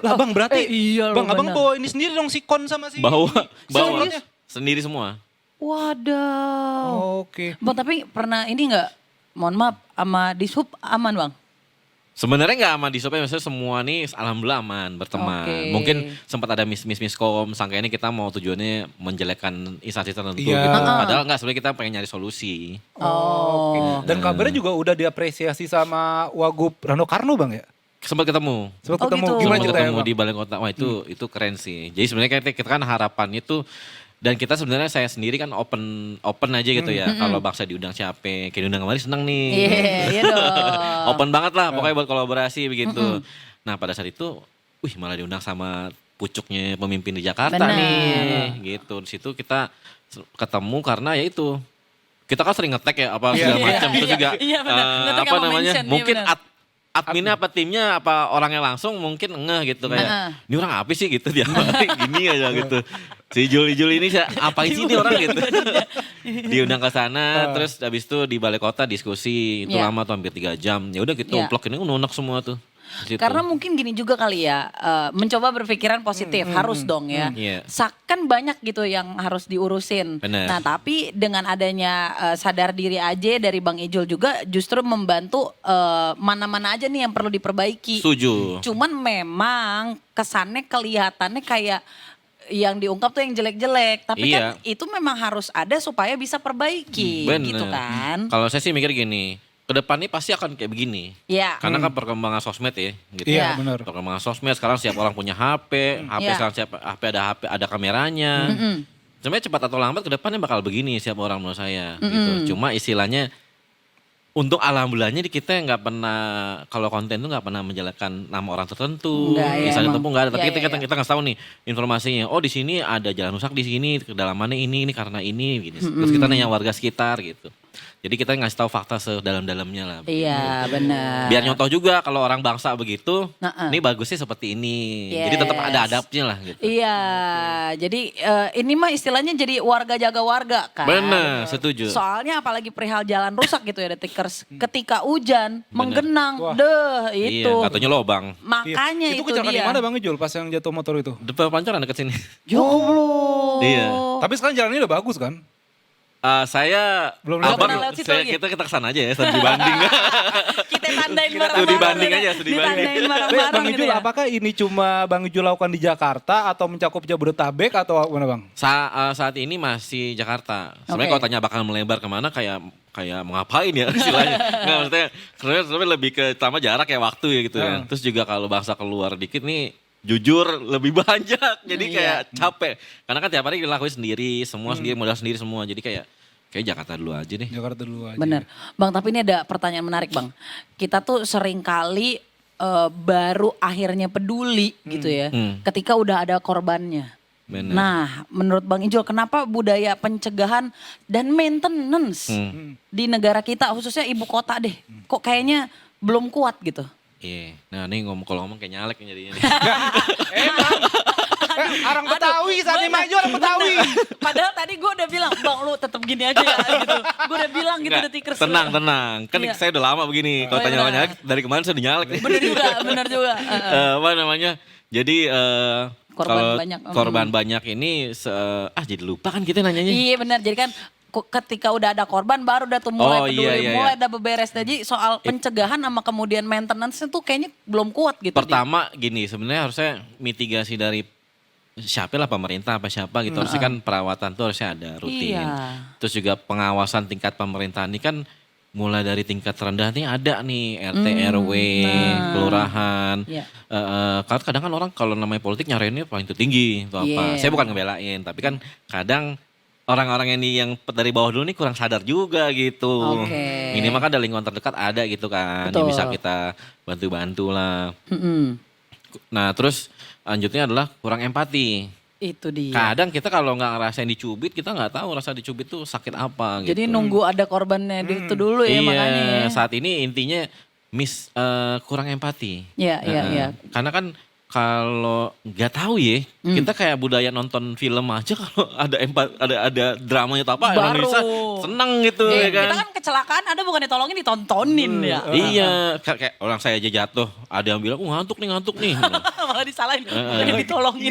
Lah Bang berarti, iya Bang loh, abang benar. bawa ini sendiri dong sikon sama si. Bawa Semprotnya? sendiri semua. Waduh. Oke. Bang tapi pernah ini nggak? Mohon maaf sama di sub aman Bang? Sebenarnya nggak aman di Shopee, maksudnya semua nih alhamdulillah aman, berteman. Oke. Mungkin sempat ada miskom, sangka ini kita mau tujuannya menjelekkan instansi tertentu Iya. gitu. Padahal nggak, sebenarnya kita pengen nyari solusi. Oh. Dan kabarnya juga udah diapresiasi sama Wagub Rano Karno Bang ya? Sempat ketemu. Sempat Oh, ketemu, gitu. gimana Sempat ceritanya ketemu Bang? di balai kota. Wah itu keren sih. Jadi sebenarnya kita kan harapannya tuh, dan kita sebenarnya saya sendiri kan open aja gitu ya. Kalau bangsa diundang siapa, kayak diundang kemarin seneng nih. Iya dong. Open banget lah pokoknya buat kolaborasi begitu. Nah pada saat itu, malah diundang sama pucuknya pemimpin di Jakarta Benar. nih, gitu. Di situ kita ketemu karena ya itu kita kan sering ngetek ya apa segala Iya, macam iya, juga iya, benar. Ngetek apa sama namanya mention, iya, mungkin benar. adminnya apa timnya apa orangnya langsung mungkin ngeh gitu kayak ini orang apa sih gitu dia gini aja gitu. Si Jul ini apa sih ini orang gitu. Diundang ke sana terus habis itu di balai kota diskusi itu Iya. lama tuh hampir 3 jam. Ya udah gitu Iya. vlog ini unek semua tuh. Di situ. Karena mungkin gini juga kali ya, mencoba berpikiran positif, harus dong ya. Iya. Kan banyak gitu yang harus diurusin. Bener. Nah tapi dengan adanya sadar diri aja dari Bang Ijul juga justru membantu mana-mana aja nih yang perlu diperbaiki. Setuju. Cuman memang kesannya kelihatannya kayak yang diungkap tuh yang jelek-jelek. Tapi kan itu memang harus ada supaya bisa perbaiki gitu kan. Kalau saya sih mikir gini, ke depan ini pasti akan kayak begini. Iya. Karena kan perkembangan sosmed ya gitu. Iya, Iya. benar. Perkembangan sosmed sekarang setiap orang punya HP, Iya. sekarang HP ada kameranya. Sebenarnya cepat atau lambat ke depannya bakal begini setiap orang menurut saya gitu. Cuma istilahnya untuk alhamdulillahnya kita nggak pernah kalau konten tuh nggak pernah menjelaskan nama orang tertentu, Nggak, ya, misalnya emang. tertentu nggak ada. Tapi Iya, kita iya. kita ngasih tahu nih informasinya. Oh di sini ada jalan rusak di sini, kedalamannya ini karena ini, gini. Terus kita nanya warga sekitar gitu. Jadi kita ngasih tahu fakta sedalam-dalamnya lah. Iya benar. Biar nyontoh juga kalau orang bangsa begitu, Nah, ini bagusnya seperti ini. Yes. Jadi tetap ada adabnya lah gitu. Iya, jadi ini mah istilahnya jadi warga jaga warga kan. Bener, setuju. Soalnya apalagi perihal jalan rusak gitu ya Detikers. Ketika hujan, menggenang, deh itu. Iya, katanya lobang. Makanya Itu itu kecelakaan di dia. mana Bang Ijul pas yang jatuh motor itu? Depan pancoran deket sini. Jomblo. Iya. Tapi sekarang jalannya udah bagus kan? Saya Belum Nggak lihat pernah lewat situ lagi? kita kesana aja ya, studi banding. Kita tandain Kita bareng-bareng. studi banding gitu aja, ya. studi banding. Ditandain Bang bareng-bareng gitu Ijul, ya. apakah ini cuma Bang Ijul lakukan di Jakarta atau mencakup Jabodetabek atau mana Bang? Saat ini masih Jakarta. Sebenarnya Oke. kalau tanya bakal melebar kemana kayak mau ngapain ya istilahnya. Nggak, maksudnya sebenarnya lebih ke sama jarak ya waktu ya gitu ya. Terus juga kalau bangsa keluar dikit nih jujur lebih banyak. Jadi kayak capek. Karena kan tiap hari dilakuin sendiri, semua sendiri, modal sendiri semua. Jadi kayak Jakarta dulu aja deh. Jakarta dulu aja. Bener. Bang, tapi ini ada pertanyaan menarik Bang. Kita tuh sering kali baru akhirnya peduli gitu ya. Ketika udah ada korbannya. Bener. Nah, menurut Bang Ijul, kenapa budaya pencegahan dan maintenance di negara kita, khususnya ibu kota deh, kok kayaknya belum kuat gitu? Iya. Nah ini kalau ngomong kayak nyalek nih jadinya nih. Orang Betawi, saat ini maju orang Betawi. Padahal tadi gue udah bilang, Bang lu tetap gini aja ya gitu. Gue udah bilang gitu Nggak, Detikers. tenang. Kan Iya. saya udah lama begini. Kalau Oh, tanya iya. orang nyalek, dari kemarin saya udah nyalek nih. Bener juga. Apa namanya? Jadi Korban kalau banyak. korban banyak ini jadi lupa kan kita nanyanya. Iya benar, jadi kan ketika udah ada korban baru udah tuh mulai Oh, peduli, iya. mulai ada beberes. Jadi soal pencegahan sama kemudian maintenance itu kayaknya belum kuat gitu. Pertama gini, sebenarnya harusnya mitigasi dari siapa lah pemerintah apa siapa gitu. Harusnya kan perawatan tuh harusnya ada rutin. Iya. Terus juga pengawasan tingkat pemerintahan ini kan mulai dari tingkat rendah nih ada nih RT RW, kelurahan. Iya. Karena kadang kan orang kalau namanya politik nyariinnya paling tertinggi atau apa. Iya. Saya bukan ngebelain, tapi kan kadang orang-orang ini yang dari bawah dulu nih kurang sadar juga gitu. Oke. Minimal kan ada lingkungan terdekat ada gitu kan. Yang Betul. bisa kita bantu-bantu lah. Mm-mm. Nah terus lanjutnya adalah kurang empati. Itu dia. Kadang kita kalau nggak ngerasain dicubit, kita nggak tahu rasa dicubit tuh sakit apa gitu. Jadi nunggu ada korbannya itu dulu ya Iya, makanya ya. saat ini intinya kurang empati. Iya, iya. Karena kan kalau nggak tahu ya, kita kayak budaya nonton film aja kalau ada dramanya atau apa, Baru. Indonesia seneng gitu ya kan. Kita kan kecelakaan ada bukan ditolongin ditontonin ya. Iya, kayak orang saya aja jatuh, ada yang bilang, ngantuk nih. Malah disalahin, bukannya ditolongin.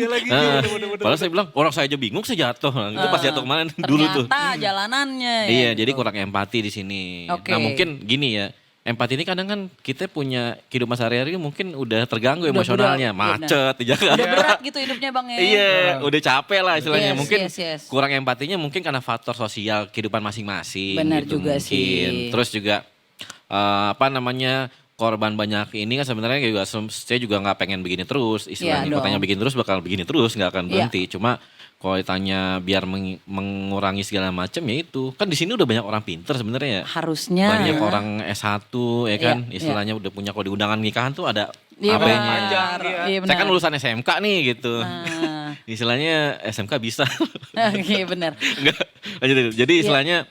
Padahal saya bilang, orang saya aja bingung saya jatuh. Itu pas jatuh kemarin dulu tuh. Ternyata jalanannya ya. Iya, jadi kurang empati di sini. Oke. Nah mungkin gini ya, empati ini kadang kan kita punya kehidupan sehari-hari mungkin udah terganggu Udah emosionalnya, berat, macet di Jakarta. Udah berat gitu hidupnya Bang ya. Iya, udah capek lah istilahnya. Yes, Mungkin yes. kurang empatinya mungkin karena faktor sosial kehidupan masing-masing. Benar gitu juga mungkin. sih. Terus juga korban banyak ini kan sebenarnya juga saya juga nggak pengen begini terus. Istilahnya Iya kalau tanya dong. begini terus bakal begini terus, nggak akan Iya. berhenti. Cuma kalau ditanya biar mengurangi segala macam ya itu. Kan di sini udah banyak orang pinter sebenarnya ya. Harusnya. Banyak orang S1 ya kan, Iya, istilahnya udah punya kalau di undangan nikahan tuh ada Iya AB-nya. benar. Iya Saya kan benar. lulusan SMK nih gitu. Ah. Istilahnya SMK bisa. Oke benar. Enggak. Lanjut. Jadi istilahnya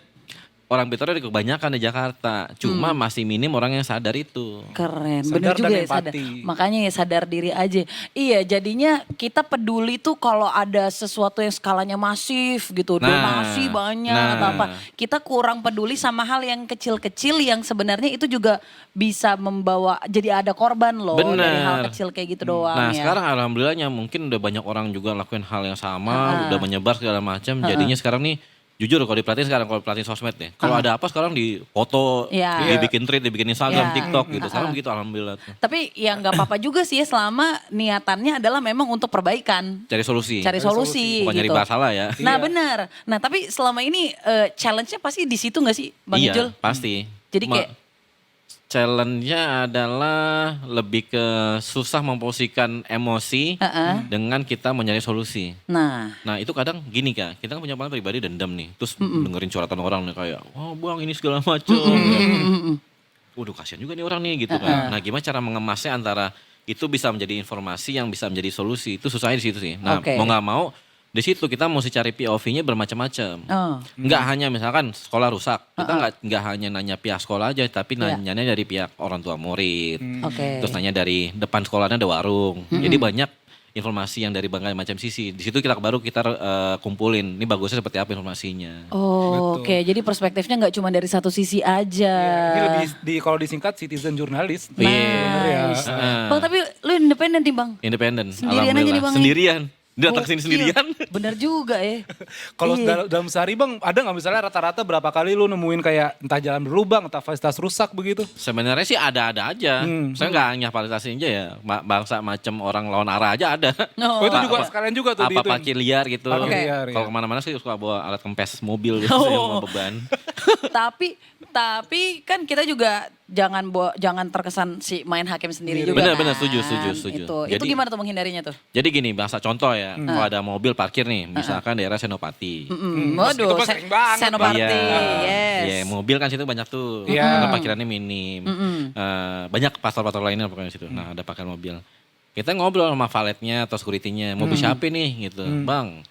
orang pintar ada kebanyakan di Jakarta. Cuma masih minim orang yang sadar itu. Keren, Sadar bener juga dan ya sadar. empati. Makanya ya sadar diri aja. Iya, jadinya kita peduli tuh kalau ada sesuatu yang skalanya masif gitu, donasi banyak atau apa. Kita kurang peduli sama hal yang kecil-kecil yang sebenarnya itu juga bisa membawa jadi ada korban loh dari hal Bener. kecil kayak gitu doang Nah ya. sekarang alhamdulillahnya mungkin udah banyak orang juga lakuin hal yang sama, udah menyebar segala macam. Jadinya sekarang nih jujur kalau diperhatiin sekarang kalau perhatiin sosmed deh. Kalau ada apa sekarang di foto, Iya. dibikin tweet, dibikin Instagram, Iya. TikTok gitu. Sekarang begitu alhamdulillah tuh. Tapi ya nggak apa-apa juga sih ya selama niatannya adalah memang untuk perbaikan. Cari solusi. Cari solusi Bukan nyari gitu. masalah ya. Nah benar. Nah tapi selama ini challenge-nya pasti di situ nggak sih Bang Iya, Ijul? pasti. Jadi kayak challenge-nya adalah lebih ke susah memposisikan emosi dengan kita mencari solusi. nah Nah itu kadang gini Kak, kita kan punya pengalaman pribadi dendam nih. Terus dengerin curhatan orang nih kayak, oh bang ini segala macam. Waduh kasihan juga nih orang nih gitu kan. Nah gimana cara mengemasnya antara itu bisa menjadi informasi yang bisa menjadi solusi. Itu susahnya di situ sih. Nah Oke. mau gak mau di situ kita mesti cari POV-nya bermacam-macam. Oh. Nggak hanya misalkan sekolah rusak, kita nggak hanya nanya pihak sekolah aja, tapi Iya. nanyanya dari pihak orang tua murid. Oke. Terus nanya dari depan sekolahnya ada warung. Jadi banyak informasi yang dari berbagai macam sisi. Di situ baru kita kumpulin. Ini bagusnya seperti apa informasinya. Oh, oke. Jadi perspektifnya nggak cuma dari satu sisi aja. Ini lebih kalau disingkat citizen jurnalis. Nice. Bang tapi lu independen nih bang? Independen. Sendirian aja nih, alhamdulillah. Bang, ya? Sendirian. Dia datang Oh, sini iya. sendirian. Bener juga ya. Kalau Iya. dalam sehari bang, ada nggak misalnya rata-rata berapa kali lu nemuin kayak entah jalan berlubang, entah fasilitas rusak begitu? Sebenarnya sih ada-ada aja. Saya nggak hanya validasi aja ya. Bangsa macam orang lawan arah aja ada. Oh. Oh, itu Pak- juga apa- sekalian juga tuh Apa parkir liar gitu. Parkir liar, ya. Kalau kemana-mana sih suka bawa alat kempes mobil gitu. Oh. Saya bawa beban. tapi kan kita juga jangan terkesan si main hakim sendiri juga. Benar-benar kan. setuju. Itu Jadi- gimana tuh menghindarinya tuh? Jadi gini, bahasa contoh ya. Kalau ada mobil parkir nih, misalkan daerah Senopati. Waduh, itu mah sering banget, Senopati, Iya, yes. iya, mobil kan situ banyak tuh. Iya. Karena parkirannya minim. Banyak pasar-pasar lainnya pokoknya situ. Nah, ada parkir mobil. Kita ngobrol sama valetnya atau security-nya, mobil siapa nih gitu. Bang,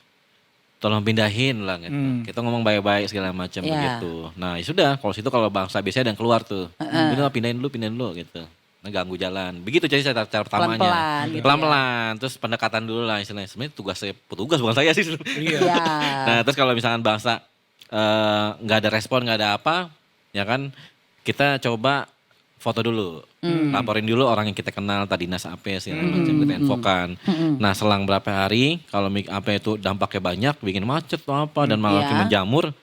tolong pindahin lah gitu. Kita ngomong baik-baik segala macam Iya. begitu. Nah, ya sudah, kalau situ kalau bangsa biasanya ada yang keluar tuh. Udah pindahin dulu gitu. Nah, ganggu jalan. Begitu jadi cara pertamanya. Pelan-pelan gitu ya. Pelan-pelan, terus pendekatan dulu lah istilahnya. Sebenarnya petugas bukan saya sih. Iya. Nah, terus kalau misalkan bangsa nggak ada respon, nggak ada apa, ya kan kita coba foto dulu, laporin dulu orang yang kita kenal, tadi dinas apa segala macam kita infokan. Nah, selang berapa hari kalau apa itu dampaknya banyak, bikin macet atau apa dan malah Iya. menjamur,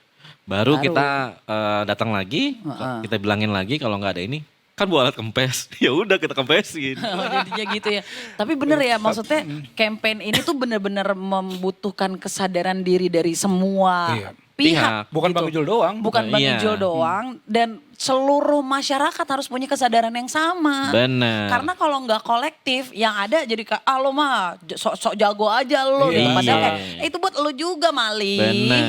baru kita datang lagi, kita bilangin lagi kalau nggak ada ini. Kan bawa alat kempes, ya udah kita kempesin. Oh, jadinya gitu ya. Tapi bener ya maksudnya campaign ini tuh bener-bener membutuhkan kesadaran diri dari semua Iya. pihak. Bukan gitu. Bang Ijul doang. Bukan Bang Iya. Ijul doang dan seluruh masyarakat harus punya kesadaran yang sama. Bener. Karena kalau nggak kolektif yang ada jadi kayak lo mah sok jago aja lo gitu. Iya. Padahal kayak itu buat lo juga Mali. Bener.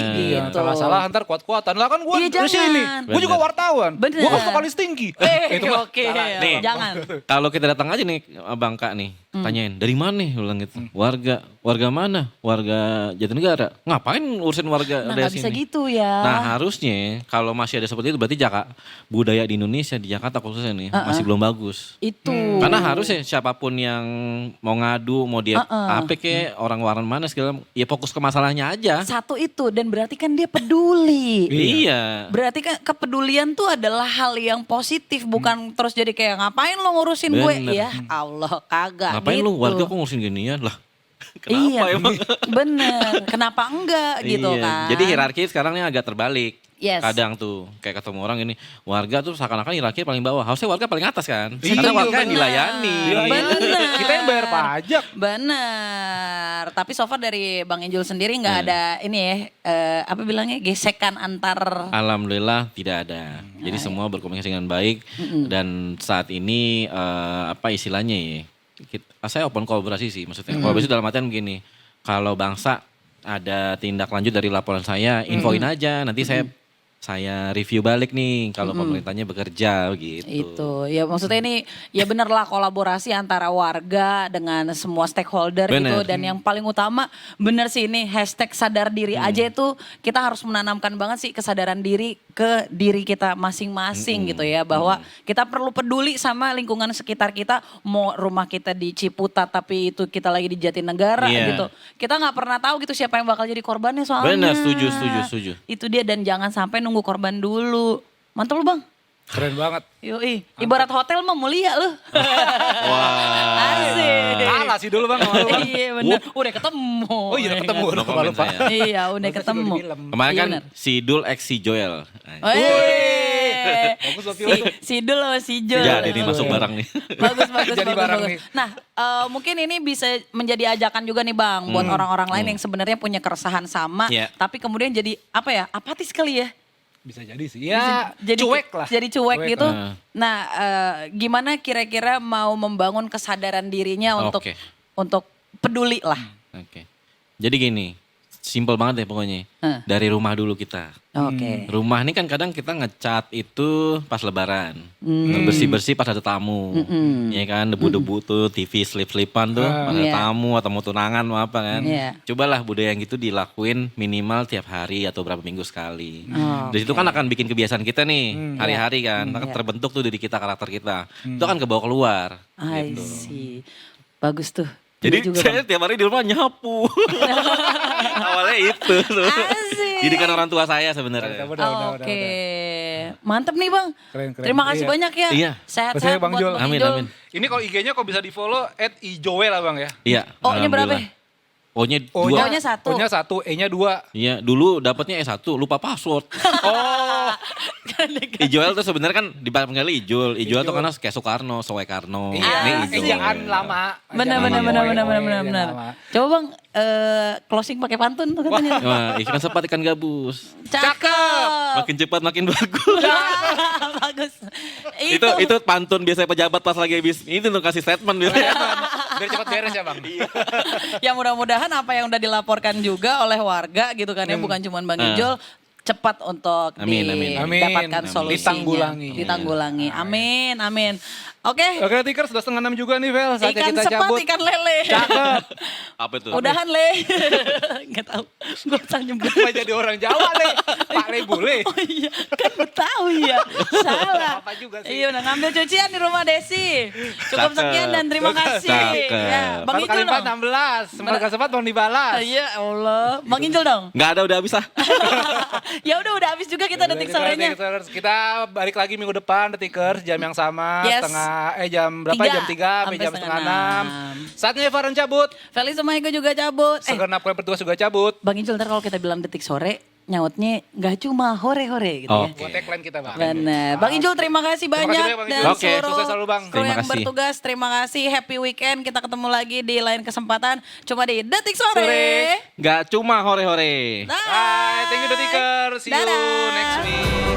Gitu. Salah ntar kuat-kuatan. Lah kan gue Iya, di sini. jangan. Gue juga wartawan. Bener. Gue kan vokalis tinggi. Itu mah Oke, Nih. jangan. Kalau kita datang aja nih Bang Kak nih, tanyain dari mana nih bilang gitu. Warga mana? Warga Jatinegara. Ngapain urusin warga Nah dari nggak bisa sini? gitu ya. Nah, harusnya kalau masih ada seperti itu berarti budaya di Indonesia di Jakarta khususnya nih masih belum bagus. Itu. Karena harusnya siapapun yang mau ngadu, mau dia apa kek orang mana segala, ya fokus ke masalahnya aja. Satu itu dan berarti kan dia peduli. Iya. Berarti kan kepedulian tuh adalah hal yang positif bukan terus jadi kayak ngapain lo ngurusin gue Bener. ya Allah kagak Ngapain gitu. lu warga kok ngurusin ginian lah? Kenapa iya, emang? bener. Kenapa enggak gitu Iya. kan? Jadi hierarki sekarang ini agak terbalik. Yes. Kadang tuh kayak ketemu orang ini warga tuh seakan-akan hierarki paling bawah. Harusnya warga paling atas kan? Iya, Karena warga yang bener. dilayani. Bener. Kita yang bayar pajak. Bener. Tapi so far dari Bang Injul sendiri nggak ada ini ya, apa bilangnya gesekan antar. Alhamdulillah tidak ada. Jadi semua berkomunikasi dengan baik dan saat ini apa istilahnya ya? Saya open kolaborasi sih maksudnya. Kolaborasi dalam artian begini. Kalau bangsa ada tindak lanjut dari laporan saya, infoin aja. Nanti saya review balik nih kalau pemerintahnya bekerja gitu. Itu ya maksudnya ini ya bener lah kolaborasi antara warga dengan semua stakeholder gitu Bener. dan yang paling utama bener sih ini hashtag sadar diri aja itu kita harus menanamkan banget sih kesadaran diri ke diri kita masing-masing gitu ya. Bahwa kita perlu peduli sama lingkungan sekitar kita. Mau rumah kita di Ciputat tapi itu kita lagi di Jatinegara gitu. Kita nggak pernah tahu gitu siapa yang bakal jadi korbannya soalnya. Benar, setuju. Itu dia, dan jangan sampai nunggu korban dulu. Mantap lu Bang. Keren banget. Yoi, ibarat hotel mah mulia lu. Wah. Asik. Kalah sih dulu Bang sama lu, Bang. Iya bener, udah ketemu. Oh iya udah ketemu. No comment Lupa. saya. Iya udah Masa ketemu. juga di film. Kemarin Iya kan bener. si Dul X si Joel. Bagus loh film. Si Dul sama si Jul. Jadi ini masuk barang nih. Bagus. Jadi barang nih. Nah, mungkin ini bisa menjadi ajakan juga nih Bang buat orang-orang lain yang sebenarnya punya keresahan sama, Iya. tapi kemudian jadi apa ya? Apatis kali ya? Bisa jadi sih. Ya Jadi cuek lah. Jadi cuek Cuek, gitu. Nah, gimana kira-kira mau membangun kesadaran dirinya Oke. untuk peduli lah. Oke. Jadi gini, simpel banget ya pokoknya. Dari rumah dulu kita. Oke. Rumah ini kan kadang kita ngecat itu pas lebaran. Bersih-bersih pas ada tamu. Ya kan, debu-debu tuh, TV slip-slipan tuh, pas ada Iya. tamu atau mau tunangan mau apa kan. Iya. Cobalah budaya yang gitu dilakuin minimal tiap hari atau berapa minggu sekali. Oh, Dari situ kan akan bikin kebiasaan kita nih, hari-hari kan. Akan terbentuk tuh diri kita, karakter kita. Itu akan kebawa keluar. I gitu. see. Bagus tuh. Jadi Iya juga, saya tiap hari di rumah nyapu. Awalnya itu tuh. Asik. Jadi kan orang tua saya sebenarnya. Oke. Mantep nih Bang. Keren. Terima kasih Iya. banyak ya. Iya. Sehat-sehat Maksudnya Bang buat Jul. Bang Amin, Ijul. amin. Ini kalau IG-nya kok bisa di follow @ijoel lah Bang ya. Iya. O-nya berapa? alhamdulillah. O-nya O-nya 2. O-nya 1. O-nya 1, E-nya 2. Iya, dulu dapatnya S1, lupa password. Oh. Ijoel tuh sebenarnya kan dipanggil Ijul. Ijul tuh karena kayak Soekarno, Soekarno. Ini Iya, Ijul. ejaan lama. Benar. Coba Bang closing pakai pantun tuh katanya. Wah, ikan sepat ikan gabus. Cakep. Makin cepat makin bagus. Bagus. itu pantun biasanya pejabat pas lagi habis itu tuh kasih statement biasanya. Biar cepat beres ya Bang. Ya mudah-mudahan apa yang udah dilaporkan juga oleh warga gitu kan ya, bukan cuma Bang Ijul, cepat untuk Amin, amin. didapatkan Amin. solusinya. Ditanggulangi. Amin. Oke. Oke Tikers sudah 5:30 juga nih Vel. Saatnya Ikan kita sepat, cabut. ikan lele. Cakep. Apa itu? Udahan le. Gak tahu. Gue usah nyebut. Kenapa jadi orang Jawa Le? Pak Le Bule. Oh iya, kan Betawi ya. Salah. Apa juga sih? Iya udah ngambil cucian di rumah Desi. Cukup Cakep. sekian dan terima kasih. Cakep. Ya, Bang Satu Ijul kali empat dong. 16. Sempat sempat mau dibalas. Ya Allah. Bang Ijul dong. Nggak ada, udah habis ah. Ya udah habis juga kita detik sorenya. Kita balik lagi minggu depan Detikers jam yang sama Yes. jam berapa? 3 Jam 3 sampai jam setengah 6. Saatnya Evaran cabut. Feli sama Ego juga cabut. Segenap kue bertugas juga cabut. Bang Ijul ntar kalau kita bilang detik sore nyautnya nggak cuma hore-hore gitu ya. Oke. Buat tagline kita Bang. Benar. Bang Ijul terima kasih Terima kasih banyak banyak, Bang dan Ijul. Oke. seluruh Sukses selalu, Bang. kru Terima yang kasih. bertugas. Terima kasih. Happy weekend. Kita ketemu lagi di lain kesempatan. Cuma di Detik Sore. Nggak cuma hore-hore. Bye. Bye. Thank you Detikers. See you Dadah. next week.